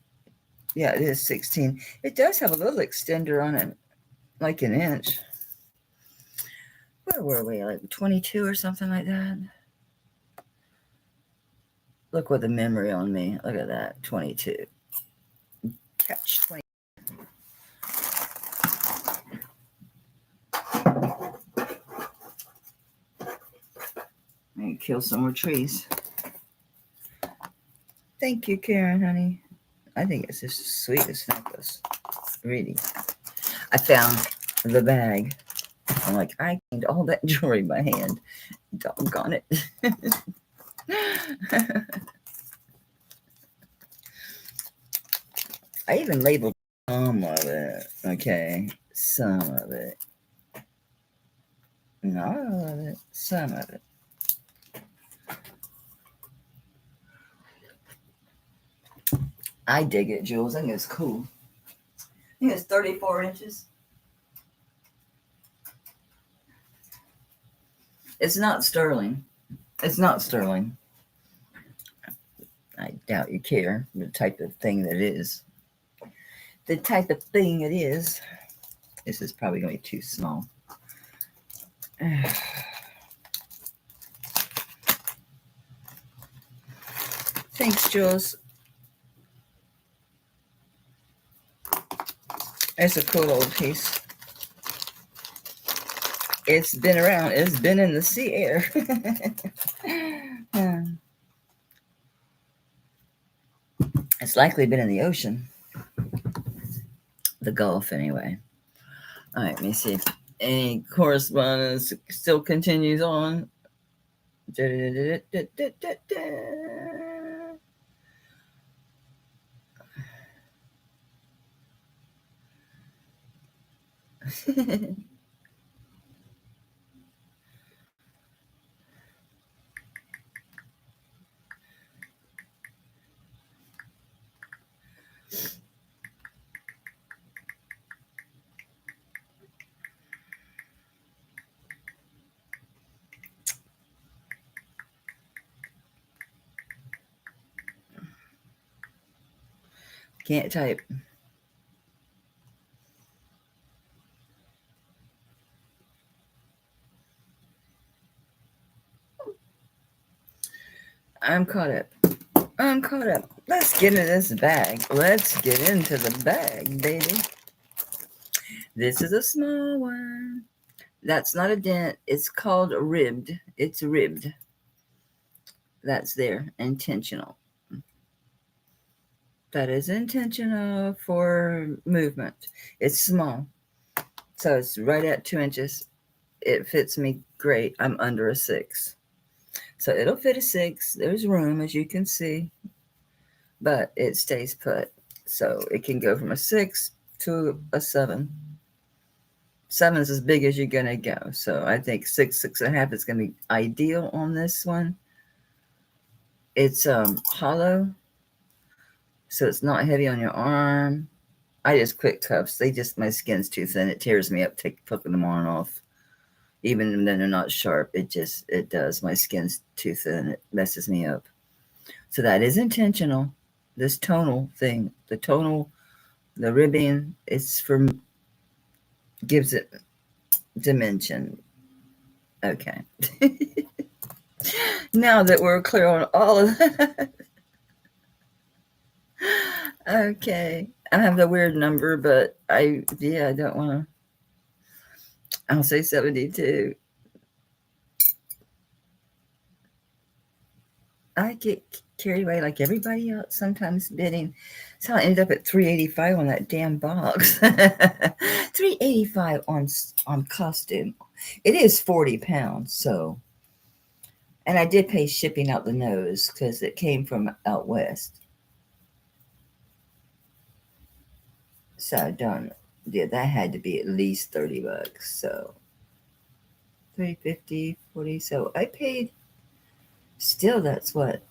A: Yeah, it is 16. It does have a little extender on it, like an inch. Where were we? Like 22 or something like that? Look with the memory on me. Look at that. 22. Catch 20. Maybe kill some more trees. Thank you, Karen, honey. I think it's the sweetest necklace. Really. I found the bag. I'm like, I cleaned all that jewelry by hand. Doggone it. I even labeled some of it. Okay. Some of it. Not all of it. Some of it. I dig it, Jules. I think it's cool. I think it's 34 inches. It's not sterling. It's not sterling. I doubt you care the type of thing that it is. The type of thing it is. This is probably going to be too small. Thanks, Jules. It's a cool old piece. It's been around. It's been in the sea air. It's likely been in the ocean. The Gulf, anyway. All right, let me see if any correspondence still continues on. Can't type. I'm caught up. I'm caught up. Let's get into this bag. Let's get into the bag, baby. This is a small one. That's not a dent. It's called ribbed. It's ribbed. That's there. Intentional. That is intentional for movement. It's small. So it's right at 2 inches. It fits me great. I'm under a 6. So it'll fit a 6. There's room, as you can see. But it stays put. So it can go from a 6 to a 7. 7 is as big as you're going to go. So I think 6, 6.5 is going to be ideal on this one. It's hollow. So it's not heavy on your arm. I just quick cuffs. My skin's too thin. It tears me up putting them on and off. Even when they're not sharp, it does. My skin's too thin. It messes me up. So that is intentional. This tonal thing, the ribbing, gives it dimension. Okay. Now that we're clear on all of that. Okay. I have the weird number, but I don't want to. I'll say 72. I get carried away like everybody else sometimes bidding. That's how I ended up at $385 on that damn box. $385 on costume. It is 40 pounds, so. And I did pay shipping out the nose because it came from out west. So I don't. Yeah, that had to be at least $30. So $350, $40. So I paid. Still, that's what.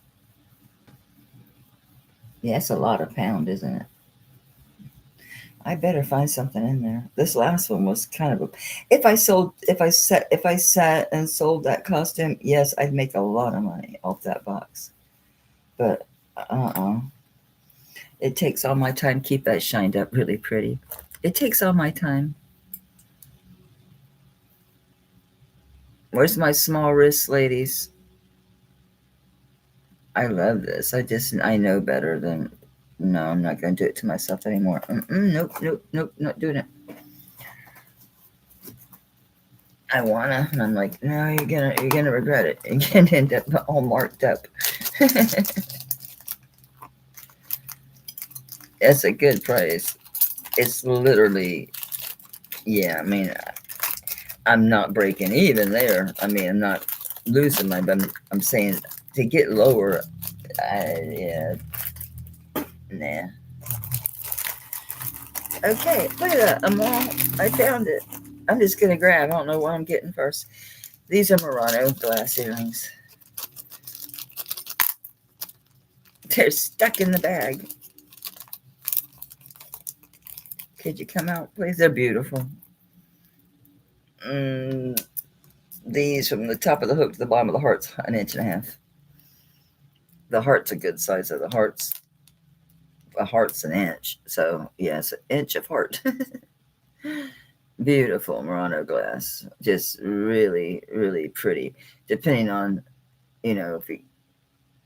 A: Yeah, it's a lot of pound, isn't it? I better find something in there. This last one was kind of a. If I sat and sold that costume, yes, I'd make a lot of money off that box. But it takes all my time to keep that shined up really pretty. It takes all my time. Where's my small wrist, ladies? I love this. I know better than. No, I'm not going to do it to myself anymore. Nope, not doing it. I wanna, and I'm like, no, you're gonna regret it. You're gonna end up all marked up. It's a good price. It's literally, yeah. I mean, I'm not breaking even there. I mean, I'm not losing my. But I'm saying to get lower. Yeah, nah. Okay, look at that. I found it. I'm just gonna grab. I don't know what I'm getting first. These are Murano glass earrings. They're stuck in the bag. Could you come out, please? They're beautiful. These from the top of the hook to the bottom of the heart's 1.5 inches. The heart's a good size of the heart's. A heart's 1 inch. So, yes, 1 inch of heart. Beautiful Murano glass. Just really, really pretty. Depending on, if you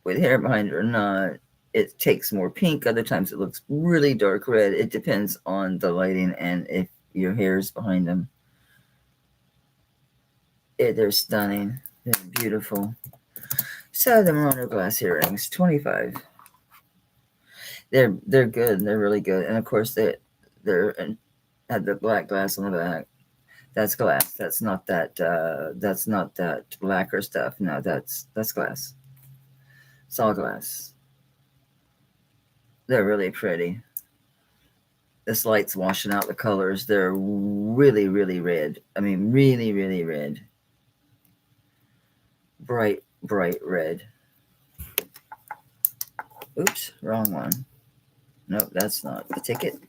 A: with hair behind it or not. It takes more pink. Other times it looks really dark red. It depends on the lighting and if your hair is behind them. They're stunning. They're beautiful. So the Murano glass earrings, 25. They're good. They're really good. And of course they're had the black glass on the back. That's glass. That's not that lacquer stuff. No, that's glass. It's all glass. They're really pretty. This light's washing out the colors. They're really, really red. I mean, really, really red. Bright, bright red. Oops, wrong one. Nope, that's not the ticket.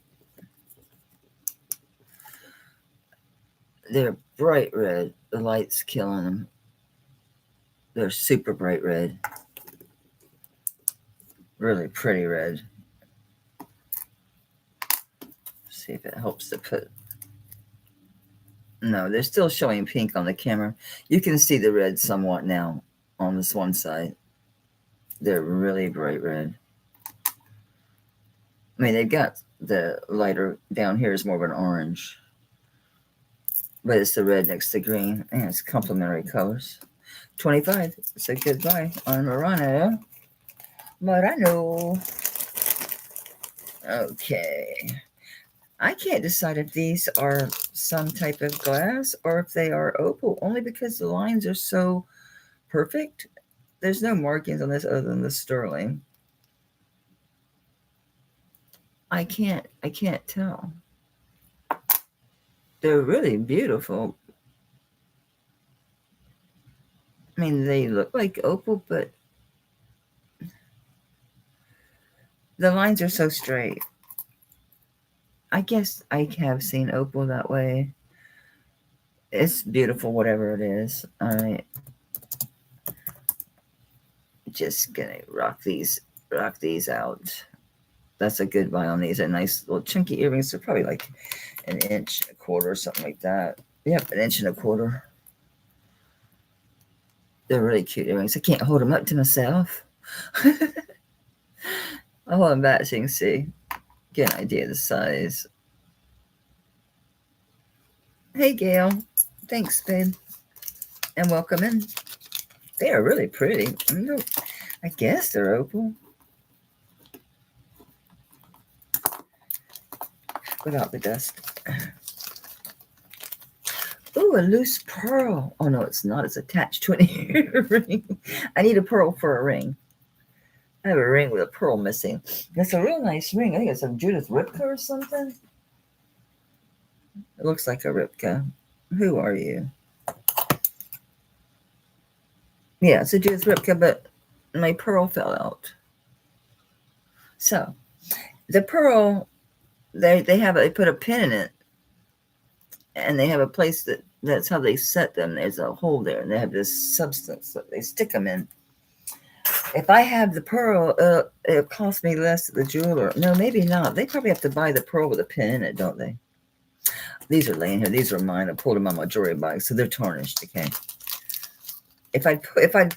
A: They're bright red. The light's killing them. They're super bright red. Really pretty red. See if it helps to put. No, they're still showing pink on the camera. You can see the red somewhat now on this one side. They're really bright red. I mean, they've got the lighter down here is more of an orange. But it's the red next to green. And it's complementary colors. 25. It's a good buy on Murano. Murano. Okay. I can't decide if these are some type of glass or if they are opal, only because the lines are so perfect. There's no markings on this other than the sterling. I can't tell. They're really beautiful. I mean, they look like opal, but the lines are so straight. I guess I have seen opal that way. It's beautiful, whatever it is. All right. Just gonna rock these out. That's a good buy on these. A nice little chunky earrings. They're probably like an inch and a quarter or something like that. Yep, an inch and a quarter. They're really cute earrings. I can't hold them up to myself. I'll hold them back so you can see. Get an idea of the size. Hey, Gail. Thanks, babe. And welcome in. They are really pretty. I guess they're opal. Without the dust. Ooh, a loose pearl. Oh, no, it's not. It's attached to an earring. I need a pearl for a ring. I have a ring with a pearl missing. That's a real nice ring. I think it's a Judith Ripka or something. It looks like a Ripka. Who are you? Yeah, it's a Judith Ripka, but my pearl fell out. So, the pearl, they put a pin in it, and they have a place that's how they set them. There's a hole there, and they have this substance that they stick them in. If I have the pearl, it'll cost me less at the jeweler. No, maybe not. They probably have to buy the pearl with a pin in it, don't they? These are laying here. These are mine. I pulled them on my jewelry box, so they're tarnished. Okay. If I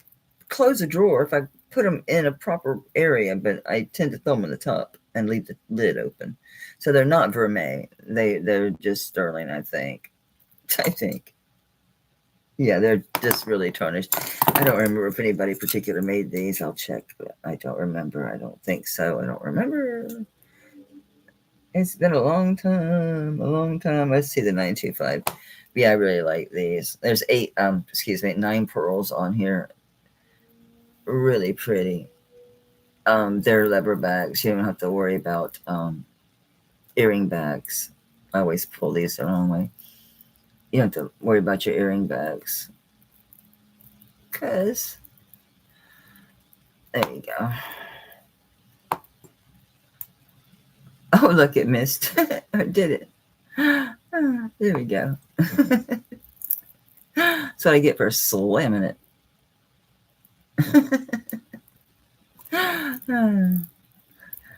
A: close a drawer, if I put them in a proper area, but I tend to throw them in the top and leave the lid open, so they're not vermeil. They're just sterling, I think. Yeah, they're just really tarnished. I don't remember if anybody particular made these. I'll check, but I don't remember. I don't think so. I don't remember. It's been a long time. Let's see the 925. Yeah, I really like these. There's 9 pearls on here. Really pretty. They're leather bags. You don't have to worry about earring bags. I always pull these the wrong way. You don't have to worry about your earring bags. Because, there you go. Oh, look, it missed. I did it. There we go. That's what I get for slamming it.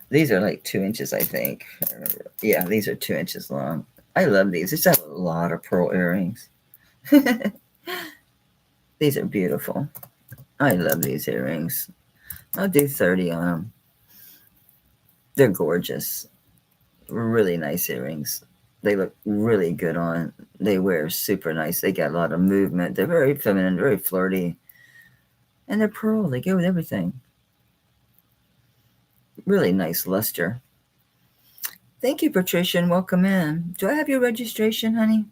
A: These are like 2 inches, I think. Yeah, these are 2 inches long. I love these. It's a lot of pearl earrings. These are beautiful. I love these earrings. I'll do 30 on them. They're gorgeous. Really nice earrings. They look really good on. They wear super nice. They got a lot of movement. They're very feminine, very flirty. And they're pearl. They go with everything. Really nice luster. Thank you, Patricia, and welcome in. Do I have your registration, honey?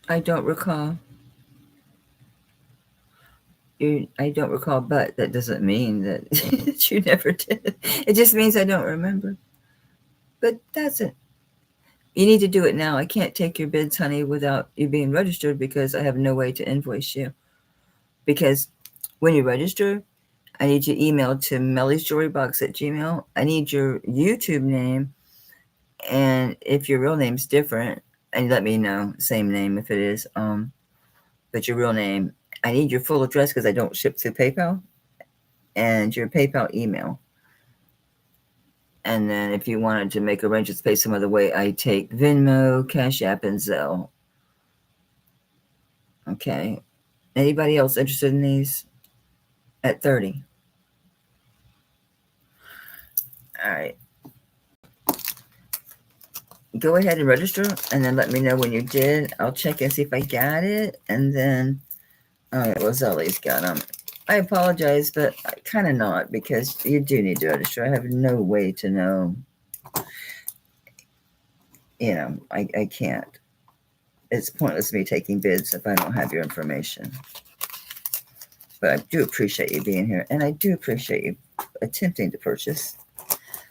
A: I don't recall. I don't recall, but that doesn't mean that you never did. It just means I don't remember. But that's it. You need to do it now. I can't take your bids, honey, without you being registered because I have no way to invoice you. Because when you register, I need your email to mellysjewelrybox@gmail. I need your YouTube name, and if your real name's different, and let me know. Same name if it is. But your real name. I need your full address because I don't ship through PayPal, and your PayPal email. And then if you wanted to make arrangements pay some other way, I take Venmo, Cash App, and Zelle. Okay. Anybody else interested in these at 30? All right. Go ahead and register and then let me know when you did. I'll check and see if I got it. And then, all right, well, Zelly's got them. I apologize, but I kind of not because you do need to register. I have no way to know. I can't. It's pointless me taking bids if I don't have your information. But I do appreciate you being here, and I do appreciate you attempting to purchase.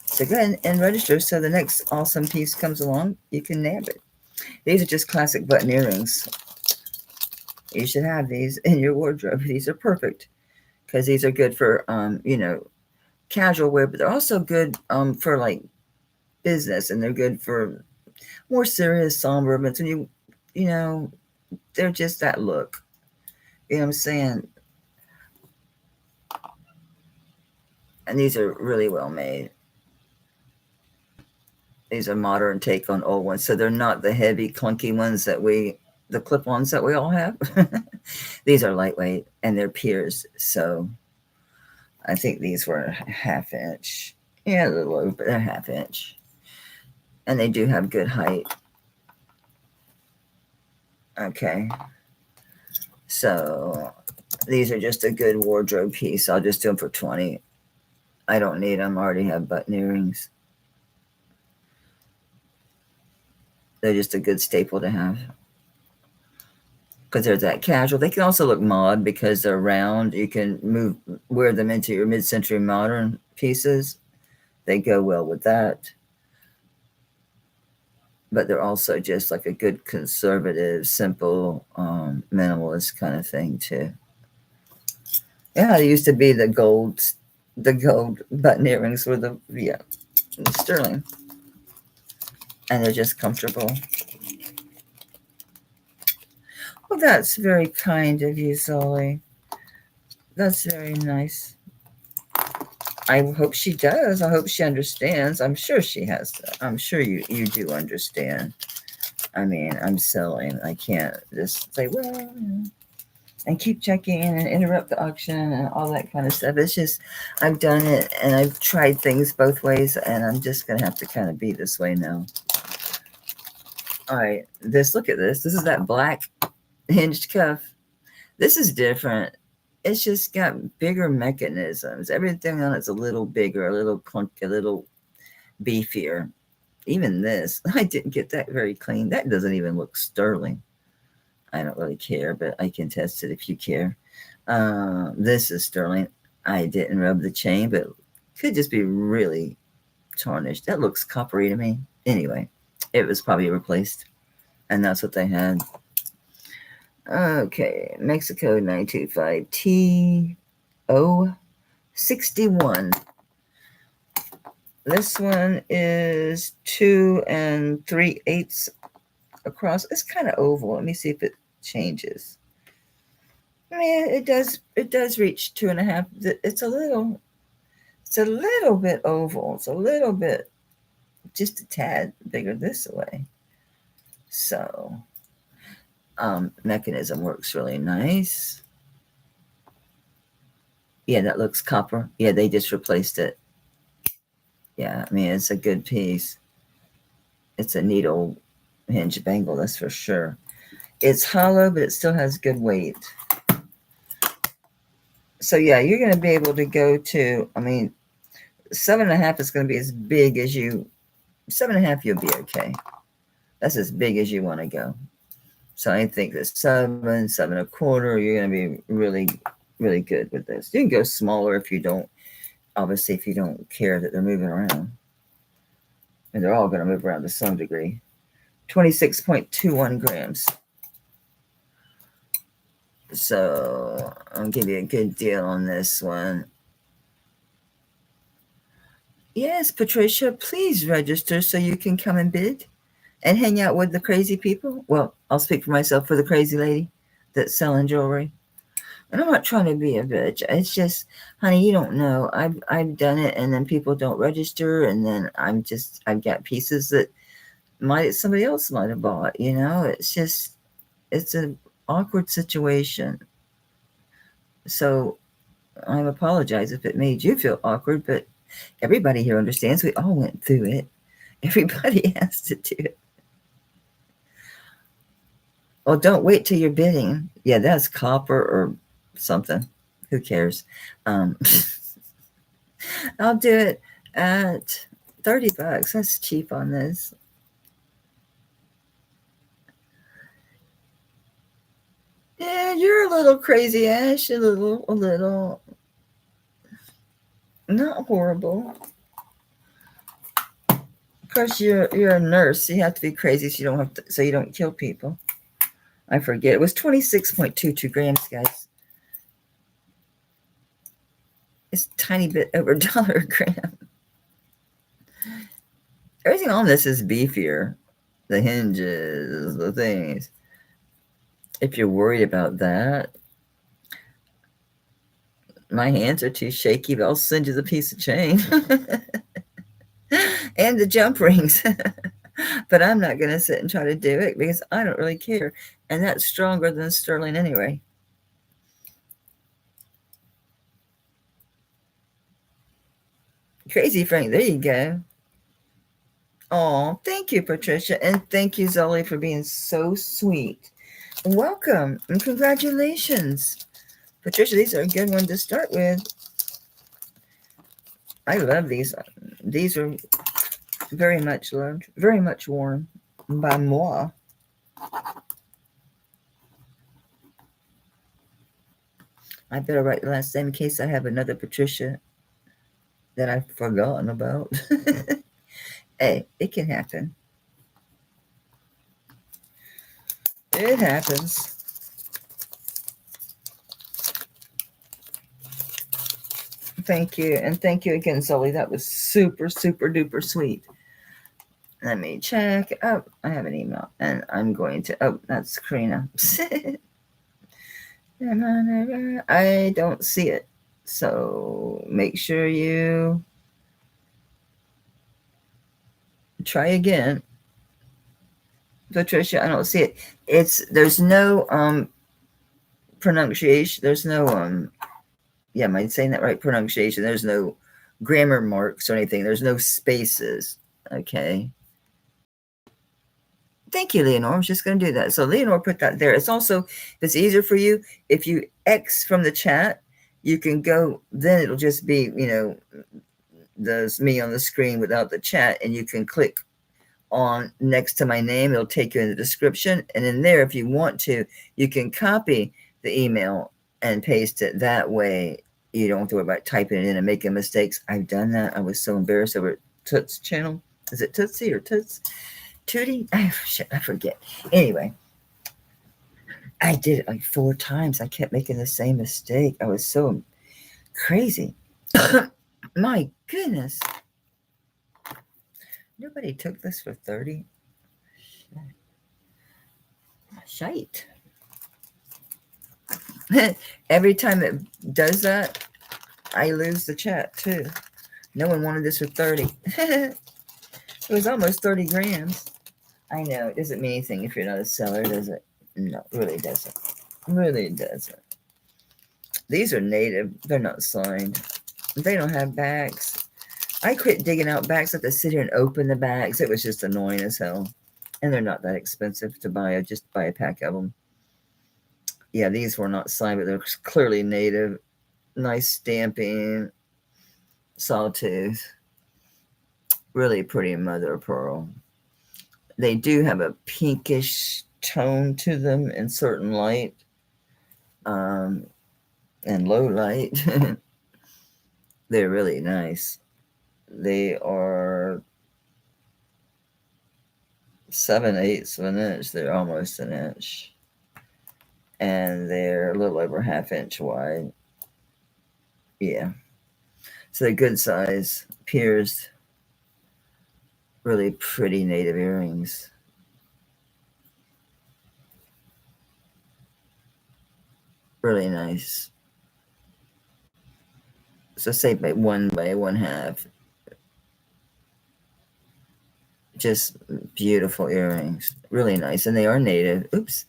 A: So go ahead and register so the next awesome piece comes along, you can nab it. These are just classic button earrings. You should have these in your wardrobe. These are perfect because these are good for, casual wear, but they're also good for like business, and they're good for more serious, somber events. And they're just that look. You know what I'm saying? And these are really well made. These are modern take on old ones, so they're not the heavy, clunky ones the clip-ons that we all have. These are lightweight and they're piers, so I think these were a half inch. Yeah, a little over, but they're half inch, and they do have good height. Okay, so these are just a good wardrobe piece. I'll just do them for 20. I don't need them. I already have button earrings. They're just a good staple to have because they're that casual. They can also look mod because they're round. You can wear them into your mid-century modern pieces. They go well with that. But they're also just like a good conservative, simple, minimalist kind of thing too. Yeah, they used to be the gold button earrings were the sterling, and they're just comfortable. Well, that's very kind of you, Zoe. That's very nice. I hope she does. I hope she understands. I'm sure she has. I'm sure you do understand. I mean, I'm selling. I can't just say, well, and keep checking in and interrupt the auction and all that kind of stuff. It's just, I've done it and I've tried things both ways, and I'm just going to have to kind of be this way now. All right, look at this. This is that black hinged cuff. This is different. It's just got bigger mechanisms. Everything on it's a little bigger, a little clunky, a little beefier. Even this, I didn't get that very clean. That doesn't even look sterling. I don't really care, but I can test it if you care. This is sterling. I didn't rub the chain, but it could just be really tarnished. That looks coppery to me. Anyway, it was probably replaced, and that's what they had. Okay, Mexico 925 TO61. This one is 2 3/8 across. It's kind of oval. Let me see if it changes. I mean, it does reach 2.5. It's a little bit oval. It's a little bit, just a tad bigger this way. So mechanism works really nice. Yeah, that looks copper. Yeah, they just replaced it. Yeah, I mean, it's a good piece. It's a needle hinge bangle, that's for sure. It's hollow, but it still has good weight. So yeah, you're going to be able to go to, I mean, 7.5 is going to be as big as you, 7.5, you'll be okay. That's as big as you want to go. So I think that 7.25, you're going to be really, really good with this. You can go smaller if you don't, obviously, if you don't care that they're moving around. And they're all going to move around to some degree. 26.21 grams. So I'll give you a good deal on this one. Yes, Patricia, please register so you can come and bid and hang out with the crazy people. Well, I'll speak for myself, for the crazy lady that's selling jewelry. And I'm not trying to be a bitch. It's just, honey, you don't know. I've done it, and then people don't register, and then I've got pieces that somebody else might have bought. You know, it's an awkward situation. So I apologize if it made you feel awkward, but everybody here understands. We all went through it. Everybody has to do it. Well, don't wait till you're bidding. Yeah, that's copper or something. Who cares? I'll do it at $30. That's cheap on this. Yeah, you're a little crazy, Ash. A little. Not horrible. Of course, you're a nurse. So you have to be crazy so you don't have to, so you don't kill people. I forget. It was 26.22 grams, guys. It's a tiny bit over $1 a gram. Everything on this is beefier. The hinges, the things. If you're worried about that, my hands are too shaky, but I'll send you the piece of chain and the jump rings. But I'm not going to sit and try to do it because I don't really care. And that's stronger than sterling anyway. Crazy Frank, there you go. Oh, thank you, Patricia. And thank you, Zoe, for being so sweet. Welcome and congratulations. Patricia, these are a good one to start with. I love these. These are very much loved, very much worn by moi. I better write the last name in case I have another Patricia that I've forgotten about. Hey, it can happen. It happens. Thank you. And thank you again, Sully. That was super, super duper sweet. Let me check. Oh, I have an email. And I'm going to, oh, that's Karina. I don't see it. So make sure you try again. Patricia, I don't see it. There's no pronunciation. There's no yeah, am I saying that right? Pronunciation. There's no grammar marks or anything. There's no spaces. Okay. Thank you, Leonore. I was just going to do that. So Leonore put that there. It's also, if it's easier for you, if you X from the chat, you can go, then it'll just be, you know, there's me on the screen without the chat, and you can click on next to my name. It'll take you in the description. And in there, if you want to, you can copy the email and paste it. That way you don't have to worry about typing it in and making mistakes. I've done that. I was so embarrassed over Toots channel. Is it Tootsie or Toots? Tootie? I forget. Anyway, I did it like 4 times. I kept making the same mistake. I was so crazy. My goodness. Nobody took this for 30. Shite. Every time it does that, I lose the chat too. No one wanted this for 30. It was almost 30 grams. I know. It doesn't mean anything if you're not a seller, does it? No, really doesn't. Really doesn't. These are native. They're not signed. They don't have bags. I quit digging out bags. I have to sit here and open the bags. It was just annoying as hell. And they're not that expensive to buy. I just buy a pack of them. Yeah, these were not signed, but they're clearly native. Nice stamping. Sawtooth. Really pretty mother of pearl. They do have a pinkish tone to them in certain light and low light. They're really nice. They are 7/8 of an inch. They're almost an inch. And they're a little over 1/2 inch wide. Yeah. So they're good size, pierced, really pretty native earrings. Really nice. So say by 1/1/2. Just beautiful earrings. Really nice. And they are native. Oops.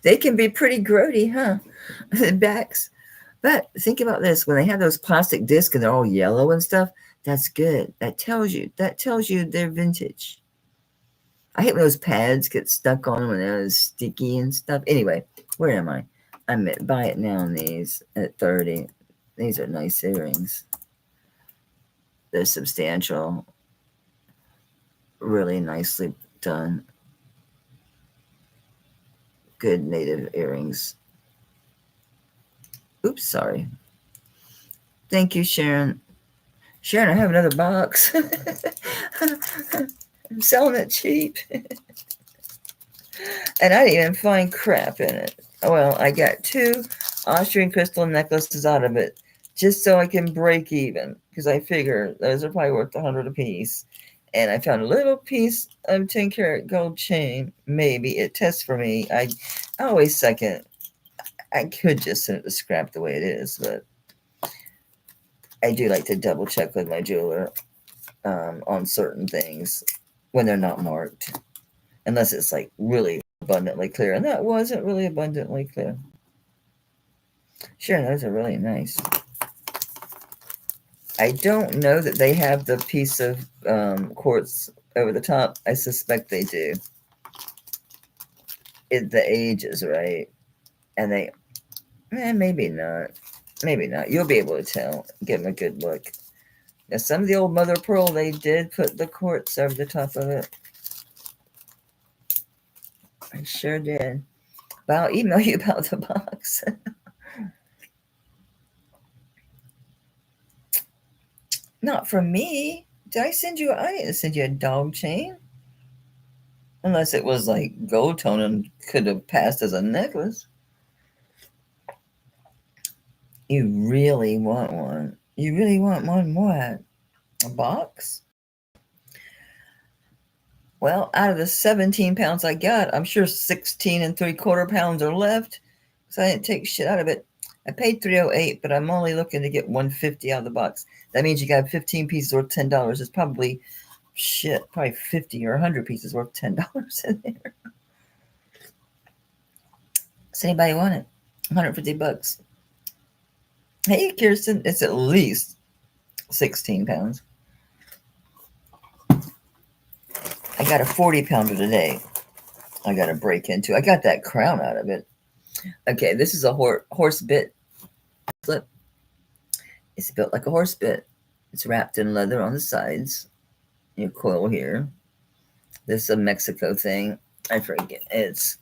A: They can be pretty grody, huh? The backs. But think about this. When they have those plastic discs and they're all yellow and stuff, that's good. That tells you they're vintage. I hate when those pads get stuck on them and they're sticky and stuff. Anyway, where am I? I'm at buy it now on these at 30. These are nice earrings. They're substantial. Really nicely done. Good native earrings. Oops, sorry. Thank you, Sharon. Sharon, I have another box. I'm selling it cheap. And I didn't even find crap in it. Well, I got 2 Austrian crystal necklaces out of it just so I can break even because I figure those are probably worth $100 a piece. And I found a little piece of 10-karat gold chain. Maybe it tests for me. I always second. I could just send it to scrap the way it is, but I do like to double check with my jeweler on certain things when they're not marked, unless it's like really abundantly clear. And that wasn't really abundantly clear. Sure, those are really nice. I don't know that they have the piece of quartz over the top. I suspect they do. The age is right. And they, maybe not. Maybe not. You'll be able to tell. Give them a good look. Now, some of the old mother of pearl, they did put the quartz over the top of it. I sure did. But I'll email you about the box. Not from me. Did I send you? I didn't send you a dog chain. Unless it was like gold tone and could have passed as a necklace. You really want one. You really want one what? A box? Well, out of the 17 pounds I got, I'm sure 16 3/4 pounds are left. So I didn't take shit out of it. I paid $308, but I'm only looking to get $150 out of the box. That means you got 15 pieces worth $10. It's probably probably 50 or 100 pieces worth $10 in there. Does anybody want it? $150. Hey, Kirsten, it's at least 16 pounds. I got a 40-pounder today. I got to break into. I got that crown out of it. Okay, this is a horse bit slip. It's built like a horse bit. It's wrapped in leather on the sides. You coil here. This is a Mexico thing. I forget. It's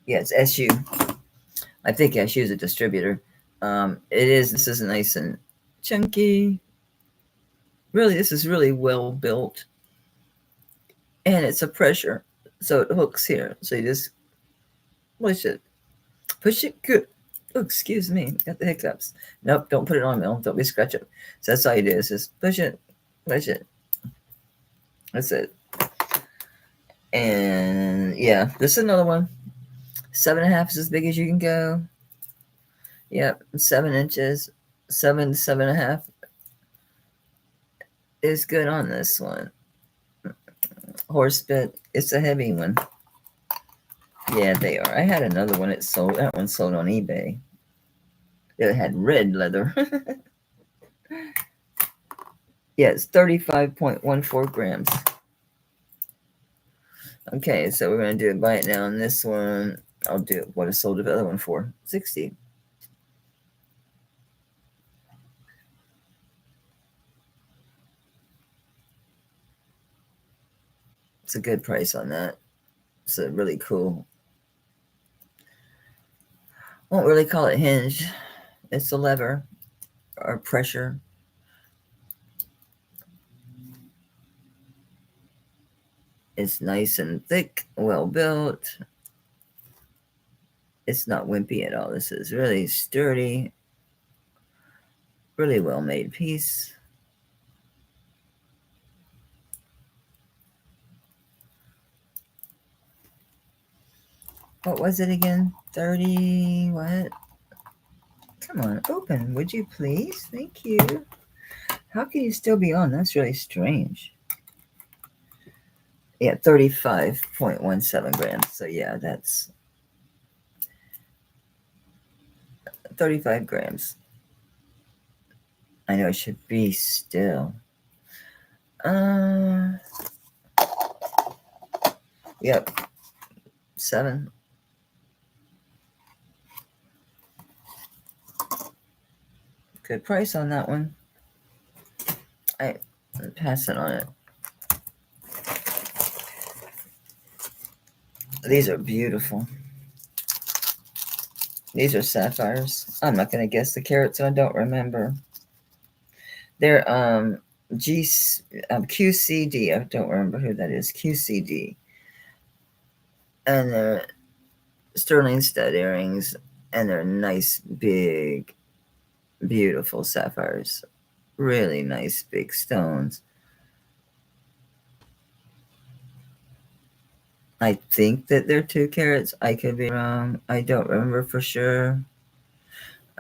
A: yeah, it's SU. I think SU is a distributor. It is. This is nice and chunky. Really, this is really well built. And it's a pressure, so it hooks here. So you just push it. Push it good. Oh, excuse me. Got the hiccups. Nope, don't put it on, Mel. Don't be scratching. So that's all you do is just push it. Push it. That's it. And yeah, this is another one. 7.5 is as big as you can go. Yep, 7 inches. 7 and a half is good on this one. Horse bit, it's a heavy one. Yeah, they are. I had another one. It sold. That one sold on eBay. It had red leather. Yeah, it's 35.14 grams. Okay, so we're going to do a buy it now on this one. I'll do what I sold the other one for, 60. It's a good price on that. It's a really cool. Won't really call it hinge. It's a lever or pressure. It's nice and thick, well built. It's not wimpy at all. This is really sturdy, really well made piece. What was it again? 30, what? Come on, open, would you please? Thank you. How can you still be on? That's really strange. Yeah, 35.17 grams. So yeah, that's 35 grams. I know it should be still. Yep. 7. Good price on that one. I'm passing on it. These are beautiful. These are sapphires. I'm not going to guess the carats, so I don't remember. They're QCD. I don't remember who that is. QCD. And they're sterling stud earrings, and they're nice, big, beautiful sapphires. Really nice, big stones. I think that they're 2 carats. I could be wrong. I don't remember for sure.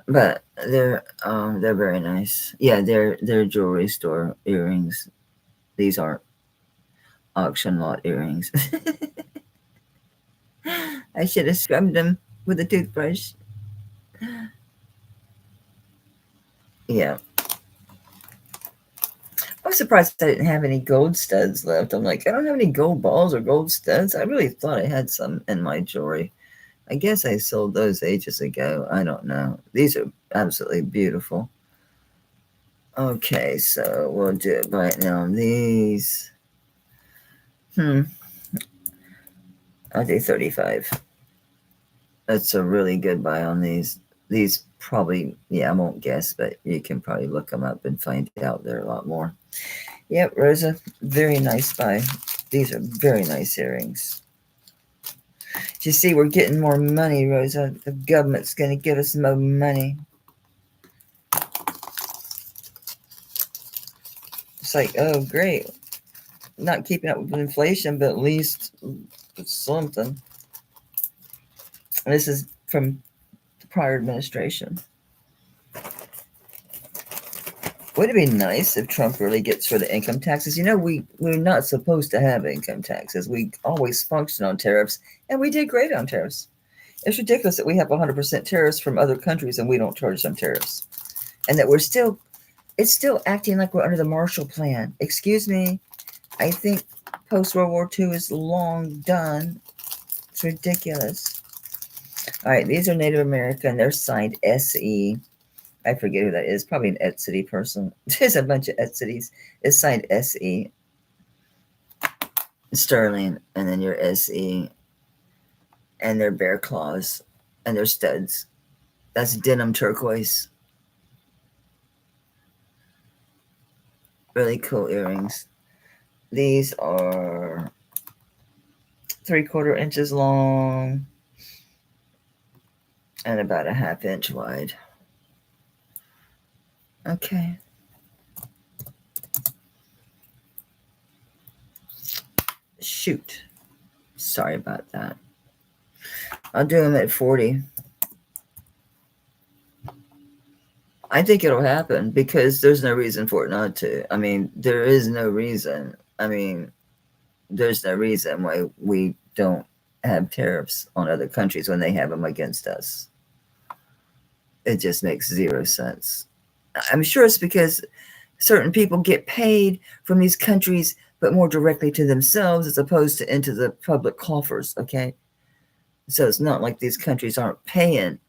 A: But they're very nice. Yeah, they're jewelry store earrings. These aren't auction lot earrings. I should have scrubbed them with a toothbrush. Yeah. I was surprised I didn't have any gold studs left. I'm like, I don't have any gold balls or gold studs. I really thought I had some in my jewelry. I guess I sold those ages ago. I don't know. These are absolutely beautiful. Okay, so we'll do it right now on these. I'll do 35. That's a really good buy on these. These probably, yeah, I won't guess, but you can probably look them up and find out there a lot more. Yep, Rosa, very nice buy. These are very nice earrings. You see, we're getting more money, Rosa. The government's going to give us more money. It's like, oh, great. Not keeping up with inflation, but at least it's something. This is from the prior administration. Would it be nice if Trump really gets rid of income taxes? You know, we're not supposed to have income taxes. We always function on tariffs, and we did great on tariffs. It's ridiculous that we have 100% tariffs from other countries and we don't charge them tariffs. And that it's still acting like we're under the Marshall Plan. Excuse me, I think post-World War II is long done. It's ridiculous. All right, these are Native American. They're signed SE. I forget who that is. Probably an Etsy person. There's a bunch of Etsys. It's signed SE. Sterling, and then your SE. And their bear claws. And their studs. That's denim turquoise. Really cool earrings. These are 3/4 inches long and about a 1/2 inch wide. Okay. Shoot. Sorry about that. I'll do them at 40. I think it'll happen because there's no reason for it not to. I mean, there is no reason. I mean, there's no reason why we don't have tariffs on other countries when they have them against us. It just makes zero sense. I'm sure it's because certain people get paid from these countries, but more directly to themselves as opposed to into the public coffers, okay? So it's not like these countries aren't paying.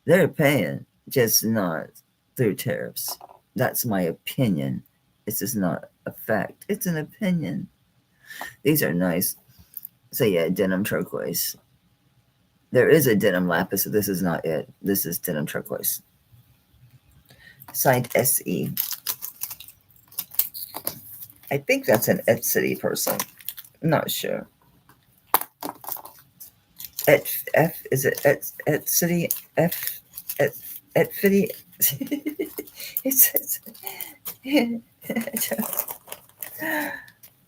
A: They're paying, just not through tariffs. That's my opinion. This is not a fact. It's an opinion. These are nice. So yeah, denim turquoise. There is a denim lapis. So this is not it. This is denim turquoise. Signed SE. I think that's an Etsy person. Not sure. F is it Etsy F Etsy? It says.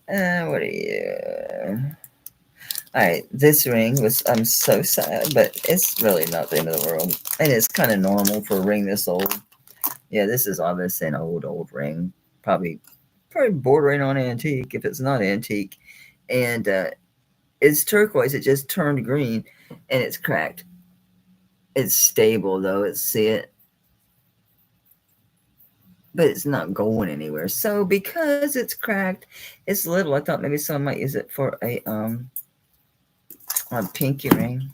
A: What are you? All right, this ring was, I'm so sad, but it's really not the end of the world. And it's kind of normal for a ring this old. Yeah, this is obviously an old ring. Probably bordering on antique if it's not antique. And it's turquoise. It just turned green and it's cracked. It's stable though. See it? But it's not going anywhere. So because it's cracked, it's little. I thought maybe someone might use it for a pinky ring.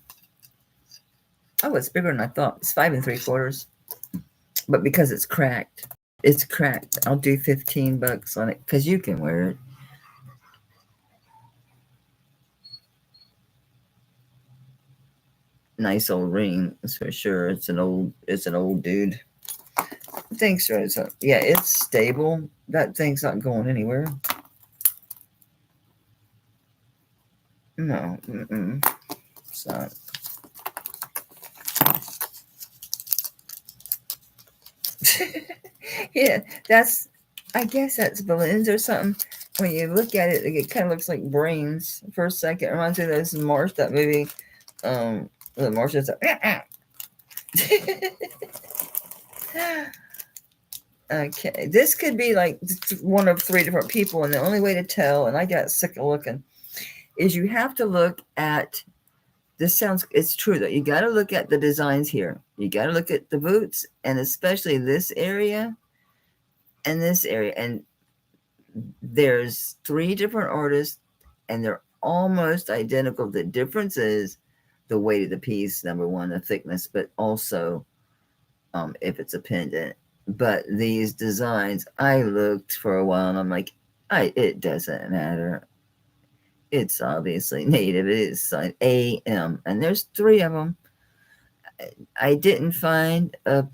A: Oh, it's bigger than I thought. It's 5 3/4. But because it's cracked, I'll do $15 on it because you can wear it. Nice old ring, that's for sure. It's an old dude. Thanks, Rosa. Yeah, it's stable. That thing's not going anywhere. No, it's not. Yeah, I guess that's balloons or something. When you look at it, it kind of looks like brains for a second. It reminds me of those Marsh, that movie. The Martians are. Okay, this could be like one of 3 different people, and the only way to tell, and I got sick of looking, is you have to look at. It's true though. You got to look at the designs here. You got to look at the boots, and especially this area and this area. And there's 3 different artists, and they're almost identical. The difference is the weight of the piece, number one, the thickness, but also if it's a pendant. But these designs, I looked for a while, and I'm like, it doesn't matter. It's obviously native. It is signed AM, and there's 3 of them. I didn't find a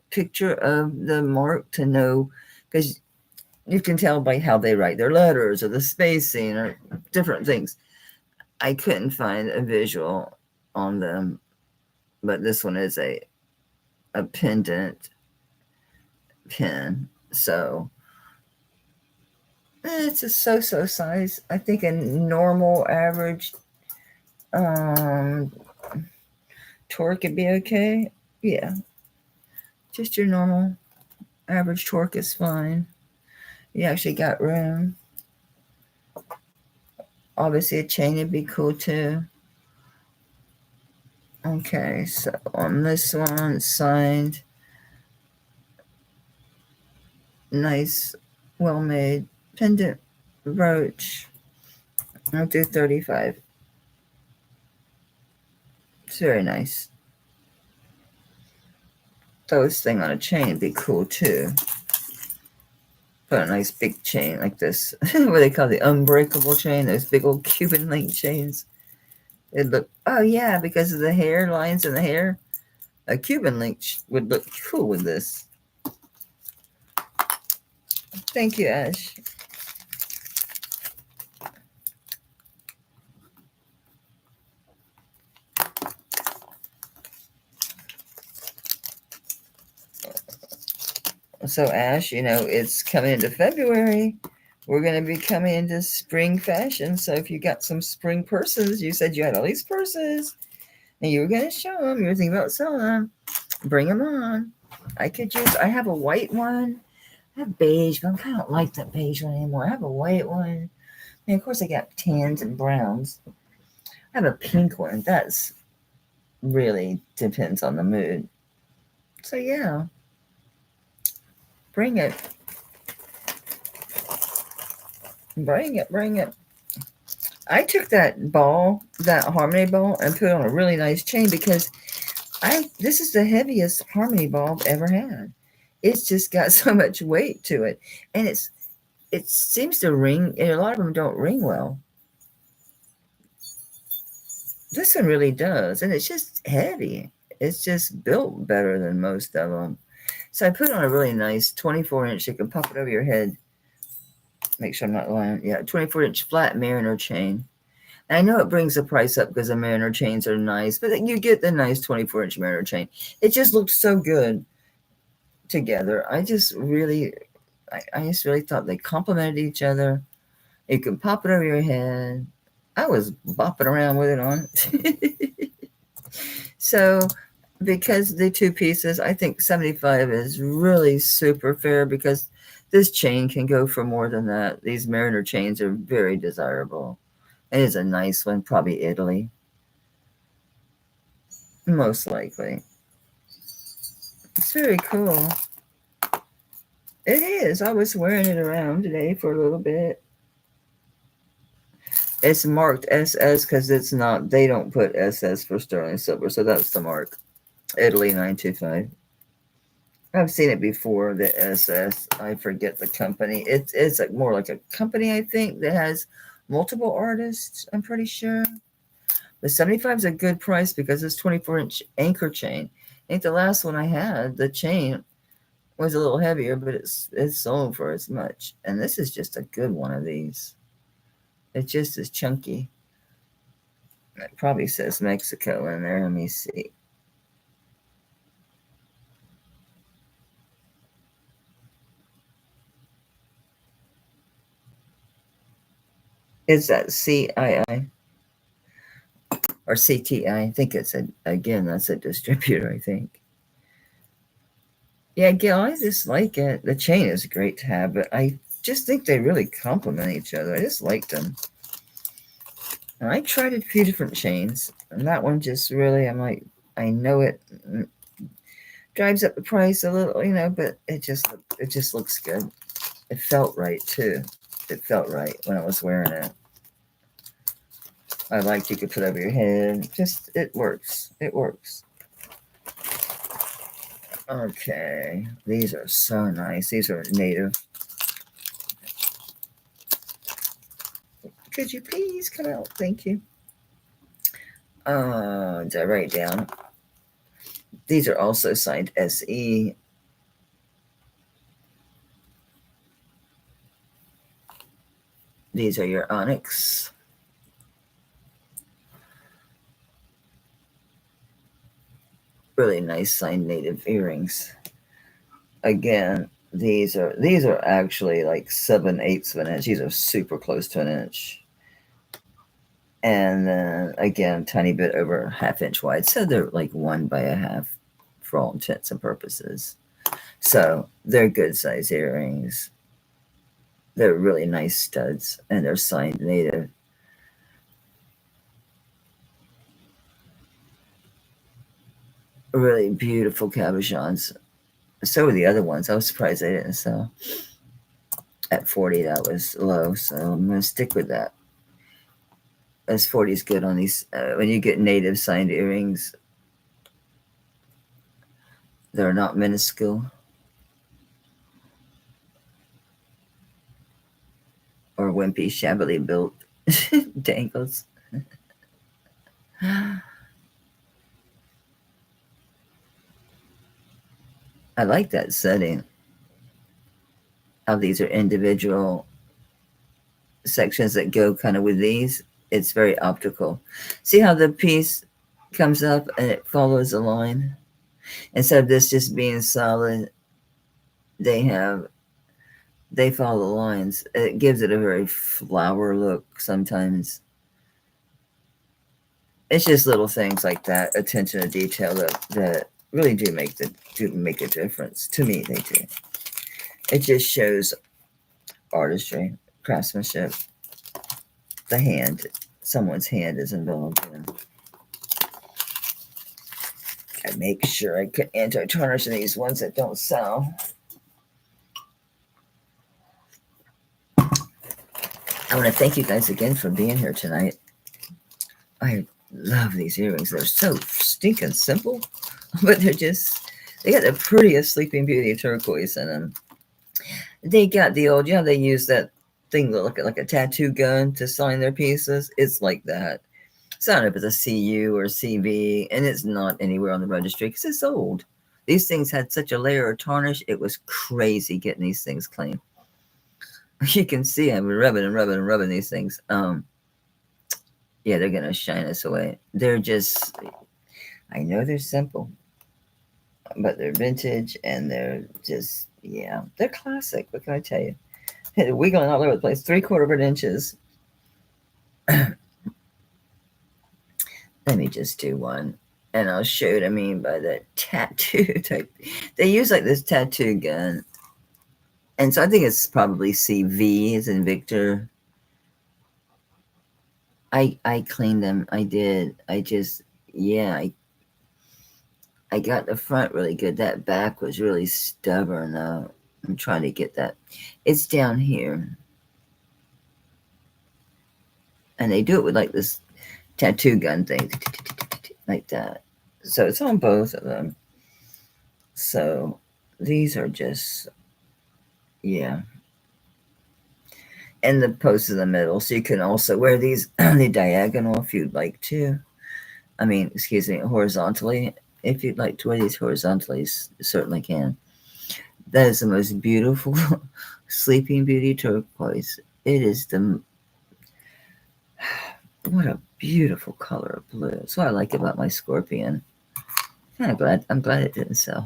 A: picture of the mark to know, because you can tell by how they write their letters or the spacing or different things. I couldn't find a visual on them, but this one is a pendant pin. So it's a so-so size. I think a normal average torque would be okay. Yeah, just your normal average torque is fine. You actually got room. Obviously a chain would be cool too. Okay, so on this one, signed, nice, well-made pendant brooch. I'll do 35. It's very nice. Throw this thing on a chain would be cool too. Put a nice big chain like this. What they call the unbreakable chain, those big old Cuban link chains. It look, oh yeah, because of the hair lines in the hair, a Cuban link would look cool with this. Thank you, Ash. So Ash, it's coming into February. We're going to be coming into spring fashion. So if you got some spring purses, you said you had all these purses and you were going to show them, you were thinking about selling them, bring them on. I could use, I have a white one. I have beige, but I kind of don't like that beige one anymore. I have a white one. And of course, I got tans and browns. I have a pink one. That's really depends on the mood. So yeah, bring it. Bring it, bring it. I took that ball, that harmony ball, and put it on a really nice chain because this is the heaviest harmony ball I've ever had. It's just got so much weight to it, and it seems to ring. And a lot of them don't ring well. This one really does, and it's just heavy. It's just built better than most of them. So I put it on a really nice 24-inch. You can pop it over your head. Make sure I'm not lying. Yeah, 24-inch flat Mariner chain. And I know it brings the price up because the Mariner chains are nice, but you get the nice 24-inch Mariner chain. It just looks so good together. I just really thought they complemented each other. You can pop it over your head. I was bopping around with it on. So because the two pieces, I think 75 is really super fair because this chain can go for more than that. These Mariner chains are very desirable. It is a nice one, probably Italy. Most likely. It's very cool. It is. I was wearing it around today for a little bit. It's marked SS because it's not, they don't put SS for sterling silver, so that's the mark. Italy 925. I've seen it before, the SS. I forget the company. It's like more like a company, I think, that has multiple artists, I'm pretty sure. The 75 is a good price because it's 24-inch anchor chain. I think the last one I had, the chain was a little heavier, but it's sold for as much. And this is just a good one of these. It just is chunky. It probably says Mexico in there. Let me see. Is that CII or CTI? I think it's again, that's a distributor, I think. Yeah, Gil, I just like it. The chain is great to have, but I just think they really complement each other. I just liked them. And I tried a few different chains, and that one just really, I'm like, I know it drives up the price a little, but it just looks good. It felt right too. It felt right when I was wearing it. I liked you could put over your head. Just it works. It works. Okay, these are so nice. These are native. Could you please come out? Thank you. Did I write down? These are also signed SE. These are your onyx. Really nice signed native earrings. Again, these are actually like 7/8 of an inch. These are super close to an inch. And then again, tiny bit over 1/2 inch wide. So they're like 1 by 1/2 for all intents and purposes. So they're good size earrings. They're really nice studs and they're signed native. Really beautiful cabochons. So were the other ones. I was surprised they didn't sell. At 40, that was low, so I'm going to stick with that. As 40 is good on these. When you get native signed earrings, they're not minuscule or wimpy, shabbily built dangles. I like that setting. How these are individual sections that go kind of with these. It's very optical. See how the piece comes up and it follows a line? Instead of this just being solid, they follow the lines. It gives it a very flower look sometimes. It's just little things like that, attention to detail that really do make a difference. To me, they do. It just shows artistry, craftsmanship. The hand, someone's hand is involved in. I make sure I can anti-tarnish these ones that don't sell. I want to thank you guys again for being here tonight. I love these earrings. They're so stinking simple, but they got the prettiest Sleeping Beauty turquoise in them. They got the old, they use that thing that look like a tattoo gun to sign their pieces. It's like that. So I don't know if it's a CU or CV, and it's not anywhere on the registry because it's old. These things had such a layer of tarnish, it was crazy getting these things clean. You can see I'm rubbing these things. Yeah, they're gonna shine us away. They're just, I know they're simple, but they're vintage and they're just, yeah, they're classic. What can I tell you? They're wiggling all over the place, 3/4 inches. Let me just do one, and I'll show you what I mean by the tattoo type. They use like this tattoo gun, and so I think it's probably CV as in Victor. I cleaned them. I did. I just, yeah, I got the front really good. That back was really stubborn though. I'm trying to get that. It's down here. And they do it with like this tattoo gun thing, like that. So it's on both of them. So these are just, yeah. And the post in the middle. So you can also wear these on the diagonal if you'd like to. I mean, excuse me, horizontally. If you'd like to wear these horizontally, you certainly can. That is the most beautiful Sleeping Beauty turquoise. It is what a beautiful color of blue. That's what I like about my scorpion. I'm glad it didn't sell.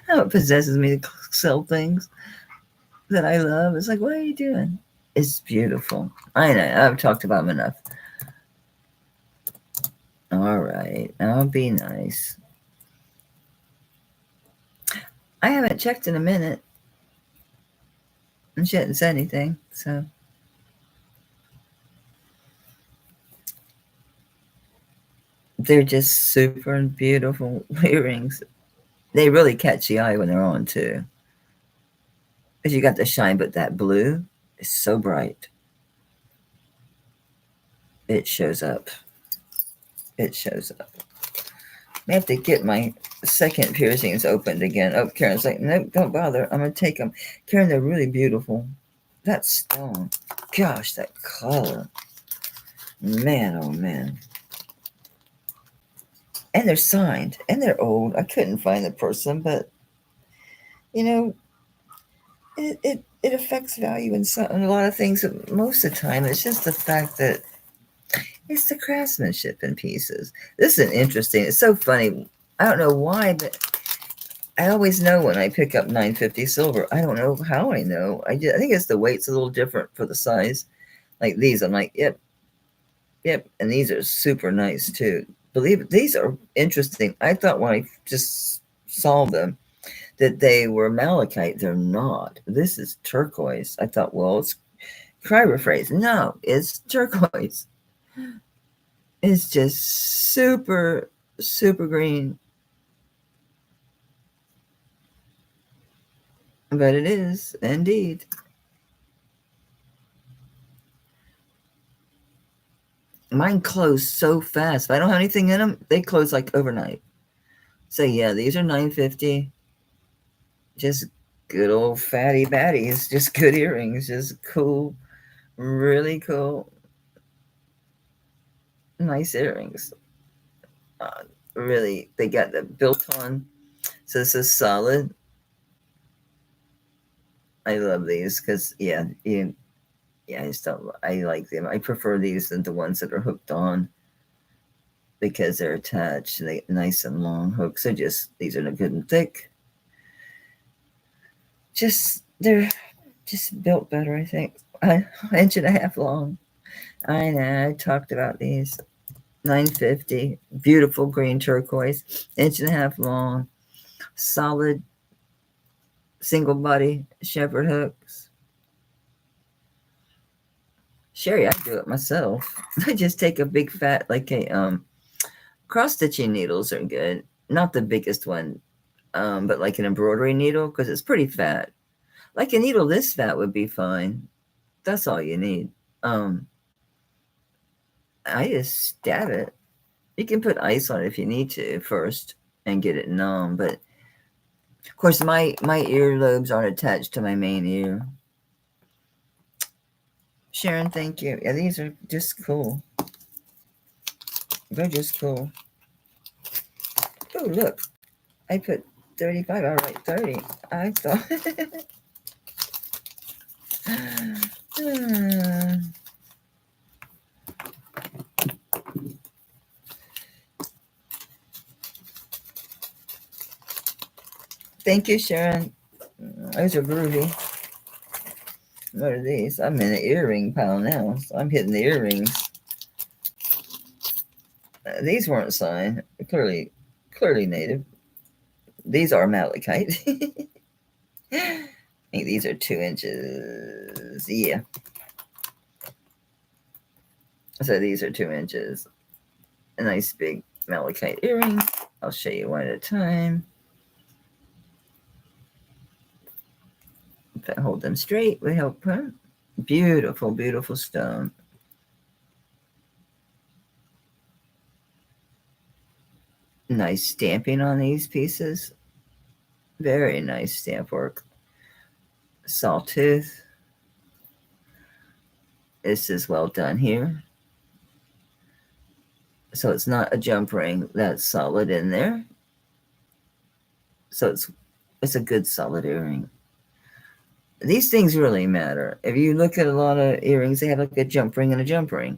A: How it possesses me to sell things that I love. It's like, what are you doing? It's beautiful. I know. I've talked about them enough. All right. I'll be nice. I haven't checked in a minute. And she hadn't said anything. So. They're just super beautiful earrings. They really catch the eye when they're on, too. Because you got the shine, but that blue is so bright. It shows up. It shows up. I have to get my second piercings opened again. Oh, Karen's like, nope, don't bother. I'm going to take them. Karen, they're really beautiful. That stone. Gosh, that color. Man, oh, man. And they're signed. And they're old. I couldn't find the person, but, you know, it affects value in a lot of things. Most of the time, it's just the fact that it's the craftsmanship in pieces. This is interesting. It's so funny. I don't know why, but I always know when I pick up 950 silver. I don't know how I know. I think it's the weight's a little different for the size. Like these, I'm like, yep. And these are super nice too. Believe it, these are interesting. I thought when I just saw them that they were malachite. They're not. This is turquoise. I thought, well, it's cryoprase. No, it's turquoise. It's just super, super green. But it is, indeed. Mine close so fast. If I don't have anything in them, they close like overnight. So yeah, these are $9.50. Just good old fatty baddies. Just good earrings. Just cool, really cool, nice earrings. Really, they got the built on. So this is solid. I love these because yeah, I just don't. I like them. I prefer these than the ones that are hooked on because they're attached. And they nice and long hooks. These are good and thick. They're just built better. I think. An inch and a half long. I know. I talked about these. $9.50. Beautiful green turquoise, 1.5 inch long, solid single body shepherd hooks. Sherry, I do it myself. I just take a big fat, like a cross stitching needles are good. Not the biggest one, but like an embroidery needle because it's pretty fat. Like a needle this fat would be fine. That's all you need. I just stab it. You can put ice on it if you need to first and get it numb. But of course, my earlobes aren't attached to my main ear. Sharon, thank you. Yeah, these are just cool. They're just cool. Oh, look. I put 35. I'll write 30. I thought. Thank you, Sharon. Those are groovy. What are these? I'm in the earring pile now, so I'm hitting the earrings. These weren't signed. Clearly native. These are malachite. I think these are 2 inches. Yeah. So these are 2 inches. A nice big malachite earring. I'll show you one at a time. If I hold them straight, we help her. Beautiful, beautiful stone. Nice stamping on these pieces. Very nice stamp work. Sawtooth. This is well done here. So it's not a jump ring. That's solid in there. So it's a good solid earring. These things really matter. If you look at a lot of earrings, they have like a jump ring and a jump ring.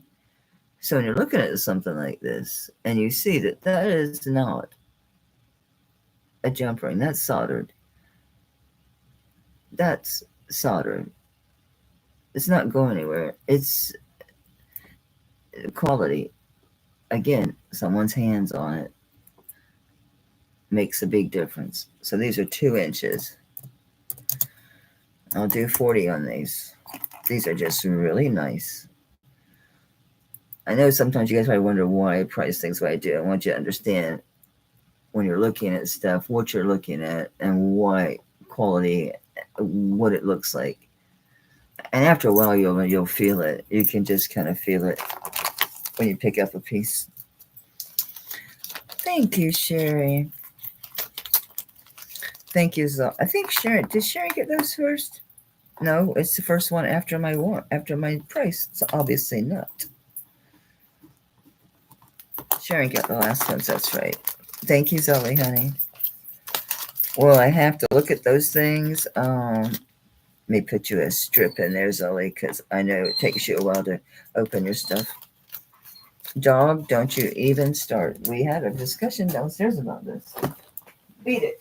A: So when you're looking at something like this and you see that that is not a jump ring, that's soldered. That's soldered. It's not going anywhere. It's quality. Again, someone's hands on it makes a big difference. So these are 2 inches. I'll do 40 on these. These are just really nice. I know sometimes you guys might wonder why I price things the way I do. I want you to understand when you're looking at stuff, what you're looking at, and why quality, what it looks like. And after a while, you'll feel it. You can just kind of feel it when you pick up a piece. Thank you, Sherry. Thank you, Zoe. I think Sharon, did Sharon get those first? No, it's the first one after my price. So obviously not. Sharon got the last ones. That's right. Thank you, Zoe, honey. Well, I have to look at those things. Let me put you a strip in there, Zoe, because I know it takes you a while to open your stuff. Dog, don't you even start. We had a discussion downstairs about this. Beat it.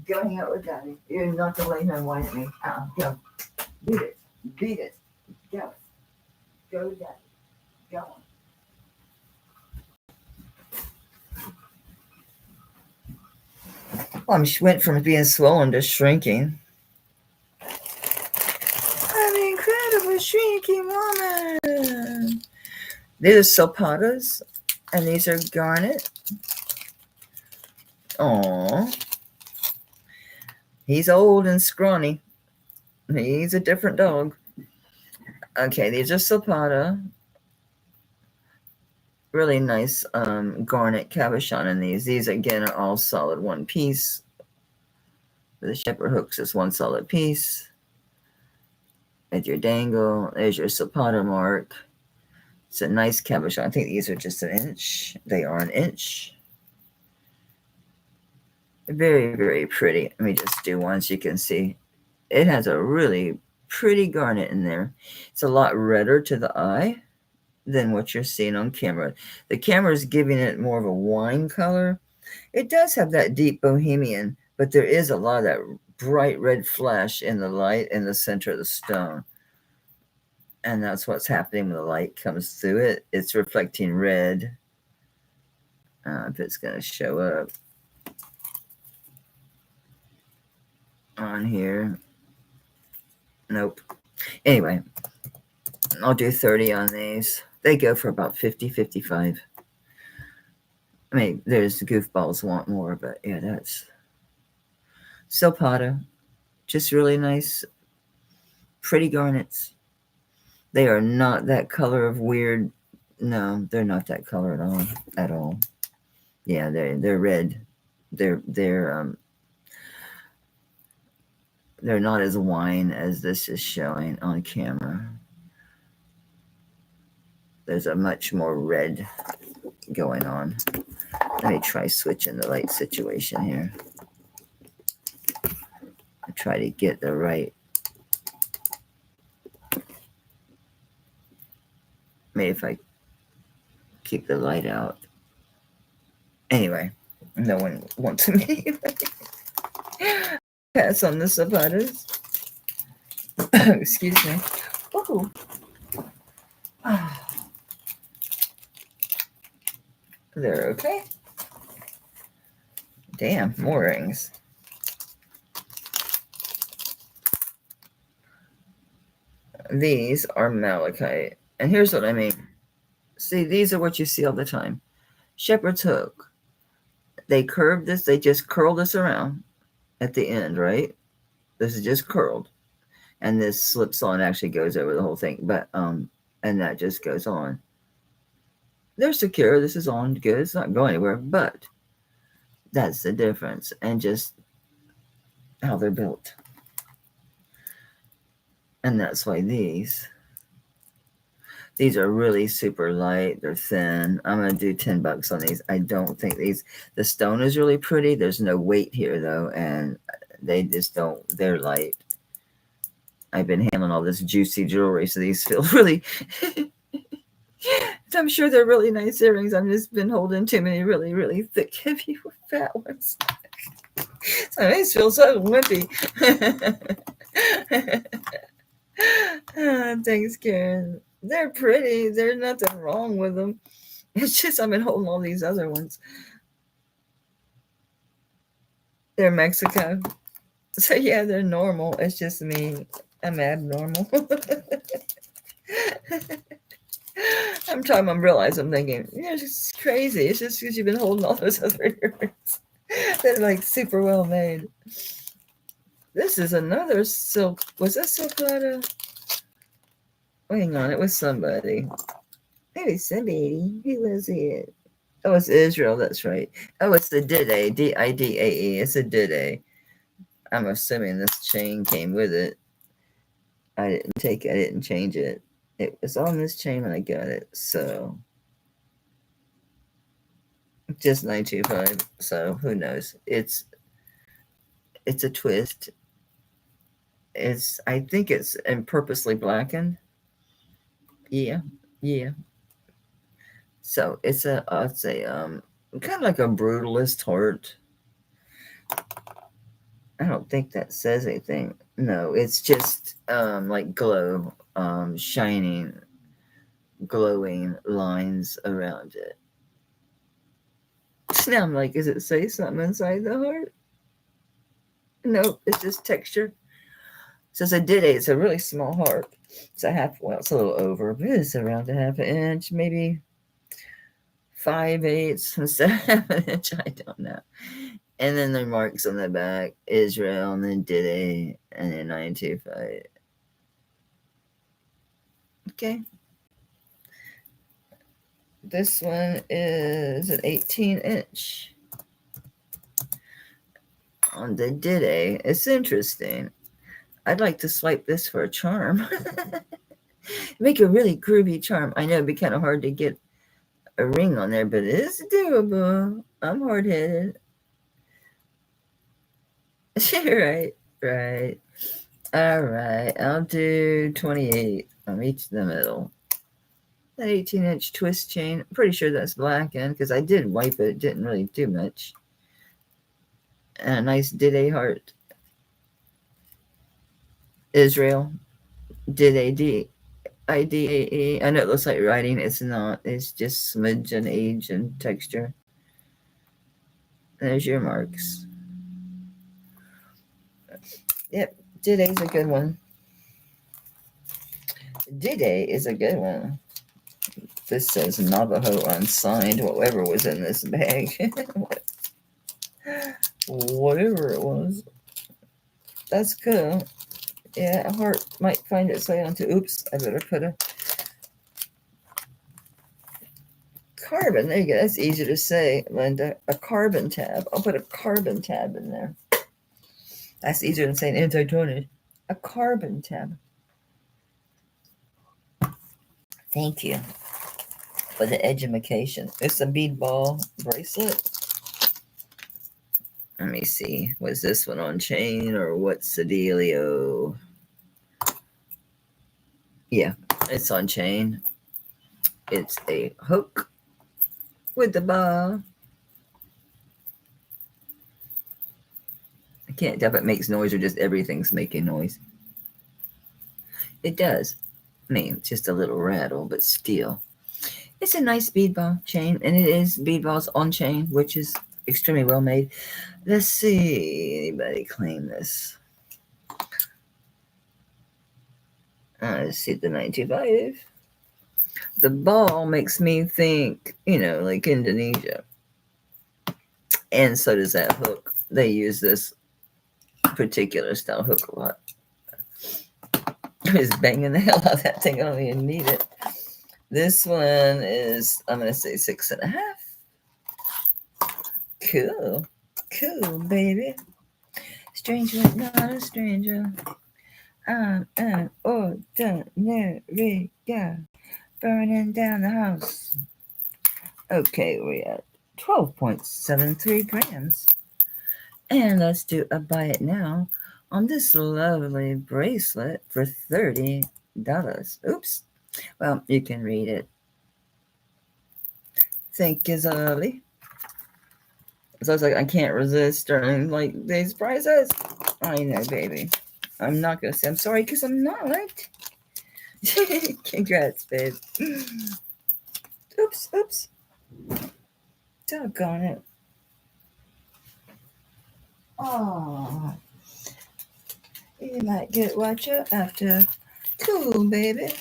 A: Go hang out with Daddy. You're not going to lay here and whine at me. Go. Beat it. Beat it. Go. Go, Daddy. Go. Well, she went from being swollen to shrinking. I'm an incredible shrinking woman. These are Sopatas, and these are garnet. Aww. He's old and scrawny. He's a different dog. Okay, these are Sopata. Really nice garnet cabochon in these. These, again, are all solid one piece. The shepherd hooks is one solid piece. At your dangle, there's your Sopata mark. It's a nice cabochon. I think these are just 1 inch. They are 1 inch. Very, very pretty. Let me just do one so you can see. It has a really pretty garnet in there. It's a lot redder to the eye than what you're seeing on camera. The camera is giving it more of a wine color. It does have that deep bohemian, but there is a lot of that bright red flash in the light in the center of the stone. And that's what's happening when the light comes through it. It's reflecting red If it's going to show up on here. Nope. Anyway, I'll do 30 on these. They go for about 50, 55. I mean, there's goofballs want more, but yeah, that's Silpata. Just really nice, pretty garnets. They are not that color of weird. No, they're not that color at all. At all. Yeah, they're red. They're not as wine as this is showing on camera. There's a much more red going on. Let me try switching the light situation here. I try to get the right. Maybe if I keep the light out. Anyway, no one wants me. Pass on the Zapatas. Excuse me. Ooh. They're okay. Damn, more rings. These are malachite. And here's what I mean. See, these are what you see all the time. Shepherd's hook. They curve this. They just curl this around at the end, right? This is just curled. And this slips on, actually goes over the whole thing. But, and that just goes on. They're secure. This is on good. It's not going anywhere. But that's the difference. And just how they're built. And that's why these are really super light. They're thin. I'm going to do $10 on these. I don't think the stone is really pretty. There's no weight here though. And they just don't, they're light. I've been handling all this juicy jewelry. So these feel really, I'm sure they're really nice earrings. I've just been holding too many really, really thick, heavy, fat ones. So these feel so wimpy. Thanks, Karen. They're pretty. There's nothing wrong with them. It's just I've been holding all these other ones. They're Mexico. So yeah, they're normal. It's just me. I'm abnormal. I'm realizing I'm thinking, yeah, it's just crazy. It's just because you've been holding all those other earrings. They're like super well made. This is another silk. Was that Silpata? Oh, hang on, it was somebody. Maybe somebody. Who was it? Oh, it's Israel. That's right. Oh, it's the Didae. Didae. It's a Didae. I'm assuming this chain came with it. I didn't take it. I didn't change it. It was on this chain when I got it. So just 925. So who knows? It's a twist. I think it's purposely blackened. Yeah. So it's a kind of like a brutalist heart. I don't think that says anything. No, it's just like glow, shining, glowing lines around it. Now I'm like, does it say something inside the heart? Nope, it's just texture. So it's a Didae. It's a really small heart. It's it's a little over, but it's around a half an inch, maybe 5/8 instead of half an inch. I don't know. And then the marks on the back, Israel, and then Didae, and then 925. Okay. This one is an 18-inch. On the Didae. It's interesting. I'd like to swipe this for a charm. Make a really groovy charm. I know it'd be kind of hard to get a ring on there, but it is doable. I'm hard-headed. Right. All right. I'll do 28 on each of the middle. That 18-inch twist chain. I'm pretty sure that's blackened because I did wipe it. It didn't really do much. And a nice Didae heart. Israel. Didae. I know it looks like writing. It's not. It's just smudge and age and texture. There's your marks. Yep, today's a good one. Today is a good one. This says Navajo unsigned, whatever was in this bag. Whatever it was. That's cool. Yeah, a heart might find its way onto. Oops, I better put a carbon. There you go. That's easy to say, Linda. A carbon tab. I'll put a carbon tab in there. That's easier than saying anti-tarnish. A carbon tab. Thank you for the education. It's a bead ball bracelet. Let me see. Was this one on chain or what's the dealio? Yeah, it's on chain. It's a hook with the ball. I can't tell if it makes noise or just everything's making noise. It does. I mean, just a little rattle, but still. It's a nice bead ball chain, and it is bead balls on chain, which is extremely well made. Let's see. Anybody claim this? Let's see the 95. The ball makes me think, like Indonesia. And so does that hook. They use this particular style hook a lot. I was banging the hell out of that thing. I don't even need it. This one is, I'm going to say 6.5. Cool. Cool, baby. Stranger, not a stranger. I'm an ordinary guy. Burning down the house. Okay, we're at 12.73 grams. And let's do a buy it now on this lovely bracelet for $30. Oops. Well, you can read it. Thank you, Zoe. So I was like, I can't resist during like these prices. I know, baby. I'm not going to say I'm sorry because I'm not. Congrats, babe. Oops. Doggone it. Oh. You might get watcher after. Cool, baby.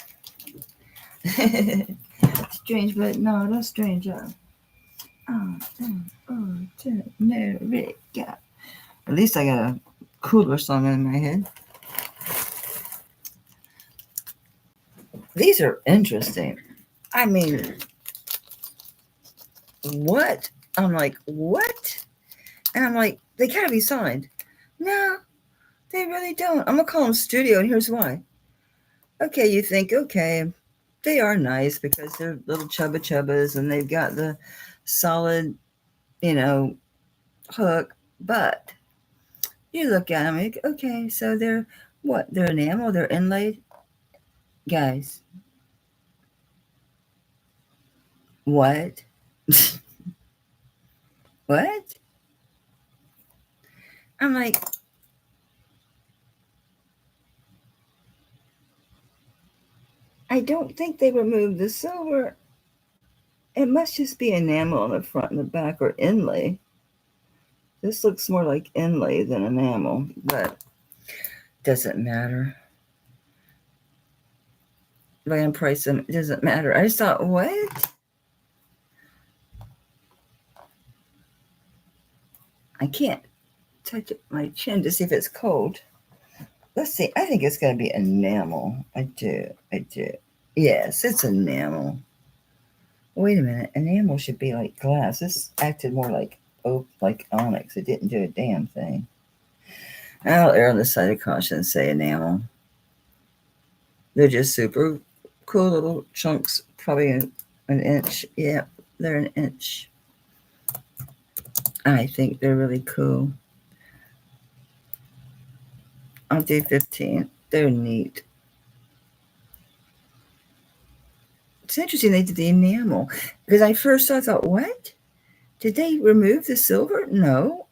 A: Strange but not a stranger. America. At least I got a cooler song in my head. These are interesting. I mean, what? I'm like, what? And I'm like, they gotta be signed. No, they really don't. I'm gonna call them studio, and here's why. Okay, you think, okay, they are nice because they're little chubba chubbas and they've got the solid, hook, but you look at them, like, okay, so they're what? They're enamel, they're inlaid. Guys, what? What? I'm like, I don't think they removed the silver. It must just be enamel on the front and the back or inlay. This looks more like inlay than enamel, but doesn't matter. Land price them, it doesn't matter. I just thought, what? I can't touch my chin to see if it's cold. Let's see. I think it's going to be enamel. I do. Yes, it's enamel. Wait a minute. Enamel should be like glass. This acted more like like onyx. It didn't do a damn thing. I'll err on the side of caution and say enamel. They're just super cool little chunks. Probably an inch. Yeah, they're an inch. I think they're really cool. I'll do 15. They're neat. It's interesting they did the enamel because I first thought, what? Did they remove the silver? No.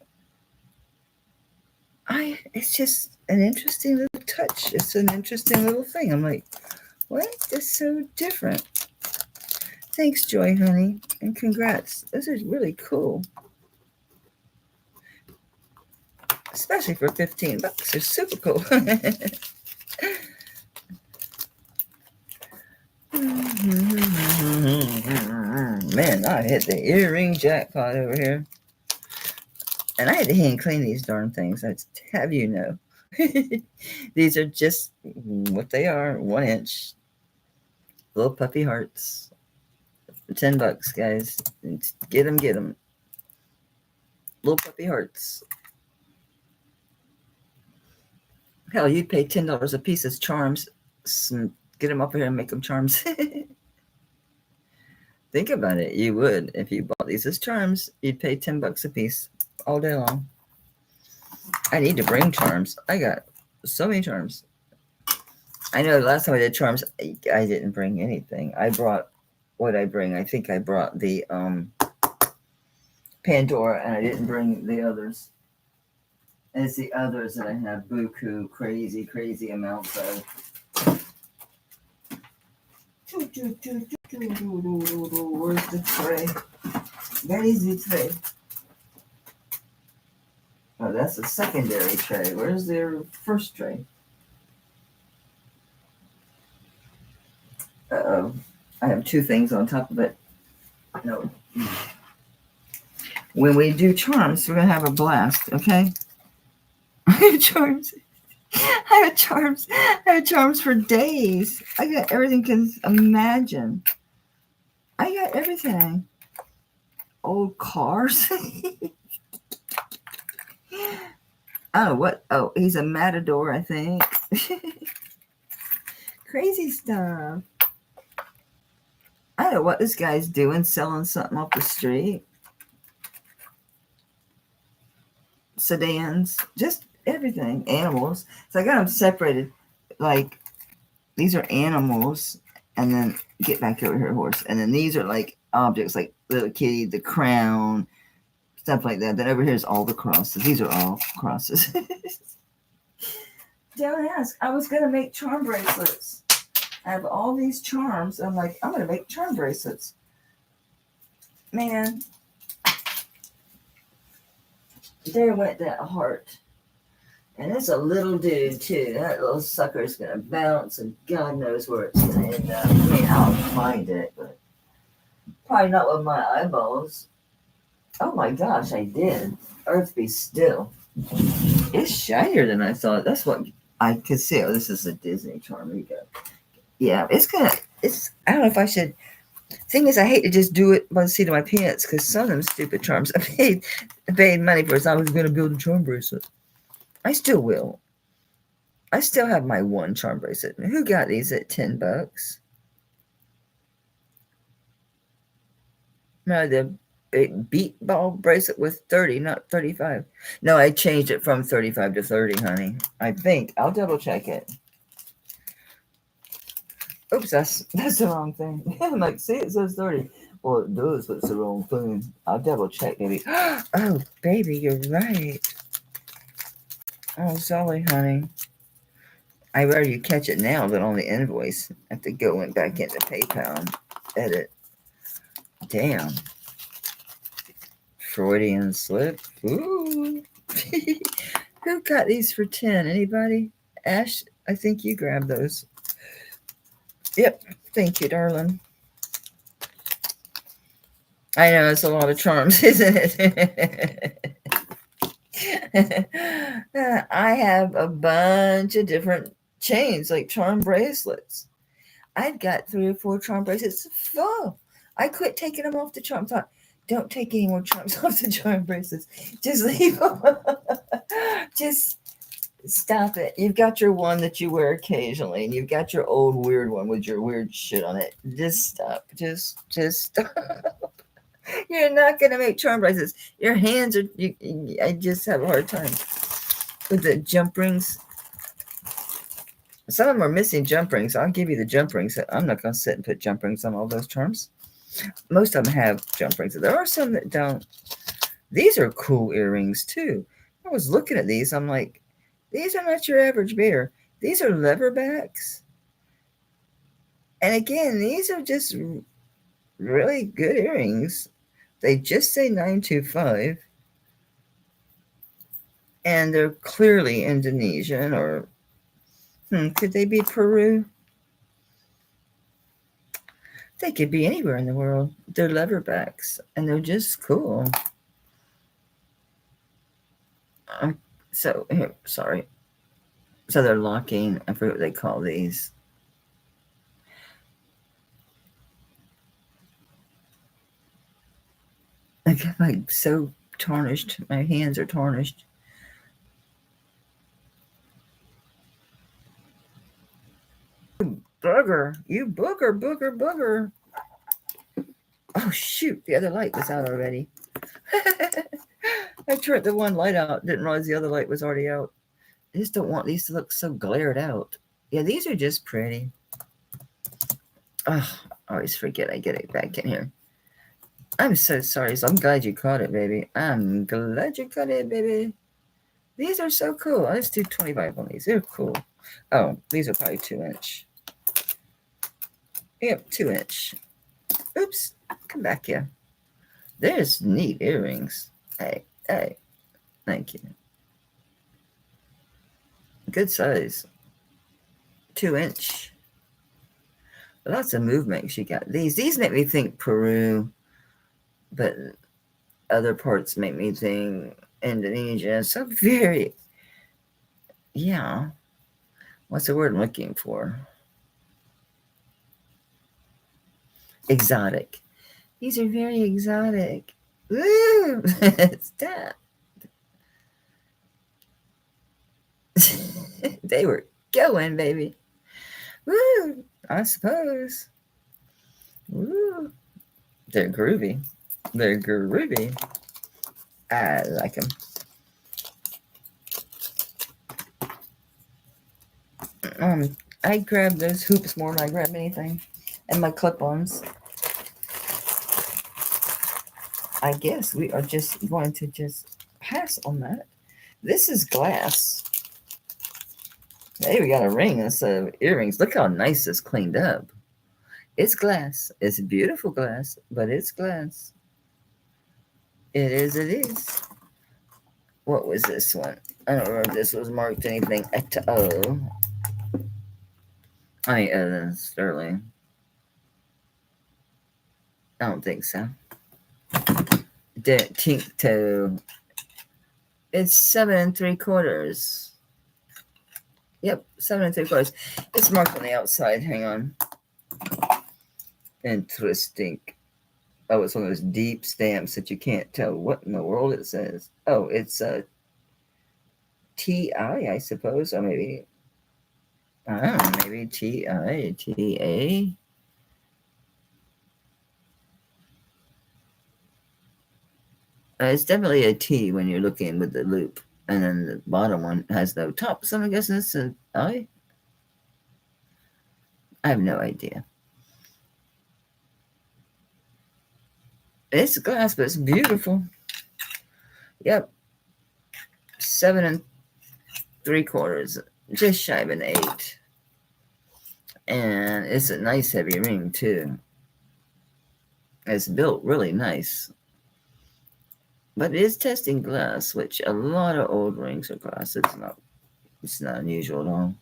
A: It's just an interesting little touch. It's an interesting little thing. I'm like, what? That's so different. Thanks, Joy, honey, and congrats. This is really cool. especially for $15. They're super cool. Man, I hit the earring jackpot over here. And I had to hand clean these darn things. I'd have you know. These are just what they are, 1 inch. Little puppy hearts. $10, guys. Get them, get them. Little puppy hearts. Hell, you'd pay $10 a piece as charms. Get them up here and make them charms. Think about it. You would. If you bought these as charms, you'd pay $10 a piece all day long. I need to bring charms. I got so many charms. I know last time I did charms, I didn't bring anything. I brought what I bring. I think I brought the Pandora, and I didn't bring the others. And it's the others that I have buku, crazy amounts of. Where's the tray? Where is the tray? Oh, that's the secondary tray. Where's their first tray? Uh-oh. I have 2 things on top of it. No. When we do charms, we're going to have a blast, okay? I have charms. I have charms for days. I got everything you can imagine. I got everything. Old cars. Oh, what? Oh, he's a matador, I think. Crazy stuff. I don't know what this guy's doing, selling something off the street. Sedans, just everything. Animals. So I got them separated. Like, these are animals. And then, get back over here, horse. And then these are like objects, like little kitty, the crown, stuff like that. Then over here is all the crosses. These are all crosses. Don't ask. I was going to make charm bracelets. I have all these charms. I'm like, I'm going to make charm bracelets. Man. There went that heart. And it's a little dude, too. That little sucker's going to bounce, and God knows where it's going to end up. I mean, I'll find it, but probably not with my eyeballs. Oh, my gosh, I did. Earth be still. It's shinier than I thought. That's what I could see. Oh, this is a Disney charm. Here you go. Yeah, it's I don't know if I should. Thing is, I hate to just do it by the seat of my pants, because some of them stupid charms I paid money for. So I was going to build a charm bracelet. I still will. I still have my 1 charm bracelet. Who got these at $10? No, the beat ball bracelet with 30, not 35. No, I changed it from 35 to 30, honey. I think. I'll double check it. Oops, that's the wrong thing. I'm like, see, it says 30. Well, it does, but it's the wrong thing. I'll double check, maybe. Oh, baby, you're right. Oh, sorry, honey. I'd rather you catch it now than on the invoice. I have to go back into PayPal and edit. Damn. Freudian slip. Ooh. Who got these for 10? Anybody? Ash, I think you grabbed those. Yep. Thank you, darling. I know it's a lot of charms, isn't it? I have a bunch of different chains, like charm bracelets. I've got 3 or 4 charm bracelets full. I quit taking them off the charm. Thought, don't take any more charms off the charm bracelets. Just leave them. Just stop it. You've got your one that you wear occasionally, and you've got your old weird one with your weird shit on it. Just stop. Just stop. You're not going to make charm bracelets. Your hands are, I just have a hard time with the jump rings. Some of them are missing jump rings. I'll give you the jump rings. I'm not going to sit and put jump rings on all those charms. Most of them have jump rings. There are some that don't. These are cool earrings, too. I was looking at these. I'm like, these are not your average bear. These are leatherbacks. And again, these are just really good earrings. They just say 925. And they're clearly Indonesian, or could they be Peru? They could be anywhere in the world. They're leatherbacks, and they're just cool. So here, sorry. So they're locking. I forget what they call these. I get like so tarnished. My hands are tarnished. Booger, you booger. Oh shoot, the other light was out already. I turned the one light out, didn't realize the other light was already out. I just don't want these to look so glared out. Yeah, these are just pretty. Oh, I always forget I get it back in here. I'm so sorry. So I'm glad you caught it, baby. I'm glad you caught it, baby. These are so cool. Let's do 25 on these. They're cool. Oh, these are probably 2-inch. Yep, 2-inch. Oops. Come back here. There's neat earrings. Hey. Thank you. Good size. 2-inch. Lots of movement she got. These make me think Peru, but other parts make me think Indonesia. So very, yeah. What's the word I'm looking for? Exotic. These are very exotic. Woo! Stop. They were going, baby. Woo! I suppose. Woo! They're groovy. They're groovy. I like them. I grab those hoops more than I grab anything. And my clip-ons. I guess we are just going to just pass on that. This is glass. Hey, we got a ring instead of earrings. Look how nice this cleaned up. It's glass. It's beautiful glass, but it's glass. It is. What was this one? I don't remember if this was marked anything. Oh. Sterling. I don't think so. Tincto. It's 7 3/4. Yep, 7 3/4. It's marked on the outside. Hang on. Interesting. Oh, it's one of those deep stamps that you can't tell what in the world it says. Oh, it's a TI, I suppose, or maybe I don't know, maybe TI, TA. It's definitely a T when you're looking with the loop, and then the bottom one has no top. So I'm guessing it's an I. I have no idea. It's glass, but it's beautiful. Yep. 7 3/4, just shy of an 8. And it's a nice heavy ring too. It's built really nice. But it is testing glass, which a lot of old rings are glass. It's not unusual at all.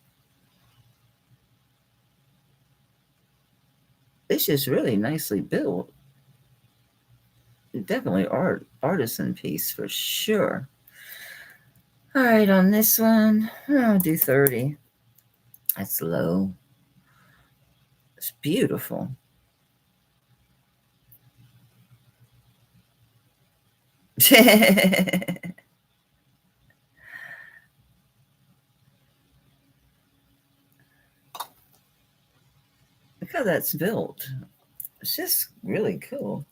A: It's just really nicely built. Definitely artisan piece for sure. All right, on this one, I'll do 30. That's low. It's beautiful. Look how that's built. It's just really cool.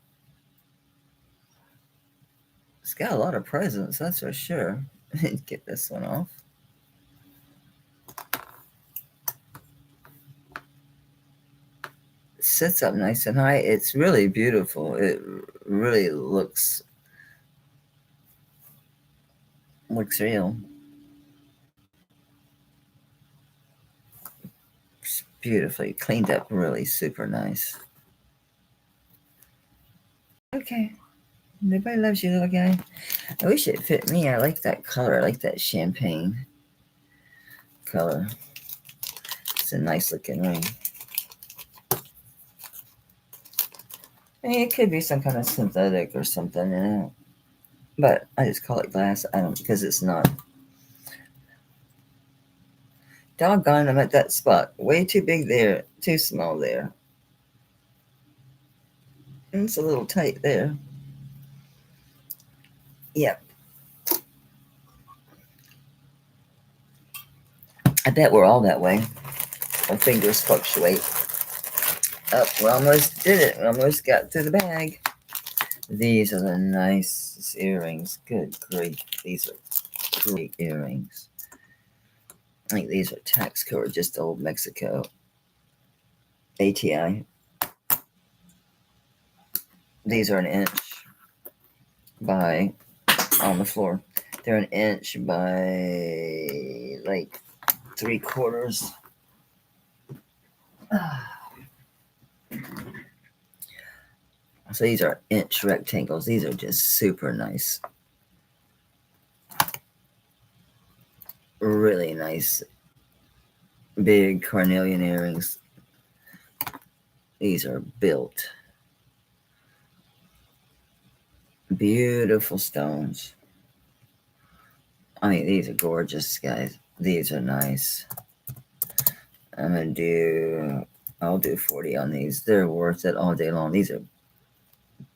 A: It's got a lot of presence, that's for sure. Get this one off. It sits up nice and high. It's really beautiful. It really looks real. It's beautifully cleaned up, really super nice. Okay. Nobody loves you, little guy. I wish it fit me. I like that color. I like that champagne color. It's a nice looking ring. I mean, it could be some kind of synthetic or something, you know. But I just call it glass. I don't, because it's not. Doggone, I'm at that spot. Way too big there. Too small there. And it's a little tight there. Yep. I bet we're all that way. Our fingers fluctuate. Oh, we almost did it. We almost got through the bag. These are the nicest earrings. Good grief. These are great earrings. I think these are tax code, just old Mexico. ATI. These are an inch by on the floor. They're an inch by like 3/4. So these are inch rectangles. These are just super nice. Really nice. Big carnelian earrings. These are built. Beautiful stones. I mean, these are gorgeous, guys. These are nice. I'll do 40 on these. They're worth it all day long. These are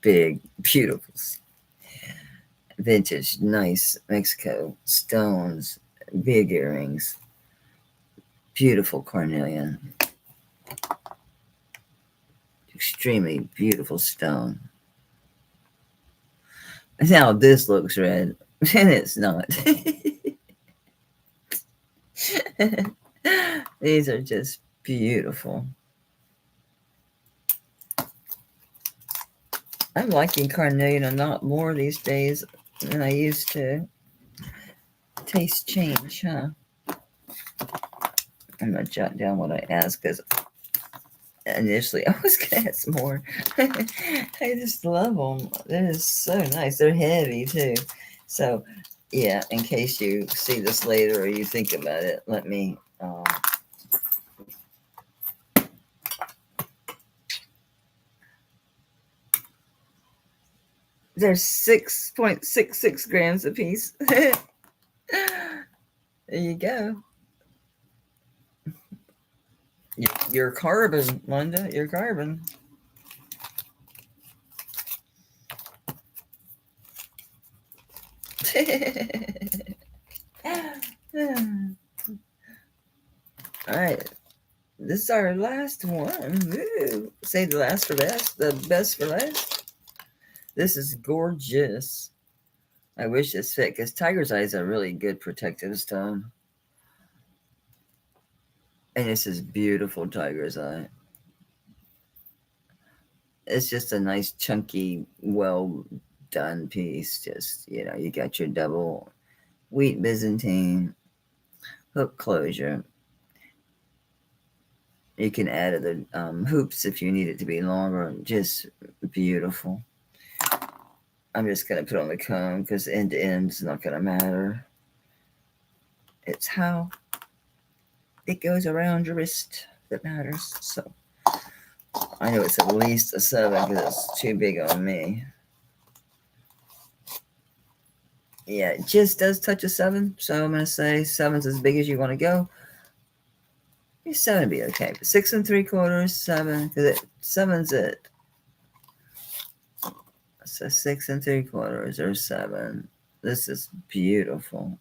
A: big, beautiful, vintage, nice Mexico stones, big earrings, beautiful carnelian, extremely beautiful stone. Now this looks red, and it's not. These are just beautiful. I'm liking carnelian a lot more these days than I used to. Taste change, huh? I'm gonna jot down what I asked because initially I was gonna ask more. I just love them. They're so nice. They're heavy too. So, yeah. In case you see this later or you think about it, let me. They're 6.66 grams a piece. There you go. Your carbon, Linda. Your carbon. All right. This is our last one. Woo. Say the last for best. The best for last. This is gorgeous. I wish this fit because tiger's eye is a really good protective stone. And this is beautiful tiger's eye. It's just a nice, chunky, well done piece. Just, you got your double wheat Byzantine hook closure. You can add the hoops if you need it to be longer. Just beautiful. I'm just going to put on the comb because end to end is not going to matter. It's how it goes around your wrist that matters. So I know it's at least a 7 because it's too big on me. Yeah, it just does touch a 7. So I'm going to say 7's as big as you want to go. 7 would be okay. But 6 3/4, 7, because 7's it. So 6 3/4 or 7. This is beautiful.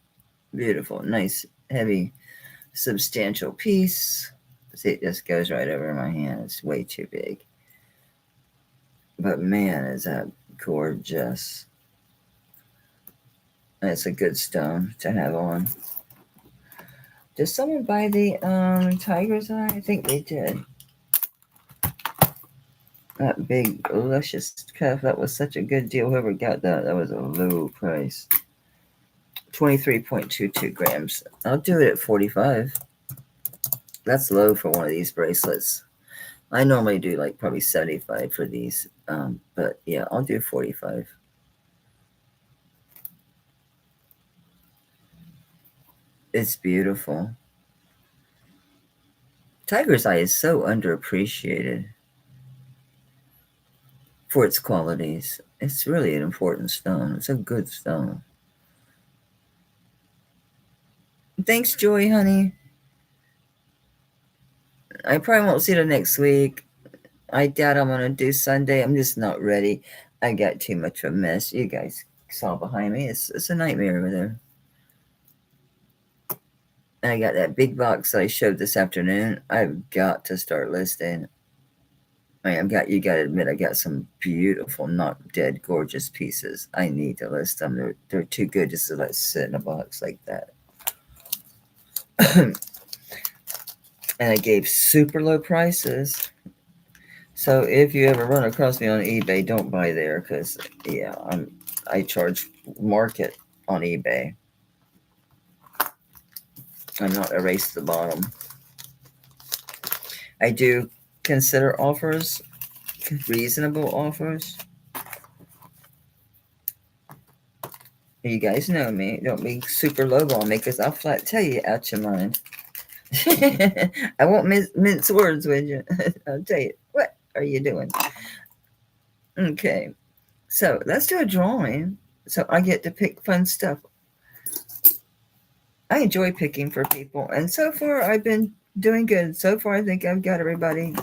A: Beautiful. Nice, heavy, substantial piece. See, it just goes right over my hand. It's way too big. But man, is that gorgeous. It's a good stone to have on. Did someone buy the tiger's eye? I think they did. That big, luscious cuff. That was such a good deal. Whoever got that, that was a low price. 23.22 grams. I'll do it at 45. That's low for one of these bracelets. I normally do like probably 75 for these. But yeah, I'll do 45. It's beautiful. Tiger's eye is so underappreciated for its qualities. It's really an important stone. It's a good stone. Thanks, Joy, honey. I probably won't see you next week. I doubt I'm going to do Sunday. I'm just not ready. I got too much of a mess. You guys saw behind me. It's a nightmare over there. And I got that big box that I showed this afternoon. I've got to start listing. You got to admit, I got some beautiful, not dead, gorgeous pieces. I need to list them. They're too good just to let sit in a box like that. And I gave super low prices. So if you ever run across me on eBay, don't buy there because, yeah, I charge market on eBay. I'm not erase the bottom. I do consider offers, reasonable offers. You guys know me. Don't be super low on me because I'll flat tell you out your mind. I won't mince words with you. I'll tell you, what are you doing? Okay, so let's do a drawing. So I get to pick fun stuff. I enjoy picking for people, and so far I've been doing good. So far I think I've got everybody.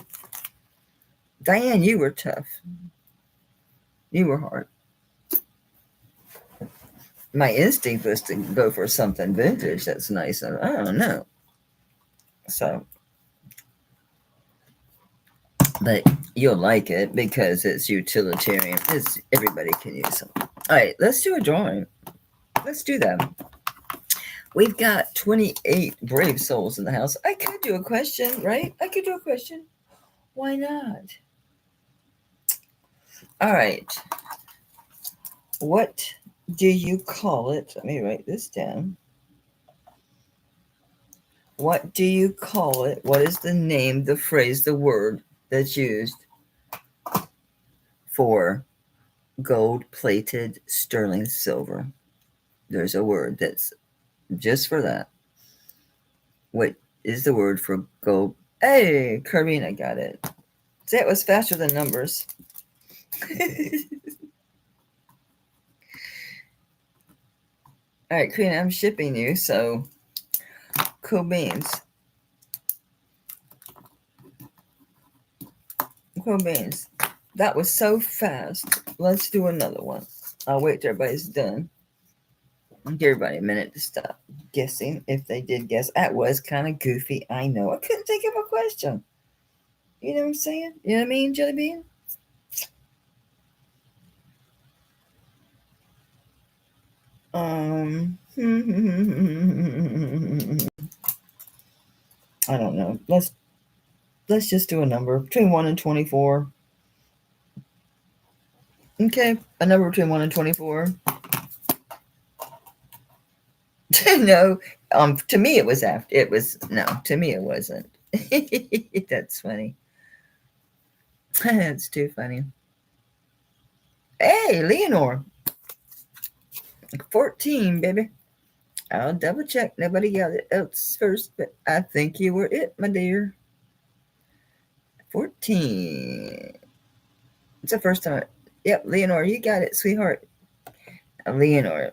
A: Diane, you were tough. You were hard. My instinct was to go for something vintage that's nice. I don't know. So, but you'll like it because it's utilitarian. Everybody can use them. All right, let's do a drawing. Let's do that. We've got 28 brave souls in the house. I could do a question, right? I could do a question. Why not? All right. What do you call it? Let me write this down. What do you call it? What is the name, the phrase, the word that's used for gold-plated sterling silver? There's a word that's just for that. What is the word for gold? Hey, Karina got it. See, it was faster than numbers. All right, Karina, I'm shipping you, so cool beans. Cool beans. That was so fast. Let's do another one. I'll wait till everybody's done. I'll give everybody a minute to stop guessing if they did guess. That was kind of goofy. I know. I couldn't think of a question. You know what I'm saying? You know what I mean, Jelly Bean? I don't know. Let's just do a number between 1 and 24. Okay, a number between 1 and 24. No, to me it was after. It was no, to me it wasn't. That's funny. That's too funny. Hey, Leonore. 14, baby. I'll double check. Nobody got it else first, but I think you were it, my dear. 14. It's the first time. Yep, Leonore, you got it, sweetheart. Leonore,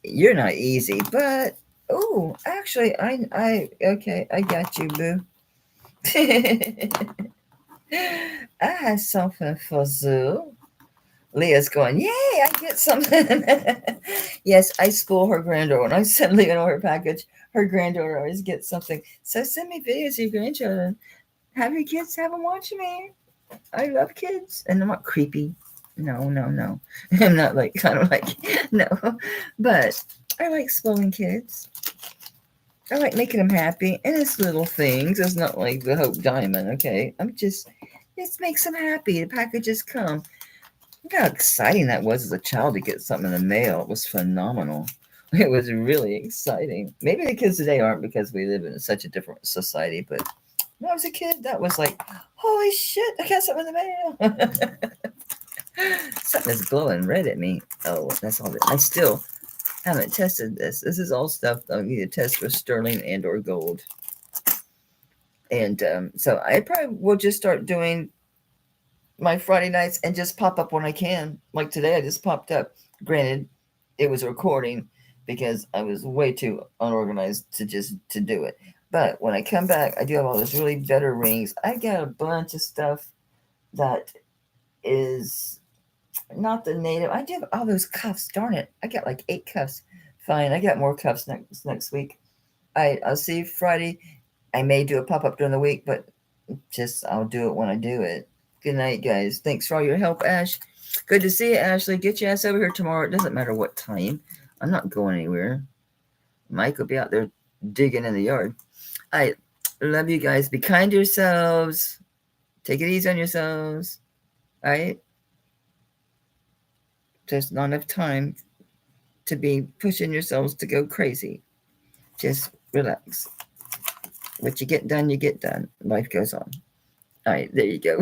A: you're not easy, but oh, actually, okay, I got you, boo. I have something for Zoo. Leah's going, yay, I get something. Yes, I spoil her granddaughter. When I send Leonore her package, her granddaughter always gets something. So send me videos of your grandchildren. Have your kids have them watch me. I love kids. And I'm not creepy. No. I'm not like, kind of like, no. But I like spoiling kids. I like making them happy. And it's little things. It's not like the Hope Diamond, okay? It makes them happy. The packages come. Look how exciting that was as a child to get something in the mail. It was phenomenal. It was really exciting. Maybe the kids today aren't because we live in such a different society, but when I was a kid, that was like, holy shit, I got something in the mail. Something is glowing red at me. Oh, that's all. I still I haven't tested this. This is all stuff that I need to test for sterling and or gold. And so I probably will just start doing my Friday nights and just pop up when I can. Like today, I just popped up. Granted, it was a recording because I was way too unorganized to do it. But when I come back, I do have all those really better rings. I got a bunch of stuff that is not the native. I do have all those cuffs. Darn it. I got like 8 cuffs. Fine. I got more cuffs next week. I'll see you Friday. I may do a pop-up during the week, but just I'll do it when I do it. Good night, guys. Thanks for all your help, Ash. Good to see you, Ashley. Get your ass over here tomorrow. It doesn't matter what time. I'm not going anywhere. Mike will be out there digging in the yard. I love you guys. Be kind to yourselves. Take it easy on yourselves. All right? There's not enough time to be pushing yourselves to go crazy. Just relax. What you get done, you get done. Life goes on. All right, there you go.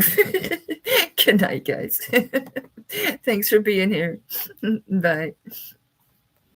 A: Good night, guys. Thanks for being here. Bye.